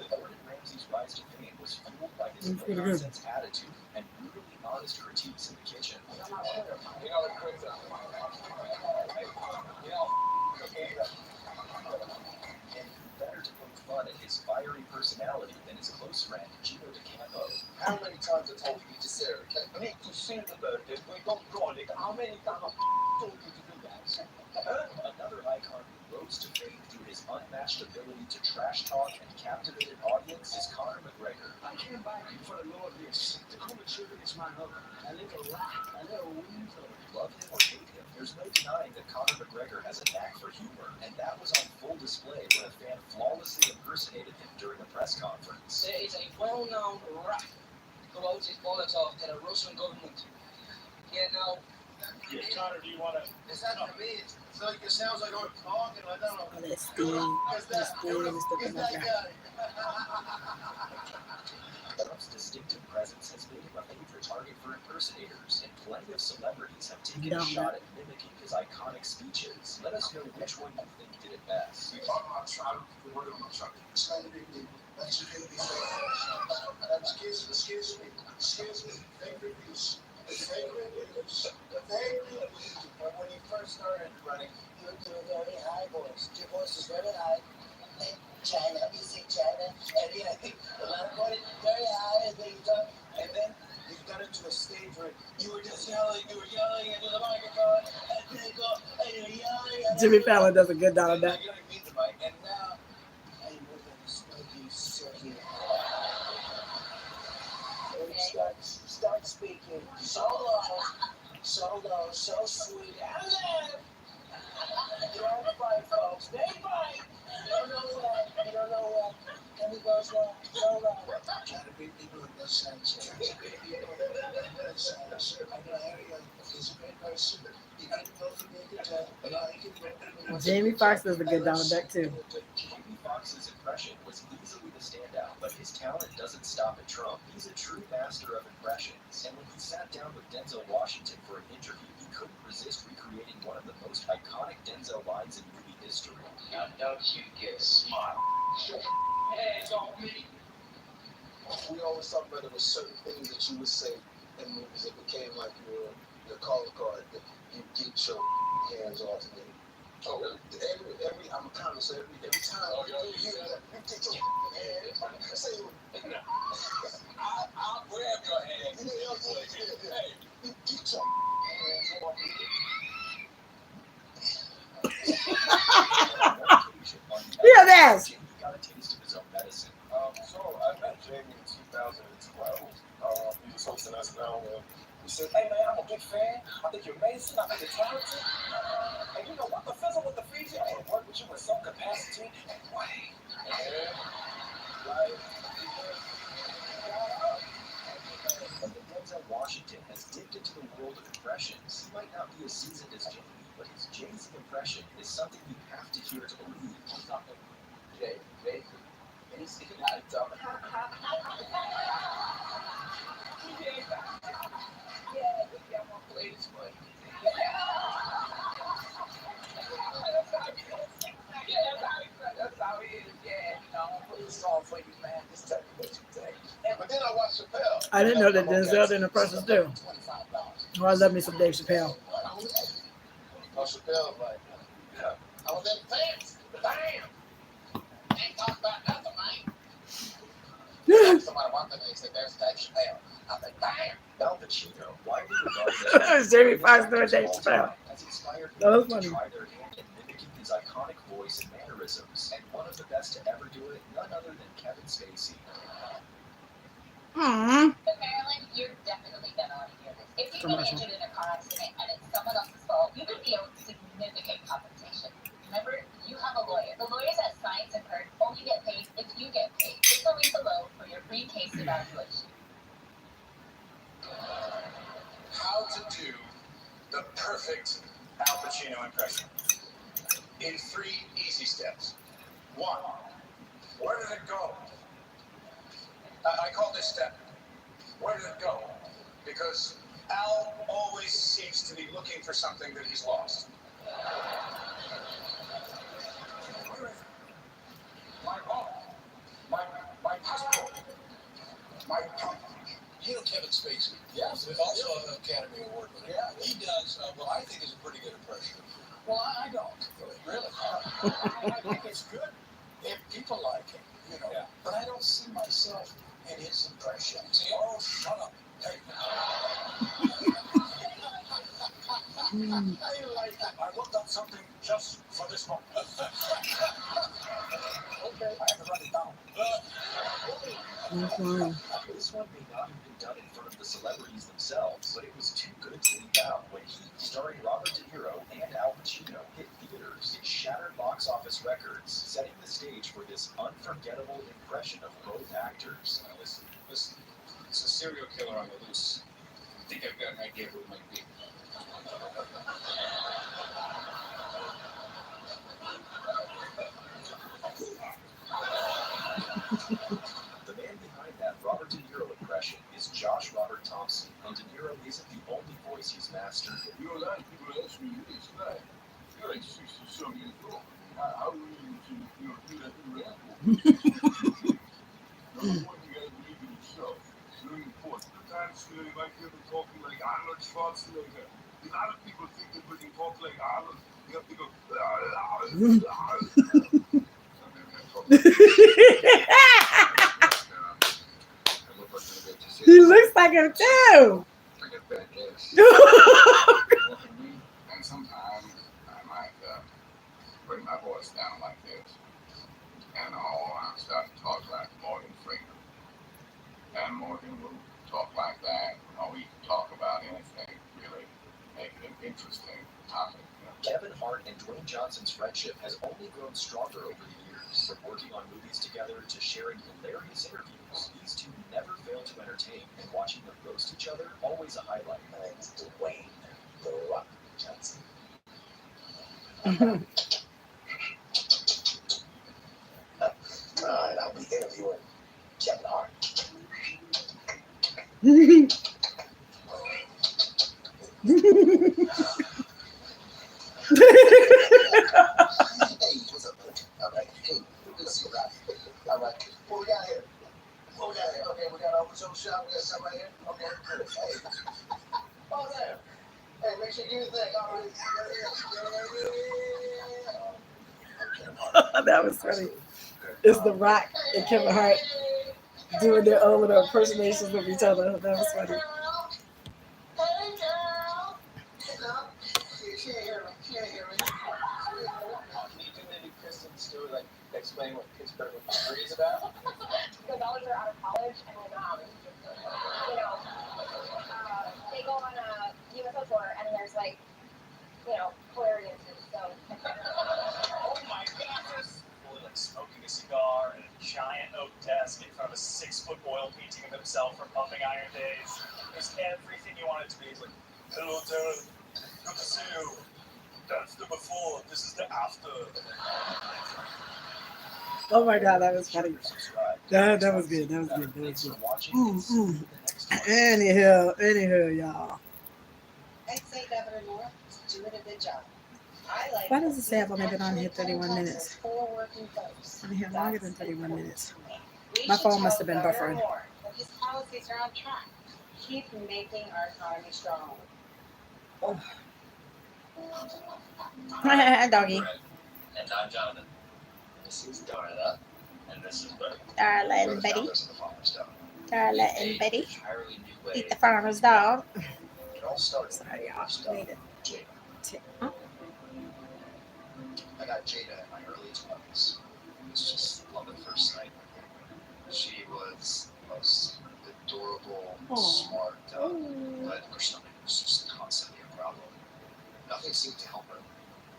Gordon Ramsay's rise to fame was fueled by his no-nonsense attitude and brutally honest critiques in the kitchen. You know, quick though. And who better to poke fun at his fiery personality than his close friend, Gino DeCampo? How many times I told you to Sarah, make you sing the birthday, we don't go, nigga. How many times I told you to do that? Another icon who rose to fame through his unmatched ability to trash talk and captivate an audience is Conor McGregor. I came back for the Lord this. The comic sugar is my hug. A little laugh, a little weasel. Love him or hate him, there's no denying that Conor McGregor has a knack for humor, and that was on full display when a fan flawlessly impersonated him during a press conference. There is a well-known rap about his Molotov to the Russian government. Yeah, now, Yeah, Connor, do you want to? Is that for me? It's like it sounds like I'm talking. I don't know. Oh, that's Steve. That's Steve. That's the guy. Trump's distinctive presence has made him a favorite target for impersonators, and plenty of celebrities have taken a shot at mimicking his iconic speeches. Let us know which one you think did it best. We talk about Trump. We work on Trump. It's kind of big deal. That's your baby. yeah, a lot of money, very high, and then you got, and then you got into a stage where you were just yelling, into the microphone, and then go, and you're yelling, and Jimmy Fallon does a good Donald Duck. you don't mean the mic, and now, and you're with a smoky, silky, and start speaking so low, so sweet, and then, you don't fight, folks, they fight, you don't know what, and he goes, well, so low. Trying to beat people in the sense. I know Harry is a great person. He can go for me to tell, but I can go. Jamie Foxx does a good Donald Duck too. Jamie Foxx's impression was easily the standout, but his talent doesn't stop at Trump. He's a true master of impressions, and when he sat down with Denzel Washington for an interview, he couldn't resist recreating one of the most iconic Denzel lines in movie history. Now don't you get smart. Hands on me. We always talk about there were certain things that you would say in movies that became like your calling card. That you get your hands off me. Oh, really? Every I'm a comic, so every time you get your hands. Say, I'll grab your hand. Hey, you get your hands off me. Yeah, that's. Jamie got a taste of his own medicine. So I met Jamie in 2012. He was hosting SNL, and he said, "Hey man, I'm a big fan. I think you're amazing. I think you're talented. And you know what? The fizzle with the Fiji, I want to work with you in some capacity and way." But Denzel Washington has dipped into the world of impressions. He might not be as seasoned as Jamie, but his Jay-Z impression is something you have to hear to believe. Jay-Z. He's not dumb. Yeah, I'm gonna play this one. That's how he is. Yeah, I'm gonna put this song for you, man. Just tell me what you think. But then I watched Chappelle. I didn't know that Denzel did impressions too. $25. Oh, I love me some Dave Chappelle. Oh, Chappelle, like, yeah. I was in fans. Bam! Ain't talking about nothing, man. Somebody walked in and said, "There's Dave Chappelle." I said, "Bam!" Al Pacino, widely regarded as Jamie Foxx doing Dave Chappelle. has inspired That was many to funny. try their hand in mimicking his iconic voice and mannerisms, and one of the best to ever do it, none other than Kevin Spacey. Hmm. But Marilyn, you're definitely gonna want to hear this. If you've been Commercial. injured in a car accident and it's someone else's fault, you could be owed significant compensation. Remember, you have a lawyer. The lawyers at Science and Perk only get paid if you get paid. Click the link below for your free case evaluation. How to do the perfect Al Pacino impression in 3 easy steps. 1, where did it go? I call this step, where did it go? Because Al always seems to be looking for something that he's lost. Where is it? My home. My passport. My trunk. You know Kevin Spacey? Yes. He's also an Academy Award winner. Yeah. He does, well, I think is a pretty good impression. Well, I don't. Really? I think it's good if people like it, you know. Yeah. But I don't see myself in his impression. See, oh, shut up. Hey. I looked up something just for this moment. Okay. I have to write it down. That's funny. This one may not have been done in front of the celebrities themselves, but it was too good to leave out when he, starring Robert De Niro and Al Pacino, hit theaters. It shattered box office records, setting the stage for this unforgettable impression of both actors. Listen. It's a serial killer on the loose. I think I've got an idea who it might be. The man behind that Robert De Niro impression is Josh Robert Thompson, and De Niro isn't the only voice he's mastered. You know, a lot of people ask me this, right? You're like 60-some years old. How do you do that through the airport? Number one, you gotta believe in yourself. It's really important. Sometimes you might hear them talking like Arnold Schwarzenegger. A lot of people think that when you talk like Arnold, you have to go. like him too. I get bad gas. And sometimes I might bring my voice down like this. And I start to talk like Morgan Freeman. And Morgan will talk like that. Or we can talk about anything, really. Make it an interesting topic. Kevin Hart and Dwayne Johnson's friendship has only grown stronger over the years. From working on movies together to sharing hilarious interviews, these two never fail to entertain, and watching them roast each other always a highlight. My name is Dwayne "The Rock" Johnson. And I'll be interviewing Kevin Hart. Hey, what's up, man? All right. Hey, good to see you, Rob. All right. What we got here? Okay, we got our show shop. We got something right here. Okay, good. Hey. Oh, there. Hey, make sure you do your thing. All right. That was funny. It's The Rock and Kevin Hart doing their own little impersonations of each other. That was funny. Hey, girl. She ain't hear me. Can you do maybe Kristen's story, like explain what Pittsburgh Free is about? The dollars are out of college and they go on a USO tour and there's hilarious. So Oh my goodness! Really like smoking a cigar and a giant oak desk in front of a 6-foot oil painting of himself from Pumping Iron Days. There's everything you want it to be. He's like, hello, Darren. Good to see you. That's the before. This is the after. Oh my God, that was funny. Subscribe. That was good. That was good. Thanks for watching. Mm, See you in mm. the next one. Anywho, y'all. I'd say Governor North is doing a good job. I like. Why does it say I've only been on here 31 minutes? For working folks. I'm here longer than 31 minutes. We My should phone must tell have been Governor buffering. Moore that his policies are on track. Keep making our economy strong. Doggy. And I'm Jonathan. This is Darla. And this is Bert. Darla We're and the Betty. founders of the Farmer's Dog. Darla and An Betty. entirely new way Eat the farmer's dog. It all started Sorry, y'all. with our Need dog, it. Jada. Huh? I got Jada in my early 20s. It was just love at first sight. She was the most adorable, Aw. smart dog, Ooh. but her stomach was just constantly a problem. Nothing seemed to help her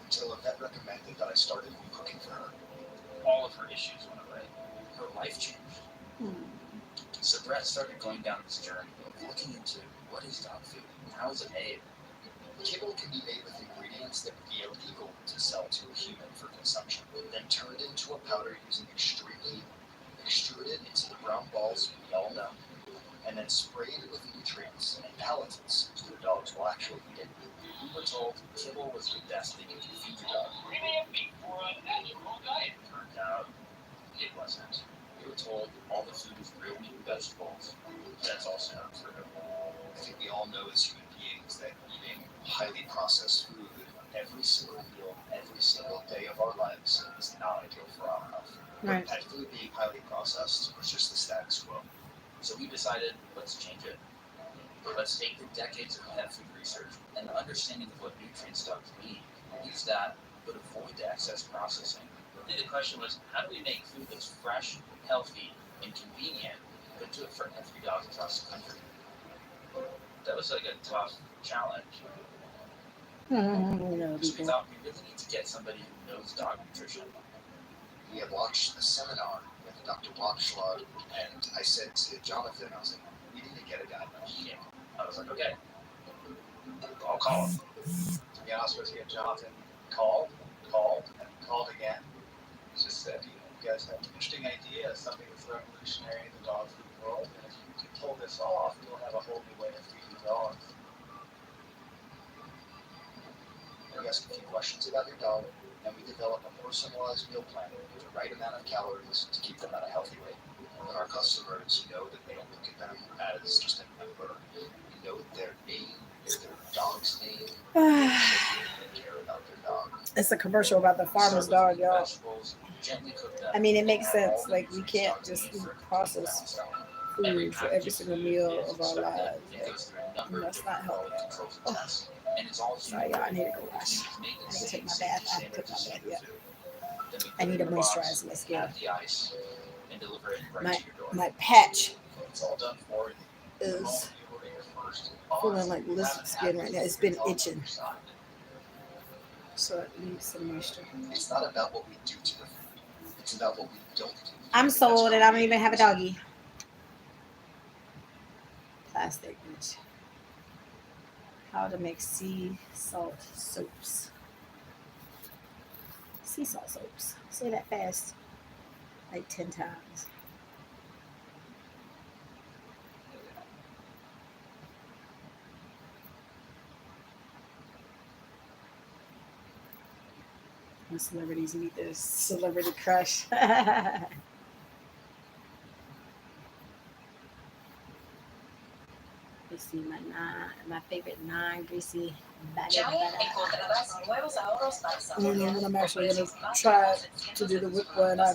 until a vet recommended that I started cooking for her. all of her issues went away. Her life changed. Hmm. So Brett started going down this journey of looking into what is dog food and how is it made. Kibble can be made with ingredients that would be illegal to sell to a human for consumption, then turned into a powder using extreme heat, extruded into the brown balls we all know, and then sprayed with nutrients and palatants so the dogs will actually eat it. We were told kibble was the best thing you could feed your dog. Premium beef for a natural diet. Turned out it wasn't. We were told all the food was real meat and vegetables. That's also not true. I think we all know as human beings that eating highly processed food every single meal, every single day of our lives is not ideal for our health. Right. Pet food being highly processed was just the status quo. So we decided, let's change it. Let's take the decades of pet food research and the understanding of what nutrients dogs need, use that, but avoid the excess processing. Then the question was, how do we make food that's fresh, healthy, and convenient, but do it for every dog across the country? That was like a tough challenge. No, So we people. thought we really need to get somebody who knows dog nutrition. We had launched a seminar with Dr. Wapschlag, and I said to Jonathan, I was like, we need to get a guy by name. I was like, okay, I'll call him. To be honest with you, Jonathan called, and called again. He just said, you guys have an interesting idea, something that's revolutionary in the dog food world, and if you can pull this off, you'll have a whole new way of feeding dogs. We ask a few questions about your dog, and we develop a personalized meal plan with the right amount of calories to keep them at a healthy weight. And our customers know that they don't look at them as just a number. We know their name, their dog's name, they care about their dog. It's a commercial about the farmer's dog, y'all. Vegetables, gently cook them. I mean, it makes sense. Like, we can't just eat processed food for every single meal of our lives. And that's not healthy. Oh, sorry, y'all. I need to go wash. I need to take my bath. I haven't took my bath yet. I need to moisturize my skin. My patch is feeling like lizard skin right now. It's been itching. So it needs some moisture. It's not about what we do to the food. It's about what we don't do. I'm sold and I don't even have a doggy. Plastic, bitch. How to make sea salt soaps. Sea salt soaps. Say that fast. Like 10 times. When celebrities meet their celebrity crush. Let's see my favorite non-greasy bag of butter. And I'm actually gonna try to do the whip one. I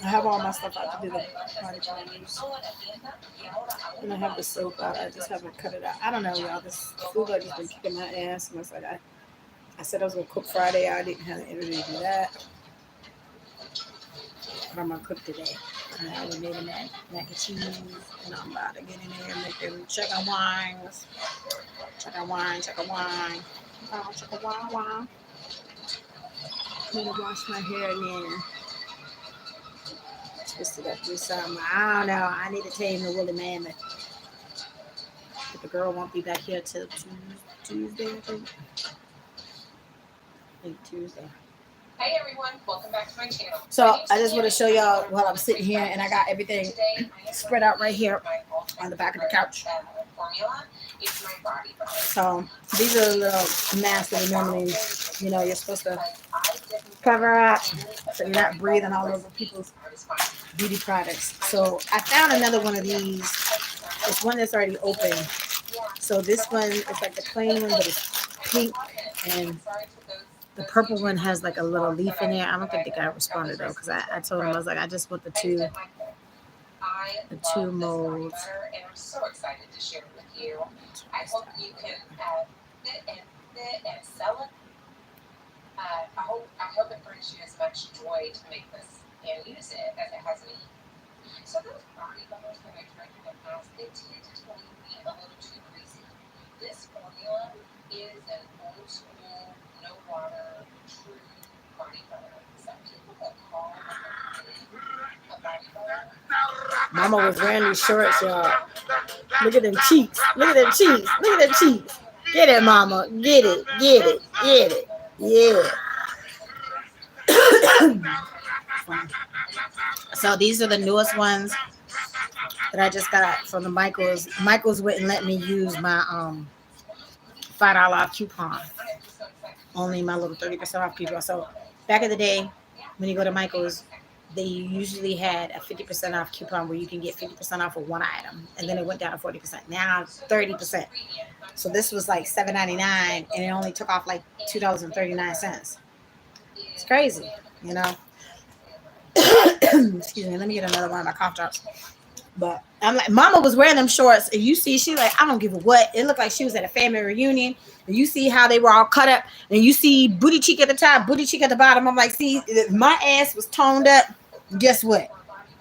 have all my stuff out to do the body cleanse. And I have the soap out. I just haven't cut it out. I don't know, y'all. This food like has been kicking my ass. And it's like I said I was gonna cook Friday. I didn't have the energy to do that. But I'm gonna cook today. I already made a mac and cheese, and I'm about to get in there and make them chicken wines. Chicken wine, chicken wine. Oh, chicken wine. I'm gonna wash my hair and then twist it up, do something. I don't know. I need to tame the woolly mammoth. But the girl won't be back here till Tuesday, I think. Tuesday. Hey everyone, welcome back to my channel. So I just want to show y'all while I'm sitting here and I got everything spread out right here on the back of the couch. So these are the little masks that normally, you're supposed to cover up so you're not breathing all over people's beauty products. So I found another one of these. It's one that's already open. So this one is like the plain one, but it's pink, and the purple one has like a little leaf in there. I don't think the guy responded though, because I told him, I was like, I just want the two molds. And I'm so excited to share it with you. I hope you can fit and sell it. I hope it brings you as much joy to make this and use it as it has me. So those body butters that I tried in the past, they tend to be a little too greasy. This formula is an old school, no water, true body butter. Some people will call it a body butter. Mama was wearing these shorts, y'all. Look at them cheeks. Look at them cheeks. Look at them cheeks. Get it, mama. Get it. Get it. Get it. Yeah. So these are the newest ones that I just got from the Michaels. Michaels wouldn't let me use my $5 off coupon. Only my little 30% off coupon. So back in the day, when you go to Michaels, they usually had a 50% off coupon where you can get 50% off of one item, and then it went down to 40%. Now 30%. So this was like $7.99, and it only took off like $2.39. It's crazy, Excuse me. Let me get another one of my cough drops. But I'm like, Mama was wearing them shorts, and you see, she like, I don't give a what. It looked like she was at a family reunion, and you see how they were all cut up, and you see booty cheek at the top, booty cheek at the bottom. I'm like, see, if my ass was toned up, guess what?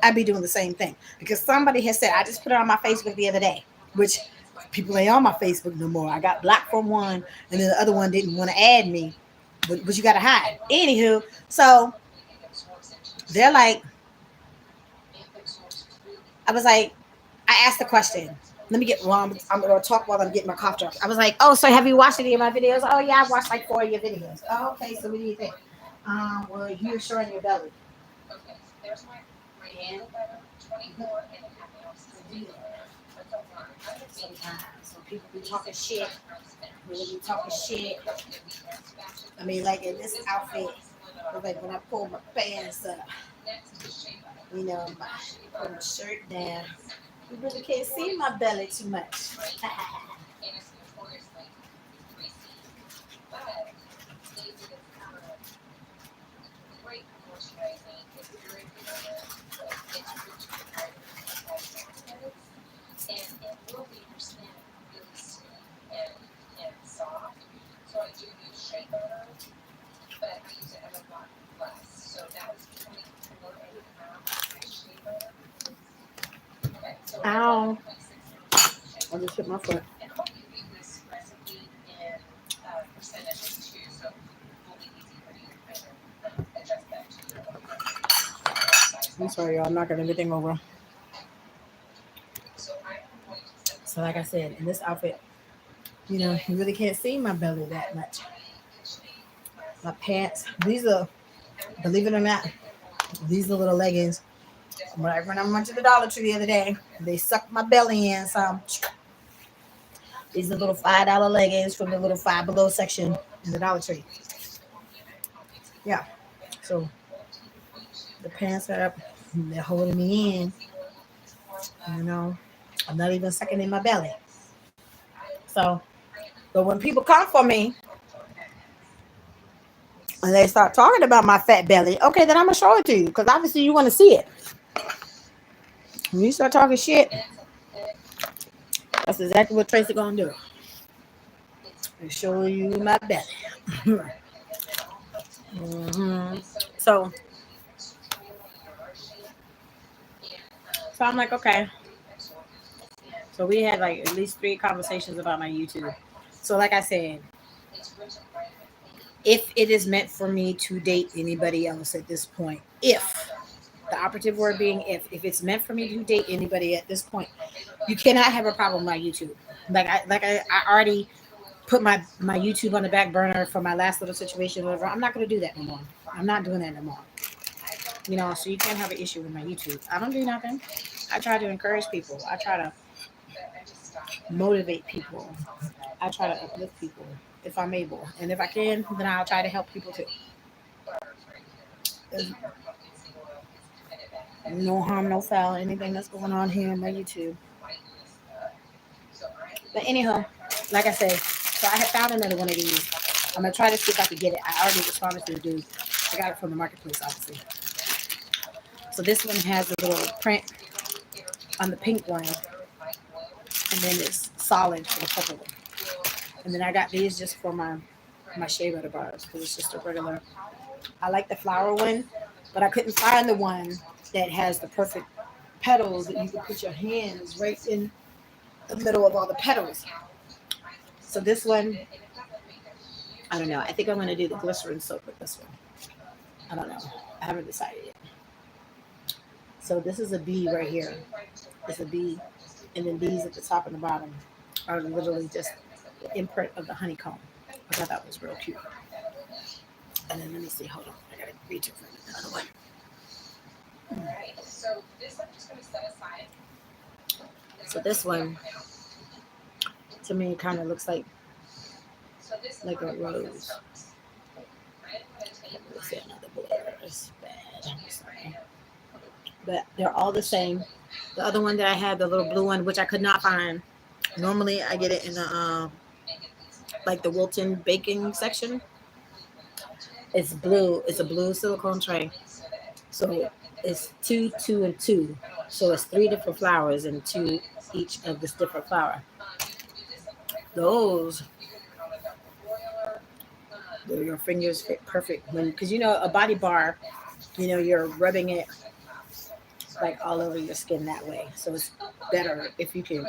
I'd be doing the same thing, because somebody has said, I just put it on my Facebook the other day, which people ain't on my Facebook no more. I got blocked from one, and then the other one didn't want to add me, but you got to hide. Anywho, so they're like, I was like, I asked the question. Let me get, I'm going to talk while I'm getting my cough drops. I was like, oh, so have you watched any of my videos? Oh, yeah, I've watched like 4 of your videos. Oh, okay, so what do you think? Well, you're showing your belly. Okay, there's my hand. 24 and a half ounces. Sometimes when people be talking shit, really be talking shit. I mean, like in this outfit, it's like when I pull my pants up, put my shirt down, you really can't see my belly too much. Ow. I just hit my foot. And hope you read this recipe in percentages too, so it will be easy for you to kind of adjust that to your own I'm sorry, y'all. I'm knocking everything over. So I'm going to set So, like I said, in this outfit, you really can't see my belly that much. My pants, these are, believe it or not, these are little leggings. When I went to the Dollar Tree the other day, they sucked my belly in some. These are little $5 leggings from the little Five Below section in the Dollar Tree. Yeah. So the pants are up, they're holding me in. You know, I'm not even sucking in my belly. So, but when people come for me and they start talking about my fat belly, okay, then I'm gonna show it to you because obviously you want to see it. When you start talking shit, that's exactly what Tracy gonna do. And show you my belly. hmm So, so I'm like, okay. So we had like at least 3 conversations about my YouTube. So, like I said, if it is meant for me to date anybody else at this point, if the operative word being if it's meant for me to date anybody at this point, you cannot have a problem with my YouTube. I already put my YouTube on the back burner for my last little situation. Whatever. I'm not gonna do that no more. I'm not doing that no more. So you can't have an issue with my YouTube. I don't do nothing. I try to encourage people. I try to motivate people. I try to uplift people if I'm able, and if I can, then I'll try to help people too. There's no harm, no foul, anything that's going on here on my YouTube. But anyhow, like I said, so I have found another one of these. I'm gonna try to see if I can get it. I already responded to the dude. I got it from the marketplace, obviously. So this one has a little print on the pink one, and then it's solid for the purple one. And then I got these just for my shea butter bars because it's just a regular. I like the flower one, but I couldn't find the one that has the perfect petals that you can put your hands right in the middle of all the petals. So this one, I don't know. I think I'm gonna do the glycerin soap with this one. I don't know. I haven't decided yet. So this is a bee right here. It's a bee, and then these at the top and the bottom are literally just the imprint of the honeycomb, which I thought was real cute. And then let me see. Hold on. I gotta reach it for another one. Alright, so this I'm just gonna set aside. So this one, to me, kind of looks like a rose. Let's see another blur. It's bad. I'm sorry. But they're all the same. The other one that I had, the little blue one, which I could not find. Normally, I get it in the like the Wilton baking section. It's blue. It's a blue silicone tray. So it's 2, 2, and 2. So it's 3 different flowers and 2 each of this different flower. Those, your fingers fit perfect because a body bar, you're rubbing it like all over your skin that way. So it's better if you can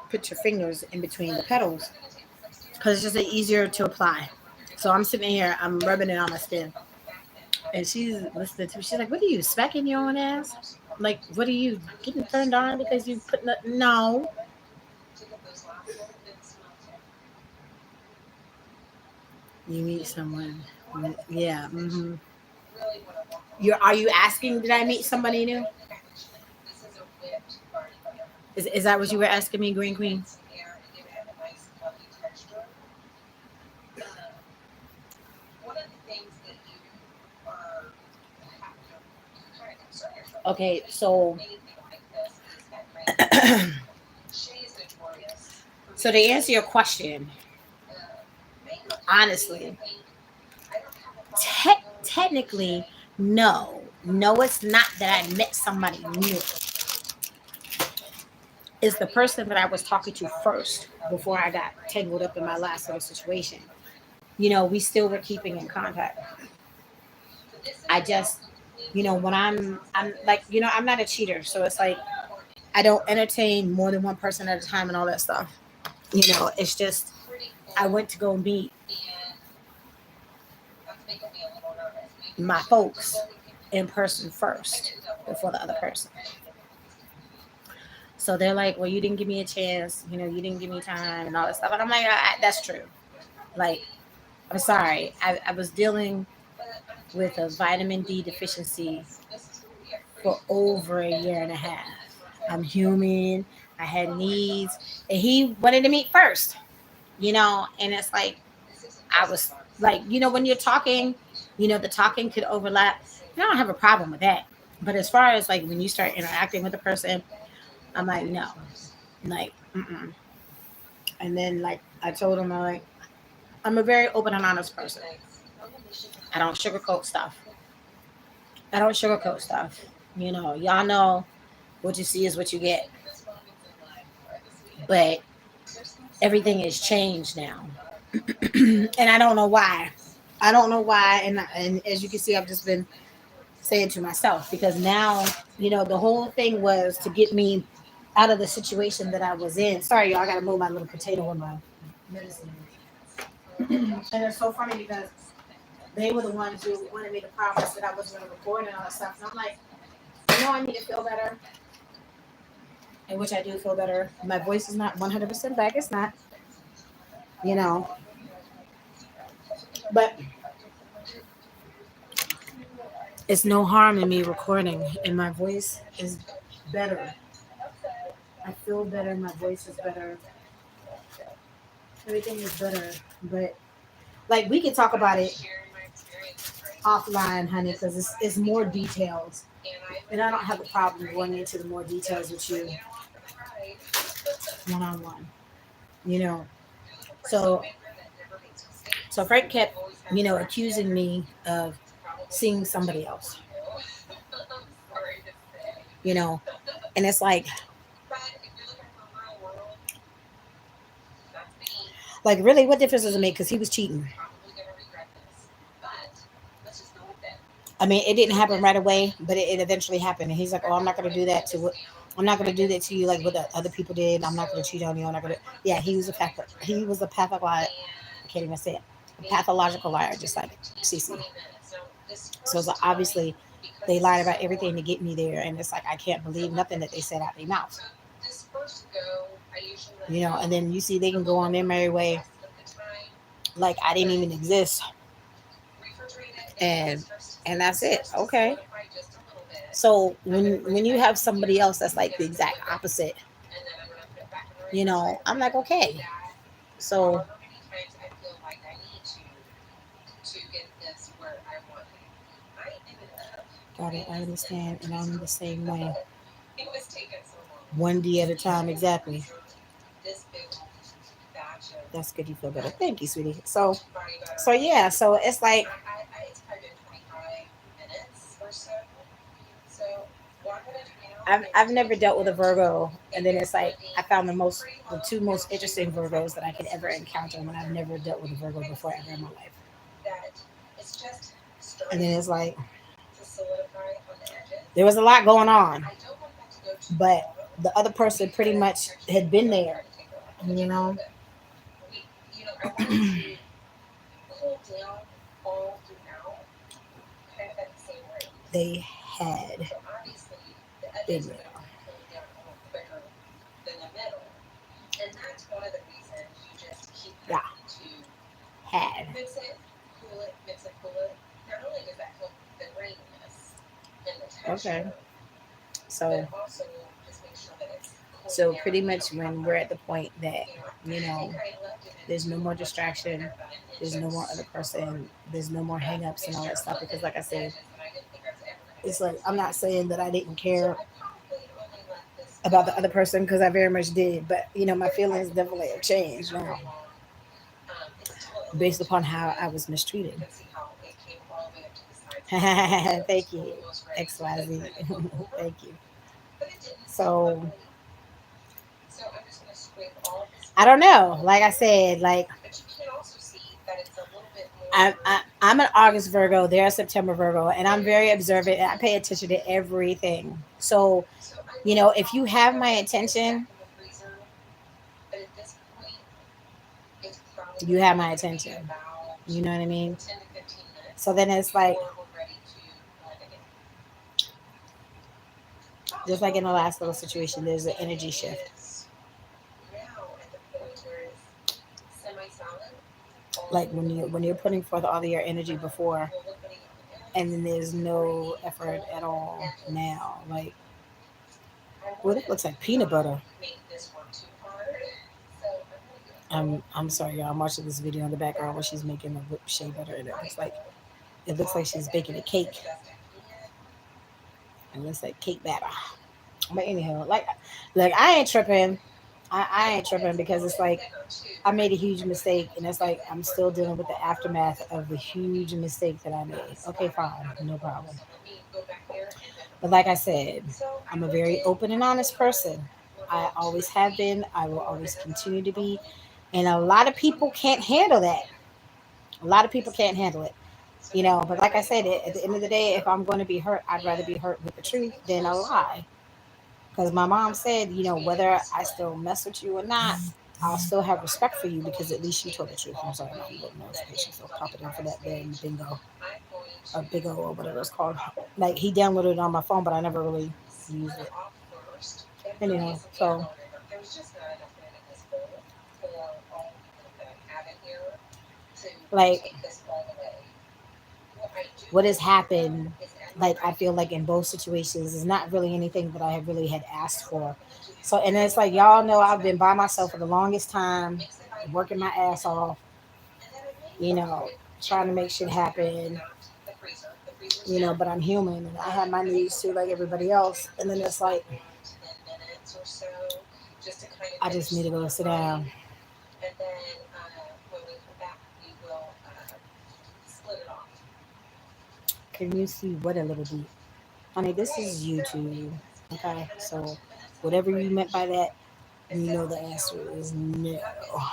put your fingers in between the petals because it's just easier to apply. So I'm sitting here, I'm rubbing it on my skin, and she's listening to me. She's like, "What are you smacking your own ass? Like, what are you getting turned on because you put no?" You meet someone, yeah. Are you asking? Did I meet somebody new? Is that what you were asking me, Green Queen? Okay, so so to answer your question, honestly, technically, no, it's not that I met somebody new. It's the person that I was talking to first before I got tangled up in my last little situation. We still were keeping in contact. I just, when I'm like, I'm not a cheater, so it's like I don't entertain more than one person at a time and all that stuff. It's just I went to go meet my folks in person first before the other person. So they're like, well, you didn't give me a chance, you didn't give me time and all that stuff. And I'm like, that's true. Like, I'm sorry. I was dealing with a vitamin D deficiency for over a year and a half. I'm human. I had needs. And he wanted to meet first, and it's like, I was like, when you're talking, the talking could overlap. I don't have a problem with that. But as far as like when you start interacting with the person, I'm like, no, like, mm-mm. And then like I told him, I'm a very open and honest person. I don't sugarcoat stuff. I don't sugarcoat stuff. Y'all know what you see is what you get. But everything has changed now, and I don't know why. I don't know why, and as you can see, I've just been saying to myself because now, the whole thing was to get me out of the situation that I was in. Sorry, y'all, I gotta move my little potato in my medicine. And it's so funny because they were the ones who wanted me to promise that I was going to record and all that stuff. And I'm like, I need to feel better, in which I do feel better. My voice is not 100% back. It's not, you know, but it's no harm in me recording, and my voice is better. I feel better. My voice is better. Everything is better. But like we can talk about it offline, honey, because it's more details, and I don't have a problem going into the more details with you one on one. You know, so Frank kept, accusing me of seeing somebody else. You know, and it's like really, what difference does it make? Because he was cheating. I mean, it didn't happen right away, but it eventually happened. And he's like, "Oh, I'm not going to do that to what. I'm not going to do that to you like what the other people did. I'm not going to cheat on you. I'm not going to." Yeah, he was a pathological. I can't even say it. A pathological liar, just like Cece. So it's like, obviously, they lied about everything to get me there, and it's like I can't believe nothing that they said out their mouth. And then you see they can go on their merry way, like I didn't even exist, and that's it. Okay. So when you have somebody else that's like the exact opposite, I'm like, okay. So got it. I understand, and I'm the same way. One day at a time, exactly. That's good. You feel better. Thank you, sweetie. So yeah. So it's like I've never dealt with a Virgo, and then it's like I found the two most interesting Virgos that I could ever encounter when I've never dealt with a Virgo before ever in my life. And then it's like there was a lot going on, but the other person pretty much had been there, you know. They had been there. Yeah, had. Okay. So pretty much when we're at the point that, you know, there's no more distraction, there's no more other person, there's no more hang-ups and all that stuff. Because like I said, it's like I'm not saying that I didn't care about the other person because I very much did, but my feelings definitely have changed now based upon how I was mistreated. Thank you, XYZ. Thank you. So I don't know. Like I said, like I'm an August Virgo. They're a September Virgo, and I'm very observant. And I pay attention to everything. So If you have my attention, But at this point, it's you probably have my going to be attention. about You know what I mean? 10 to 15 minutes So then it's like, before we're ready to let it in. just Fast like in the forward, last little situation, there's an energy it shift. is now at the point where it's semi-silent. All Like of when the you're putting forth all of your energy before, well, we're putting on the and ends, then there's no effort at all edges. now. Like, I well, wanted that looks like to peanut not butter. make this work too hard, so I'm going to get I'm sorry, y'all. I'm watching this video in the background where she's making the whipped shea butter, and it looks like she's baking a cake. It looks like cake batter. But anyhow, like, look, I ain't tripping. I ain't tripping because it's like I made a huge mistake, and it's like I'm still dealing with the aftermath of the huge mistake that I made. Okay, fine, no problem. But like I said, I'm a very open and honest person. I always have been. I will always continue to be. And a lot of people can't handle that. A lot of people can't handle it. But like I said, at the end of the day, if I'm going to be hurt, I'd rather be hurt with the truth than a lie. Because my mom said, whether I still mess with you or not, I'll still have respect for you because at least you told the truth. I'm sorry, my little notification still popping in for that damn bingo or big O or whatever it's called. Like he downloaded it on my phone, but I never really used it. Anyhow, so there's just not enough room in this bowl for all that I have in here to like take this all the way. What I do what has want to do happened, is after like I I do feel like in eat, both situations is not really anything that I have really had asked I for. want to So and it's like have y'all a know nice I've been by macaroni myself for the stir, longest time, mix it right working my ass off, and then I may you put know, it in trying the to make shit refrigerator, happen, not the freezer. The freezer's down. but I'm human and I have my I may needs put too, that like in the everybody else. refrigerator And for then it's just like, about 10 minutes or so, just to kind of I just finish need to go slow sit frying. down. And then when we come back, we will split it off. Can you see what a little bit? Honey, this Okay, is so it YouTube. has been Okay, about so 2 minutes in the whatever you meant fridge. by that, I you set know on the the answer counter, is no. not busy.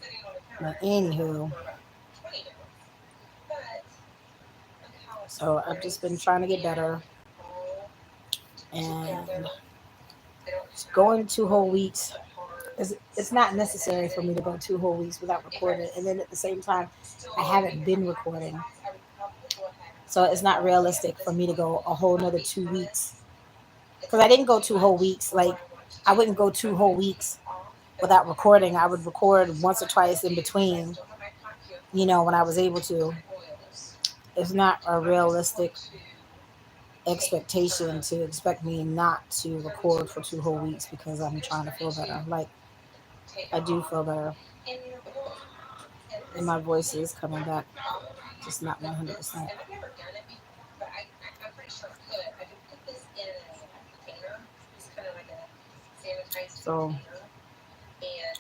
Sitting on the But counter anywho, for about 20 minutes. But look how so I've just been nice trying to get and better, all and together. I don't have going 2 whole really weeks. the hard It's not sauces in necessary it for me to go anymore. 2 whole weeks without If I recording, and was then at the same time, still I doing haven't it been from half the recording, size, I would probably go ahead and so cut it's it. not But at realistic for this me to point, go with a whole how another many 2 weeks times it's because I didn't gotten go too 2 whole weeks. much for Like what I want to I do, wouldn't go two I'm whole going to keep weeks it off. But without what happens recording. I would is, record so once or what I'm going twice to in do is I between, still have my pot here full of when I was able my to. oils. It's not a I'm just realistic going to take expectation to expect me not to every two record for two ounces whole off of weeks it. because So I'm there's trying to feel 32 better. Like I taken do off. feel better, And at and this my voice point, is coming I back, could probably just not put this, 100%. and I've never done it before, but I'm pretty sure I could. I could put this in a container, just kind of like a sanitized So container, and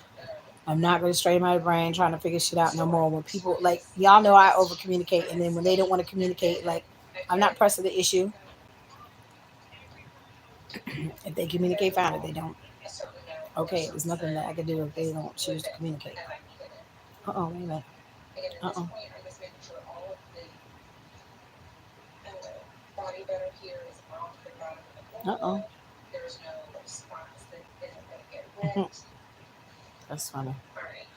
I'm not going to strain my brain trying to figure shit out no store more. it. When people Store like this y'all know in I this over communicate, kind and of then when they don't want state, to and communicate, then like I I'm put not it pressing the issue. If they communicate, very fine. If long, they don't, a certain amount or a okay. There's certain nothing scent that I can do if is they don't choose to liquid communicate. as I put it. Wait a minute. Again, at this Uh point, I'm just making sure all of the body butter here is off the bottom of the uh. bowl. There's no spots that isn't going to get wet. That's funny. All right.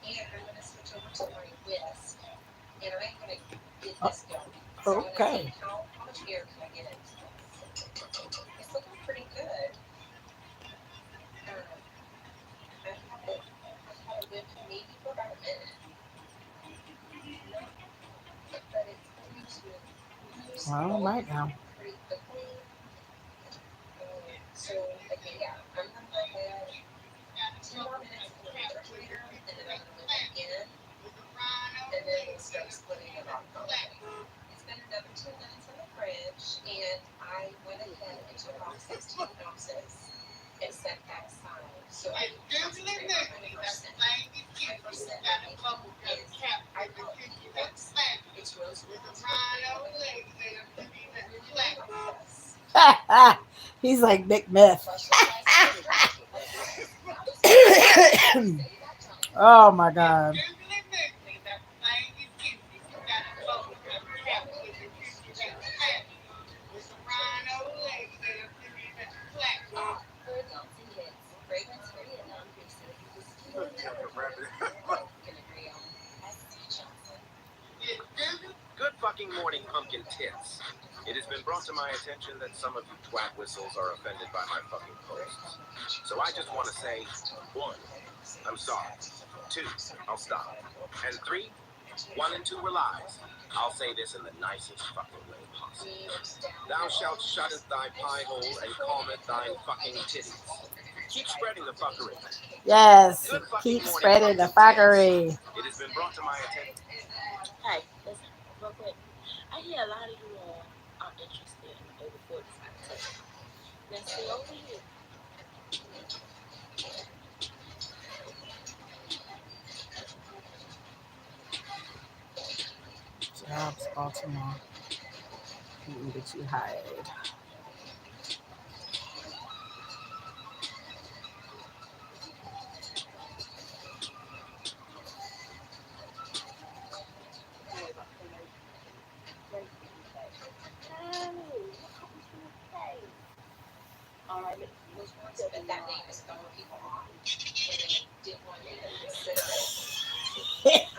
And I'm going to switch over to my whisk. And I'm going to get this going. So I'm going to see Okay. how much air can I get into this. It's looking pretty good. I've had it whipped maybe for about a minute. But it's going to use All all right now. pretty quickly. So again, yeah, I'm gonna go ahead 2 more minutes in the refrigerator, and then I'm gonna whip it again, and then we'll start splitting it off. It's been another 2 minutes in the fridge, and I went ahead and took off 16 ounces and set that aside so I can concentrate on my first scent. My first scent that I make is I call it peanuts. It's roast beans with really like this. He's like Big Myth. Oh my God. sunken tits. It has been brought to my attention that some of you twat whistles are offended by my fucking posts. So I just want to say, 1, I'm sorry. 2, I'll stop. And 3, 1 and 2 were lies. I'll say this in the nicest fucking way possible. Thou shalt shutteth thy pie hole and calmeth thine fucking titties. Keep spreading the fuckery. Yes, Good fucking keep morning, spreading the fucking fuckery. tits. It has been brought to my attention. Hey, listen, real quick. I hear a lot of you all are interested in the over 40 side test. Now, see over here. Jobs, Baltimore. You can get you hired. All right, But that name is throwing people off. And they didn't want to sit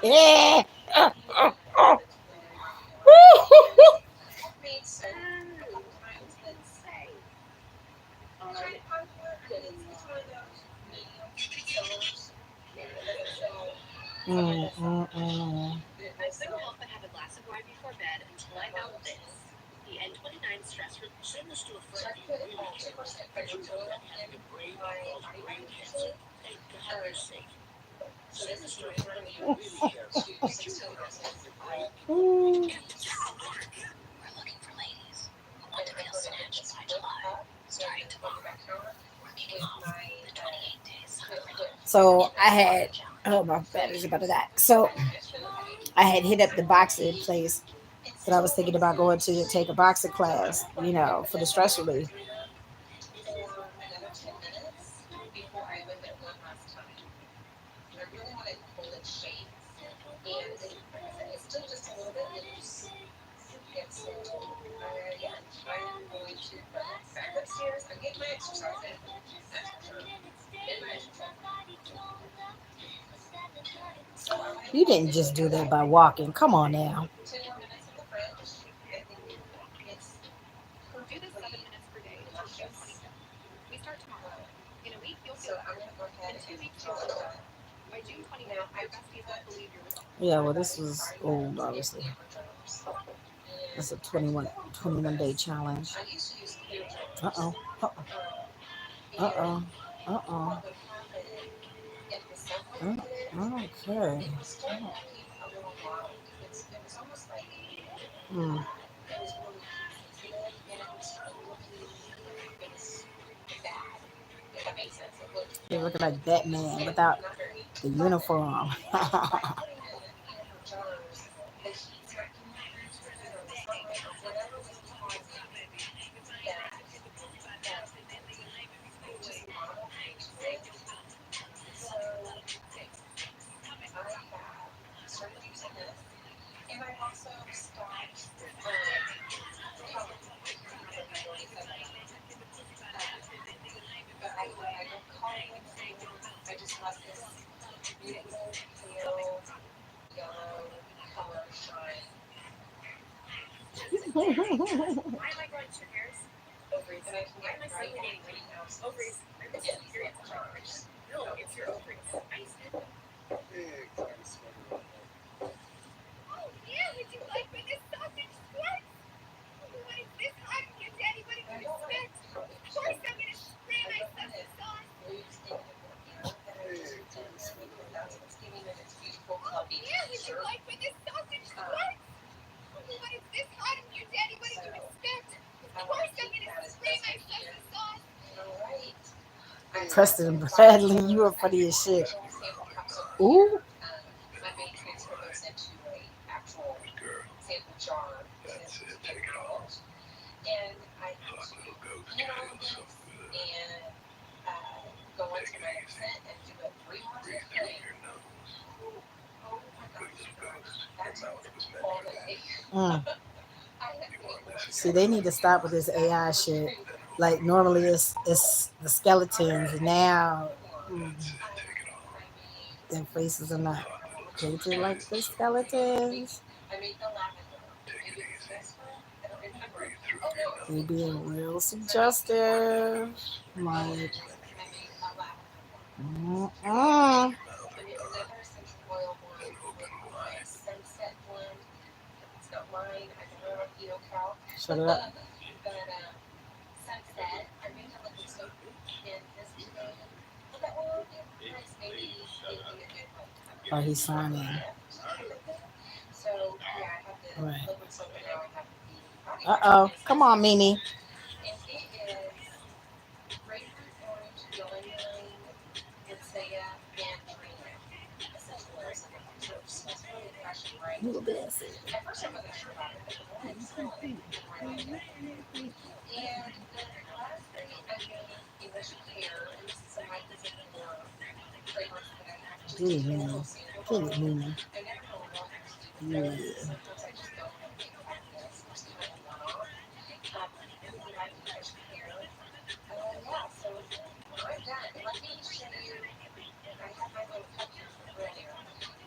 Yeah. made so a couple times that's all kind right. of popular. I mean, it's one of those medium sellers. It doesn't sell. It I will spent a sell. month and have a glass of wine before bed until I found this. The N29 stress relief. Send this to a So I friend you put really care 2% about. hydrogen Having in a brain my that causes body brain usually. cancer. Hey, for heaven's sake. So Send this this is to a my friend friend you really to care about. 16 ounces. Your brain Ooh. We're looking for ladies who And want to I feel put it in snatched this by flip July. cup. So I can put it back counter Working with home my the 28 days summer with relief. So I had, oh, my battery's about to die. So I had hit up the boxing place that I was thinking about going to take a boxing class, for the stress relief. for another 10 minutes before I whip it one last time. I really want to hold its shape. And like I said, it's still just a little bit loose. And so, yeah, I'm going to run back upstairs. I'm getting my exercise in. That's for sure. Get my exercise in. So I might You didn't just do that by walking. Come on now. 10 more minutes in the fridge. I think it's Do this 7 perfectly minutes per day until June luscious. 25th. We start tomorrow. In a week, you'll So feel I'm better. going to go ahead In 2 and weeks, you'll draw feel it better. up. By June Now, 29th, I your do besties put won't believe your results. Yeah, well, this was old, obviously. That's a 21 day challenge. I used to use clear Uh jars. oh. Uh And oh. Uh what oh. would happen if the sun Uh would hit it, oh. Okay. it was start looking a little mottled. It was almost like Hmm. it was really sensitive, and it would start looking like it was bad. If that makes sense. It looked You're bad looking like Batman without not very neat. the uniform. By putting it in her jars, the heat, the sunlight, or whatever was causing that just mottled edges. So I have started using this, and I also stopped coloring. I can't remember if I already said that. But I don't color anymore. I just let this beautiful pale yellow color shine. Why am I growing two hairs? Ovaries. And I can Why get am I right suddenly at gaining weight? 3 ounces Ovaries. I'm in just these periods little on my ovaries. jars. No, it's your ovaries. I used to. Oh, yeah, would you like when this sausage squirts? When it's this hot and your daddy wouldn't And I even don't want expect? to coat it Of too course I'm gonna much. spray I my don't want sauce it sauce. loose in here, and I just put it in there because that's what's giving it its beautiful Oh, clumpy yeah, would you texture. like when this sausage Um, squirts? When it's this hot and your daddy wouldn't so even expect? I Of want course to I'm keep gonna that as spray best my I can. sauce sauce. All right. I have Preston some Bradley, you are capsules. I funny have as shit. actual sample capsules Ooh. here. I may transfer those into a actual sample jar to get out. And I need to clean all of this and go onto my accent and do a 300 thing. Oh my gosh, that took all day. Mm. I had to get work See, they need to stop with this AI shit. Like normally it's the skeletons, and now their faces are not painted like the skeletons. I made the lavender. Maybe it was best for They being real suggestive. Like, mm-mm. And there's another essential oil one with my sunset blend. It's not mine. I don't know if you count. Shut it up. But sunset. I made a liquid soap in this today. But that oil guys maybe making a good like Oh, he's signing. So yeah, I have the Right. liquid soap and now I have the body Uh-oh. wash. Come on, Mimi. And it is grapefruit, orange, ylang ylang, vinsea, and turmeric. Essential oils in it. So it just smells really fresh and bright. You a bastard. At first I wasn't sure about it, but the more I smell it, the more I like it. And then lastly, I made English pear, and this is a mycosin for fragrance that I have just Get a it, total Mimi. sample Get it, bottle. Mimi. I never know what to do with Yeah. those. Sometimes I just go and make cocktails, just kind of one off. Really like English pear. Yeah, so I'm done. Let me show you. I have my little cup here from earlier,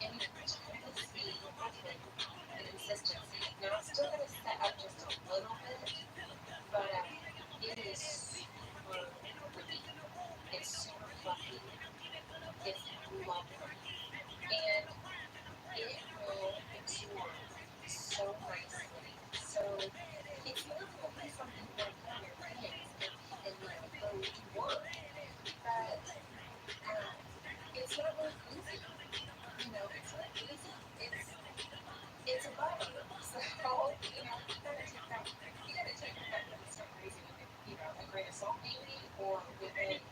and you can totally see the consistency. Now it's still going to set up just a little bit, but it is super whippy. It's super fluffy. It's lovely, and it will absorb so nicely. So if you ever want something you want to put on your pants and go to work, but it's not really easy. It's not easy. It's a butter. So you gotta take that with stuff crazy with it. A grain of salt maybe, or with it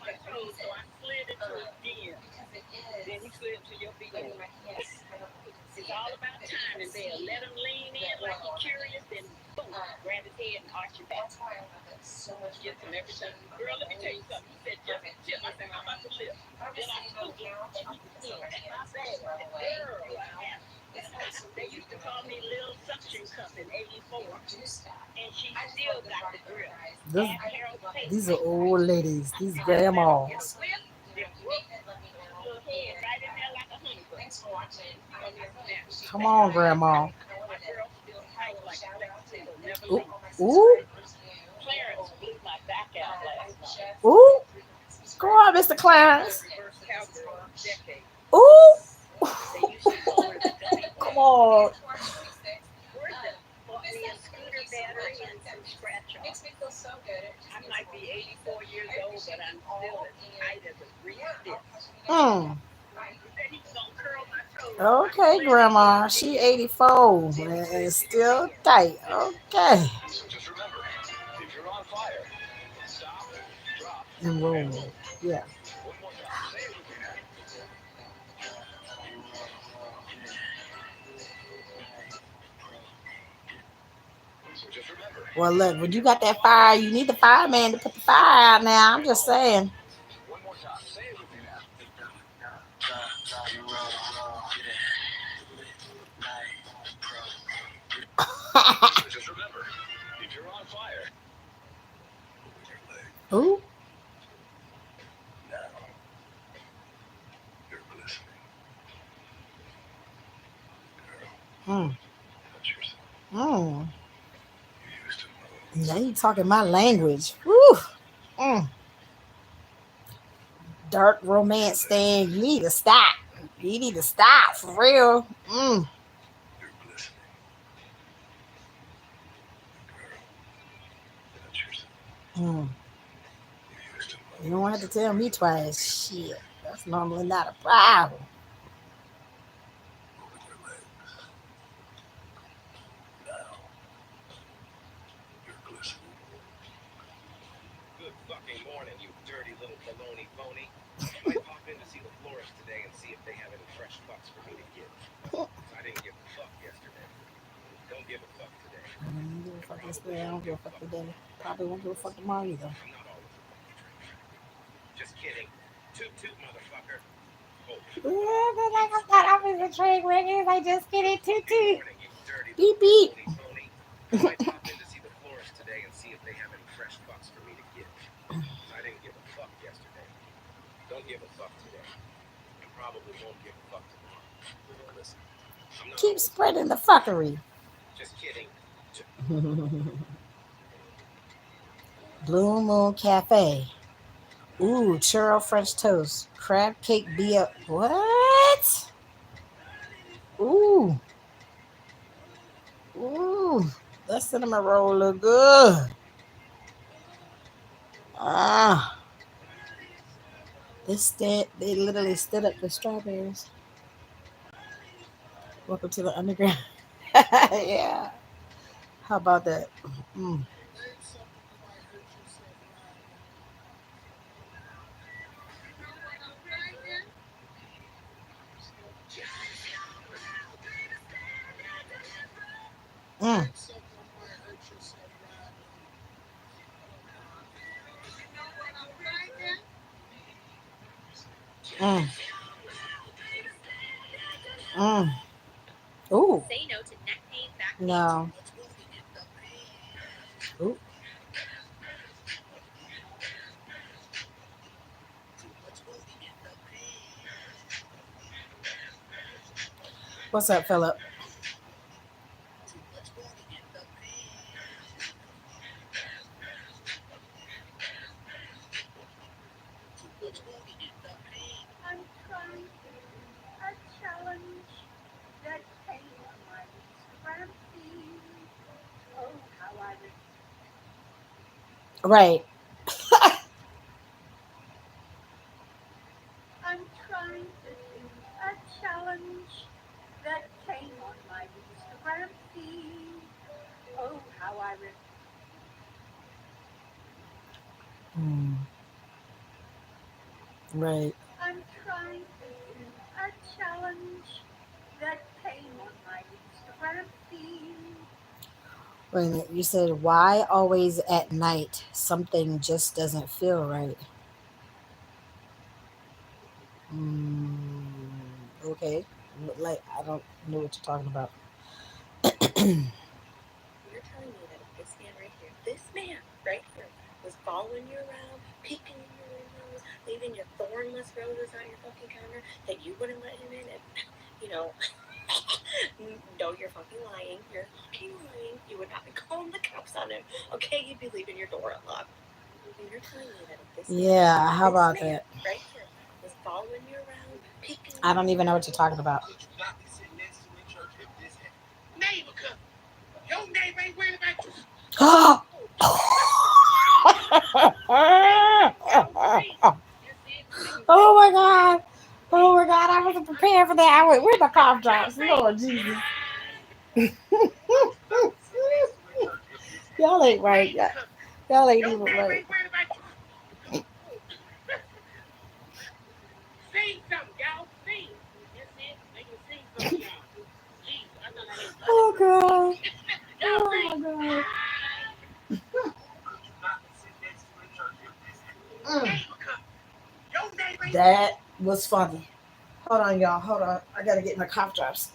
like a reason. Because it is. Then he slid to your feet. My hands. I don't know if you can see it. It's all about timing there. Let him lean in like you're curious, then boom, grab his head and arch your back. That's why I love it so much. Get some everything. Girl, let me tell you something. You said just I said, how about the lip? I'm just sitting on the couch. I'm putting my hands right away. They used to call me Little Suction Cup in '84, and she still got the grill. These are old ladies. These grandmas. Thanks for watching. Come on, grandma. Ooh. Ooh. Clarence blew my back out last night. Ooh. Go on, Mr. Clarence. Ooh. Come on. Makes me feel so good. I might be 84 years old, but I'm still as tight as a real Okay, grandma. She 84 and still tight. Okay. So just remember, if you're on fire, stop, drop, And roll. Yeah. one more time. Say it with me now. So just remember. Well, look, when you got that fire, you need the fireman to put the fire out now. I'm just saying. One more time. Say it with me now. So just remember, if you're on fire, Ooh. now you're glistening. Mm. Touch yourself. Mm. You used to know. Now you talking my language. Woo. Mm. Dark romance thing. You need to stop. You need to stop for real. Mm. You're glistening. Touch yourself. Mm. You used to know. You don't have to tell me twice. Shit. That's normally not a problem. Open your legs. Now you're glistening. Good fucking morning, you dirty little baloney phony. Might pop in to see the florist today and see if they have any fresh fucks for me to give. I didn't give a fuck yesterday. Don't give a fuck today. I don't give a fuck yesterday. I don't give a fuck today. Probably won't give a fuck tomorrow either. I'm not always a fucking train track. Just kidding. Toot toot, motherfucker. Oh, Not always a train wreck. I just get it toot toot. morning, you dirty Beep little beep. baloney phony. I might pop in to see the florist today and see if they have any fresh fucks for me to give. I didn't give a fuck yesterday. Don't give a fuck today. And probably won't give a fuck tomorrow. Listen, I'm not Keep always spreading the fuckery. just kidding. Blue Moon Cafe. Ooh, churro French toast. Crab cake BL. What? Ooh. Ooh. That cinnamon roll look good. Ah. They literally stood up the strawberries. Welcome to the underground. Yeah. How about that? Mm. Mm. Mm. Mm. Ooh. No. Ooh. What's up, Philip? I'm trying to do a challenge that came on my Instagram feed. Oh, how I would. Right. I'm trying to do a challenge that came on my Instagram feed. Oh, how I would. Mm. Right. I'm trying to do a challenge that came on my Instagram feed. Wait a minute. You said why always at night something just doesn't feel right. Okay. Like I don't know what you're talking about. You're telling me that if this man right here, was following you around, peeking in your windows, leaving your thornless roses on your fucking counter, that you wouldn't let him in and, you know, no, you're fucking lying. You're fucking lying. You would not be calling the cops on him. Okay, you'd be leaving your door unlocked. And you're telling me that if Yeah. How this about man that? right here was following you around, peeking in I your don't even know what you're talking windows. about. Should you not be sitting next to in church if this happened? Neighbor, cuz your neighbor ain't worried about you. Oh my god. Oh my god. I wasn't prepared for that. I went, where's my cough drops? Lord Jesus. Y'all ain't right. Y'all ain't even right. Sing something, y'all. Sing. That's it. They can sing something, y'all. Jesus, I thought I had Oh god. y'all Oh sing. my god. Should you not be sitting next to in church if this happened? Mm. Neighbor, cuz your neighbor ain't. That was funny. Hold on, y'all. Hold on. I gotta get my cough drops.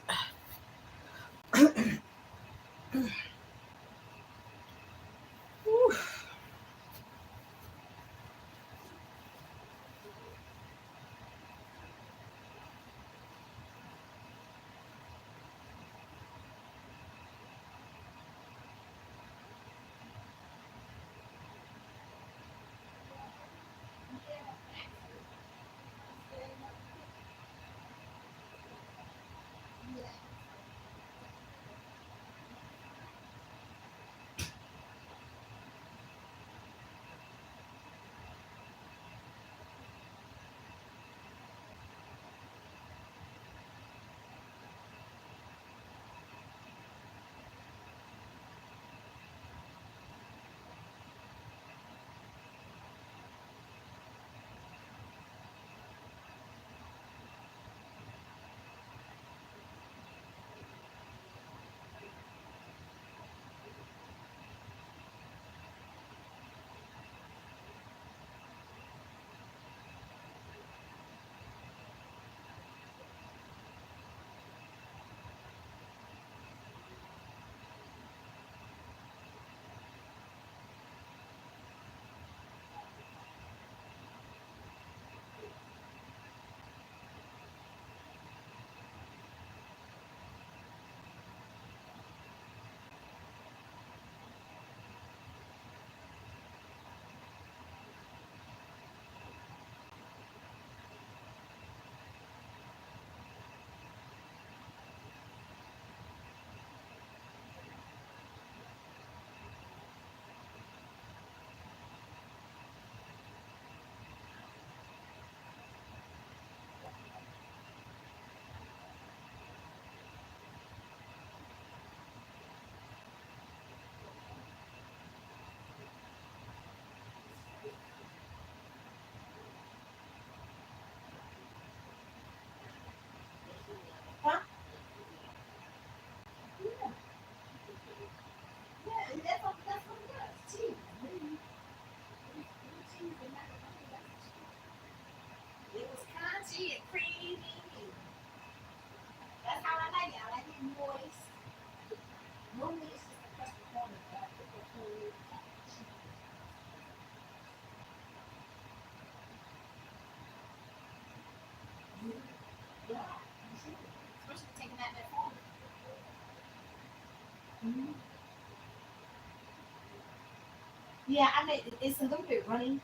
Yeah, I mean it's a little bit runny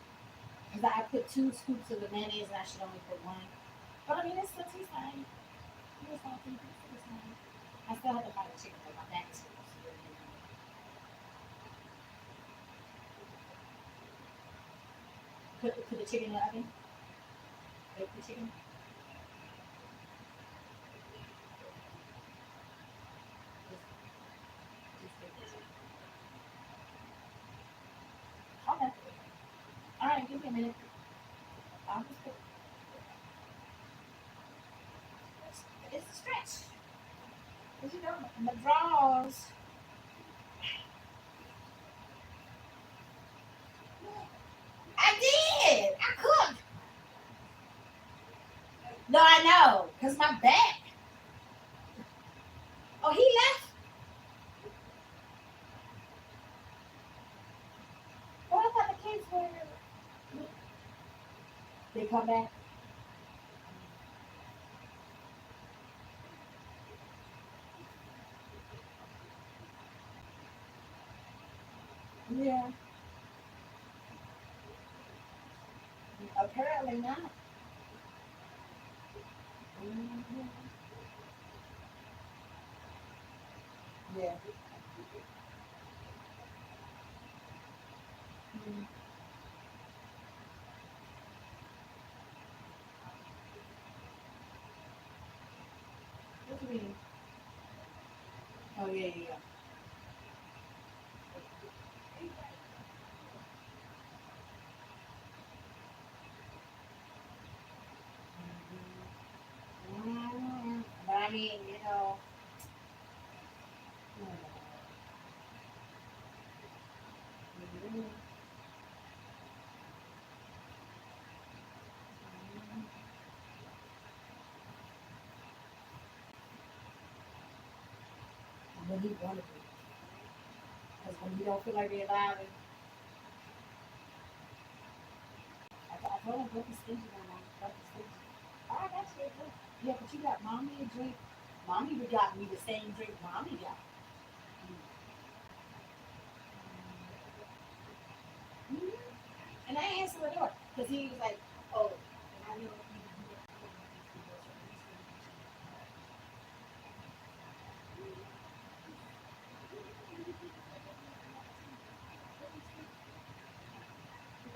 because I put 2 scoops of the mayonnaise and I should only put one. But I mean, it still tastes fine. It's salty, but it still tastes fine. I still have to buy the chicken, but my back is still put the chicken in the oven. Bake the chicken. Just, just bake the chicken. Okay. All right, give me a minute. I'll just put. It's a stretch. Cause you know my drawers. I did. I cooked. No, I know. Cause my back. Oh, he left. Well, I thought the kids were. They come back. Yeah. Apparently not. Mhm. Yeah. Mhm. What do you mean? Oh yeah, yeah, yeah. But I mean, mhm. When he wanted to, because when he don't feel like being loud, I told him don't be stingy no more. Don't be stingy. Oh, I got you. Yeah, but you got mommy a drink. Mommy got me the same drink mommy got. Mm-hmm. And I answered the door because he was like, "Oh, and I know you do that.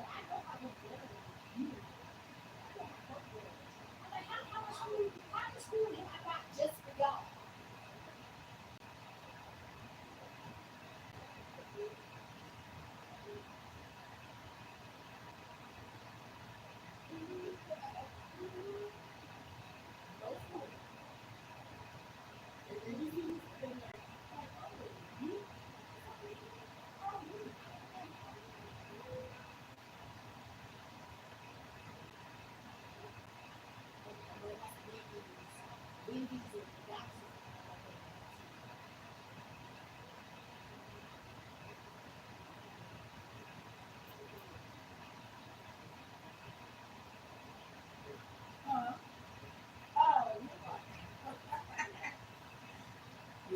I know I was there. You I'm like, how much food have I got just for y'all? No food. And he's been like, oh, you? Oh, you? Wendy's and McDonald's. Uh, oh,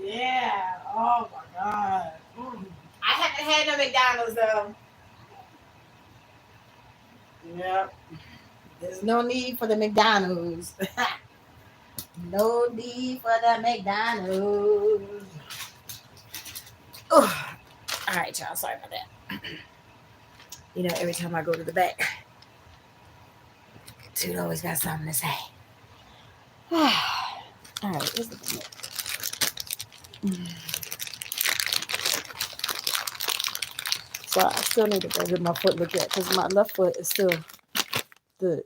yeah. Oh my God. Mm. I haven't had no McDonald's though. Yep. There's no need for the McDonald's. No need for the McDonald's. Oh, all right, y'all. Sorry about that. Every time I go to the back, Dude always got something to say. All right, where's the So I still need to go get my foot looked at because my left foot is still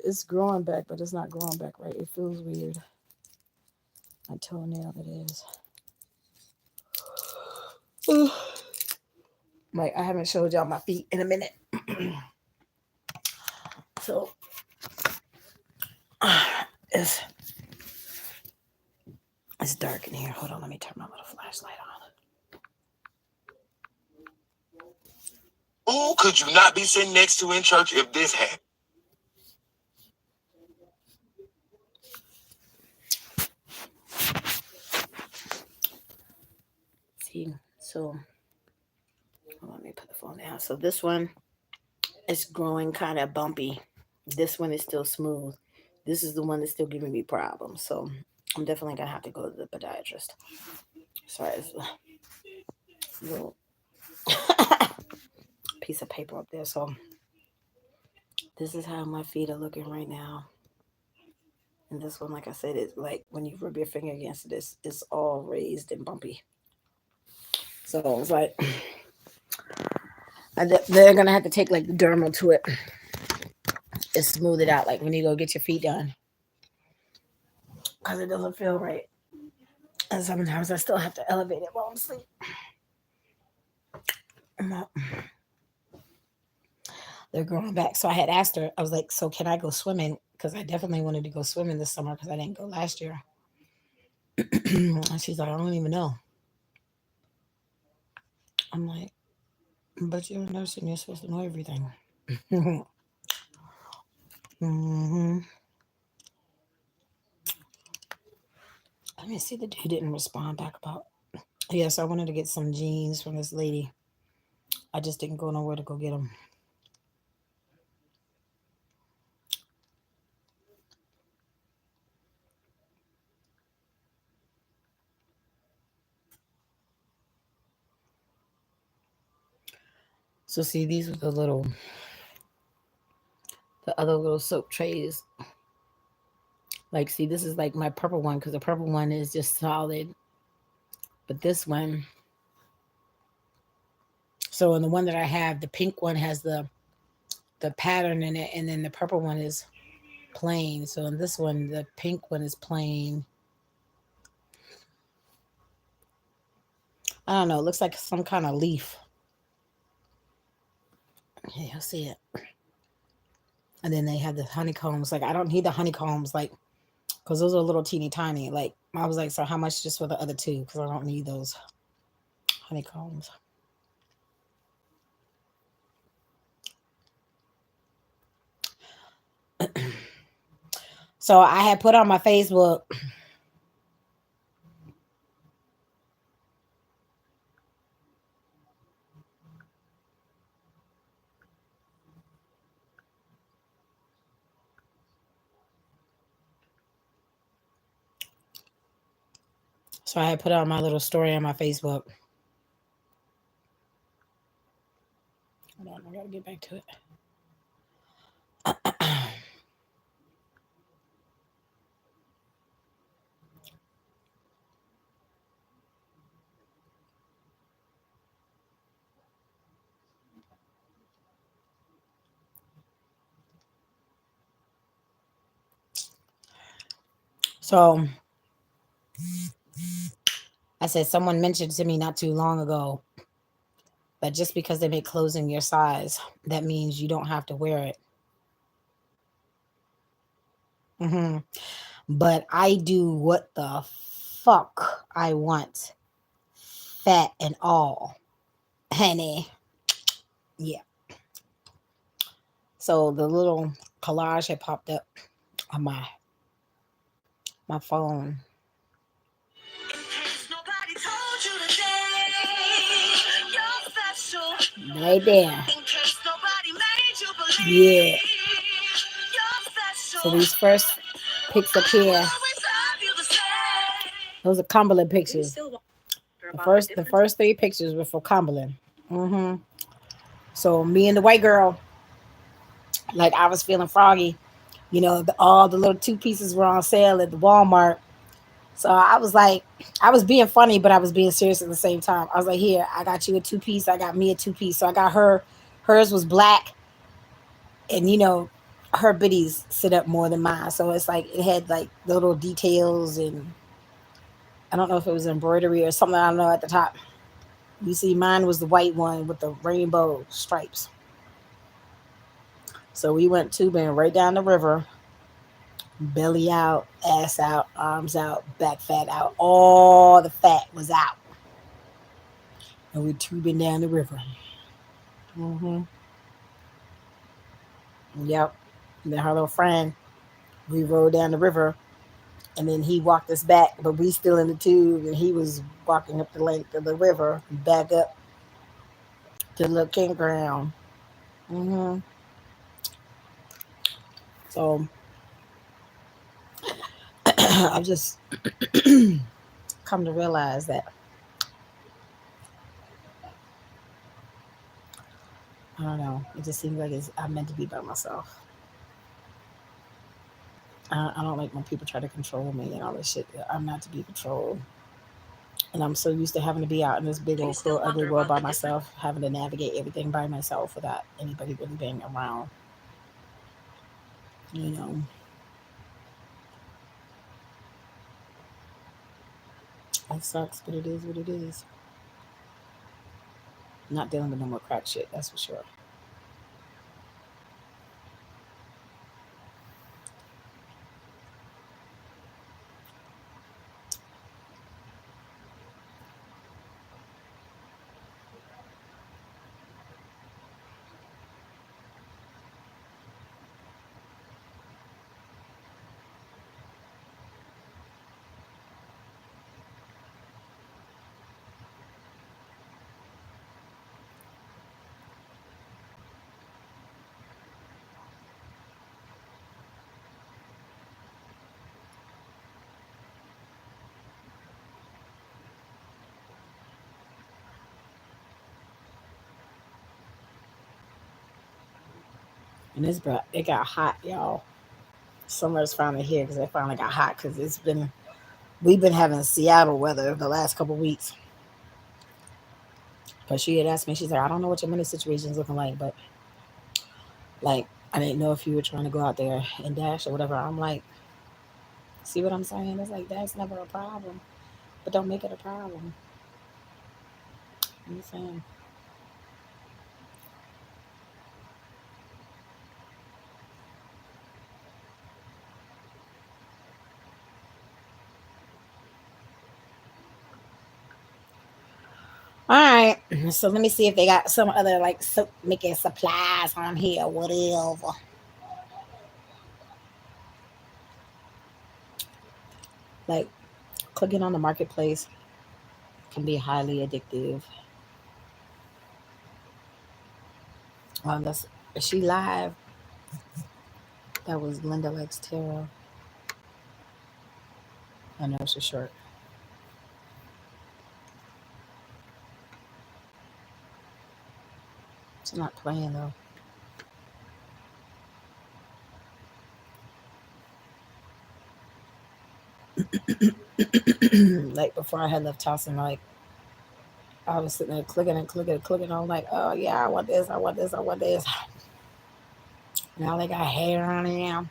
it's growing back, but it's not growing back right. It feels weird. My toenail, that is. Like I haven't showed y'all my feet in a minute, so it's it's dark in here. Hold on, let me turn my little flashlight on. Who could you not be sitting next to in church if this happened? See, so Let me put the phone down. So this one is growing kind of bumpy. This one is still smooth. This is the one that's still giving me problems. So I'm definitely gonna have to go to the podiatrist. Sorry, it's a little piece of paper up there. So this is how my feet are looking right now. And this one, like I said, is like when you rub your finger against it, it's all raised and bumpy. So it's like they're gonna have to take like the dermal to it and smooth it out. Like when you go get your feet done, because it doesn't feel right. And sometimes I still have to elevate it while I'm asleep. They're growing back. So I had asked her, I was like, so can I go swimming? Because I definitely wanted to go swimming this summer because I didn't go last year. And she's like, I don't even know. I'm like, but you're a nurse and you're supposed to know everything. Hmm. Let me see. The dude didn't respond back about. Yes, I wanted to get some jeans from this lady. I just didn't go nowhere to go get them. So see, these are the other little soap trays. Like, see, this is like my purple one because the purple one is just solid. But this one, so in the one that I have, the pink one has the pattern in it, and then the purple one is plain. So in this one, the pink one is plain. I don't know. It looks like some kind of leaf. Yeah, you'll see it. And then they have the honeycombs. Like I don't need the honeycombs, like because those are a little teeny tiny. Like I was like, so how much just for the other two? Because I don't need those honeycombs. So I had put on my Facebook. So I had put out my little story on my Facebook. Hold on, I gotta get back to it. So I said someone mentioned to me not too long ago that just because they make clothes in your size, that means you don't have to wear it. Hmm. But I do what the fuck I want, fat and all, honey. Yeah. So the little collage had popped up on my phone. Right there. Yeah. So these first pics up here, those are Cumberland pictures. The first three pictures were for Cumberland. Hmm. So me and the white girl, like I was feeling froggy. All the little two pieces were on sale at the Walmart. So I was like, I was being funny, but I was being serious at the same time. I was like, here, I got you a two piece. I got me a two piece. So I got her. Hers was black, and her biddies sit up more than mine. So it's like it had like the little details, and I don't know if it was embroidery or something. I don't know at the top. You see, mine was the white one with the rainbow stripes. So we went tubing right down the river, belly out, ass out, arms out, back fat out. All the fat was out. And we tubing down the river. Hmm. Yep. And then her little friend, we rode down the river, and then he walked us back, but we still in the tube, and he was walking up the length of the river, back up. The looking ground. Hmm. So I've just come to realize that I don't know. It just seems like I'm meant to be by myself. I don't like when people try to control me and all this shit. I'm not to be controlled. And I'm so used to having to be out in this big old cruel ugly world by myself, having to navigate everything by myself without anybody really being around. You know, it sucks, but it is what it is. Not dealing with no more crack shit, that's for sure. And it got hot, y'all. Summer's finally here because it finally got hot because we've been having Seattle weather the last couple weeks. But she had asked me, she's like, I don't know what your money situation's looking like, but like, I didn't know if you were trying to go out there and dash or whatever. I'm like, see what I'm saying? It's like, that's never a problem, but don't make it a problem. You know what I'm saying? All right. So let me see if they got some other like soap making supplies on here, whatever. Like clicking on the marketplace can be highly addictive. That's is she live? That was Linda Likes Tarot. I know it's a short. It's not playing though. Like before I had left house and like I was sitting there clicking and clicking and clicking. I'm like, oh yeah, I want this, I want this, I want this. Now they got hair on them.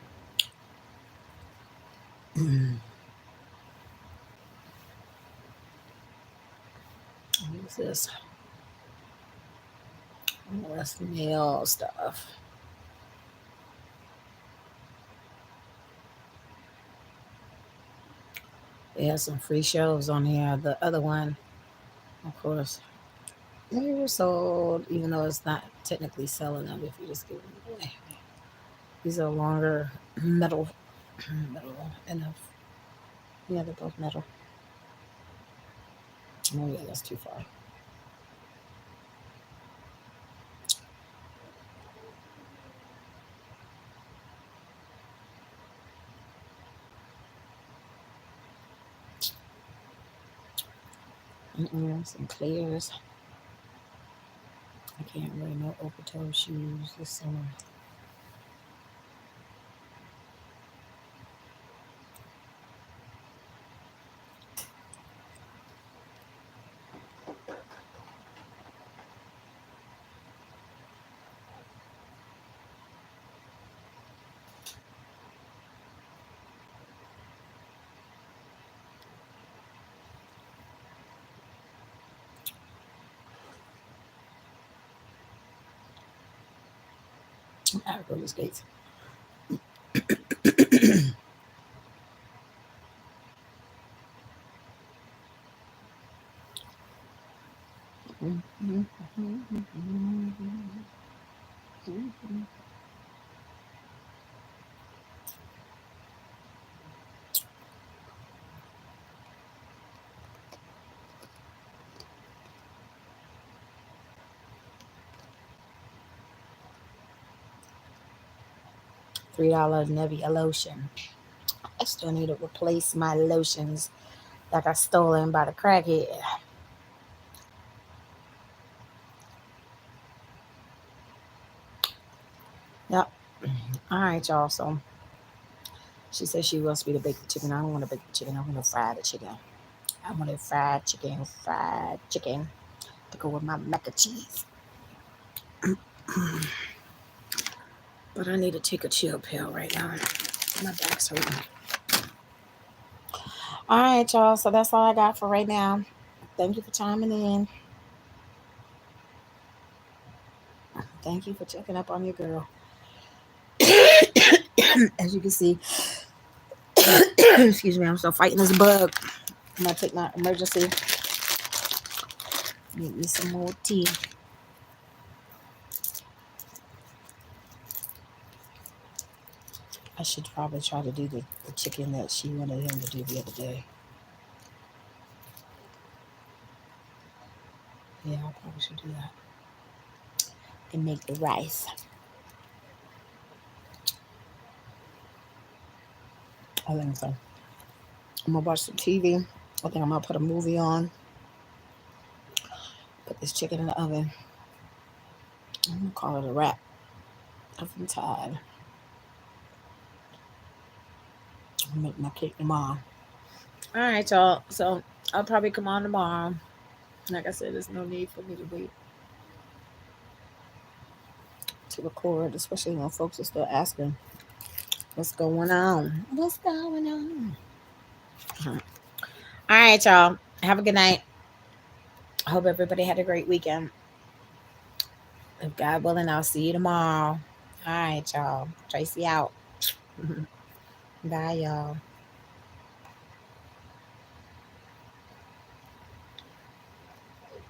What's this? Oh, that's nail stuff. They have some free shows on here. The other one, of course, they were sold, even though it's not technically selling them if you just give them away. These are longer metal, metal enough. Yeah, they're both metal. Oh yeah, that's too far. Some clears. I can't wear no open toe shoes this summer. I have roller skates. $3 Nivea lotion. I still need to replace my lotions that got stolen by the crackhead. Yep. All right, y'all. So she says she wants me to bake the chicken. I don't want to bake the chicken. I want to fry the chicken. I want it fried chicken to go with my mac and cheese. But I need to take a chill pill right now. My back's hurting. All right, y'all. So that's all I got for right now. Thank you for chiming in. Thank you for checking up on your girl. As you can see, excuse me, I'm still fighting this bug. I'm gonna take my emergency. Make me some more tea. I should probably try to do the chicken that she wanted him to do the other day. Yeah, I probably should do that. And make the rice. I think so. I'm gonna watch some TV. I think I'm gonna put a movie on. Put this chicken in the oven. I'm gonna call it a wrap. I'm tired. I'll make my cake tomorrow. All right, y'all. So I'll probably come on tomorrow. Like I said, there's no need for me to wait to record, especially when folks are still asking what's going on. What's going on? All right, y'all. Have a good night. I hope everybody had a great weekend. If God willing, I'll see you tomorrow. All right, y'all. Tracy out. Bye, y'all.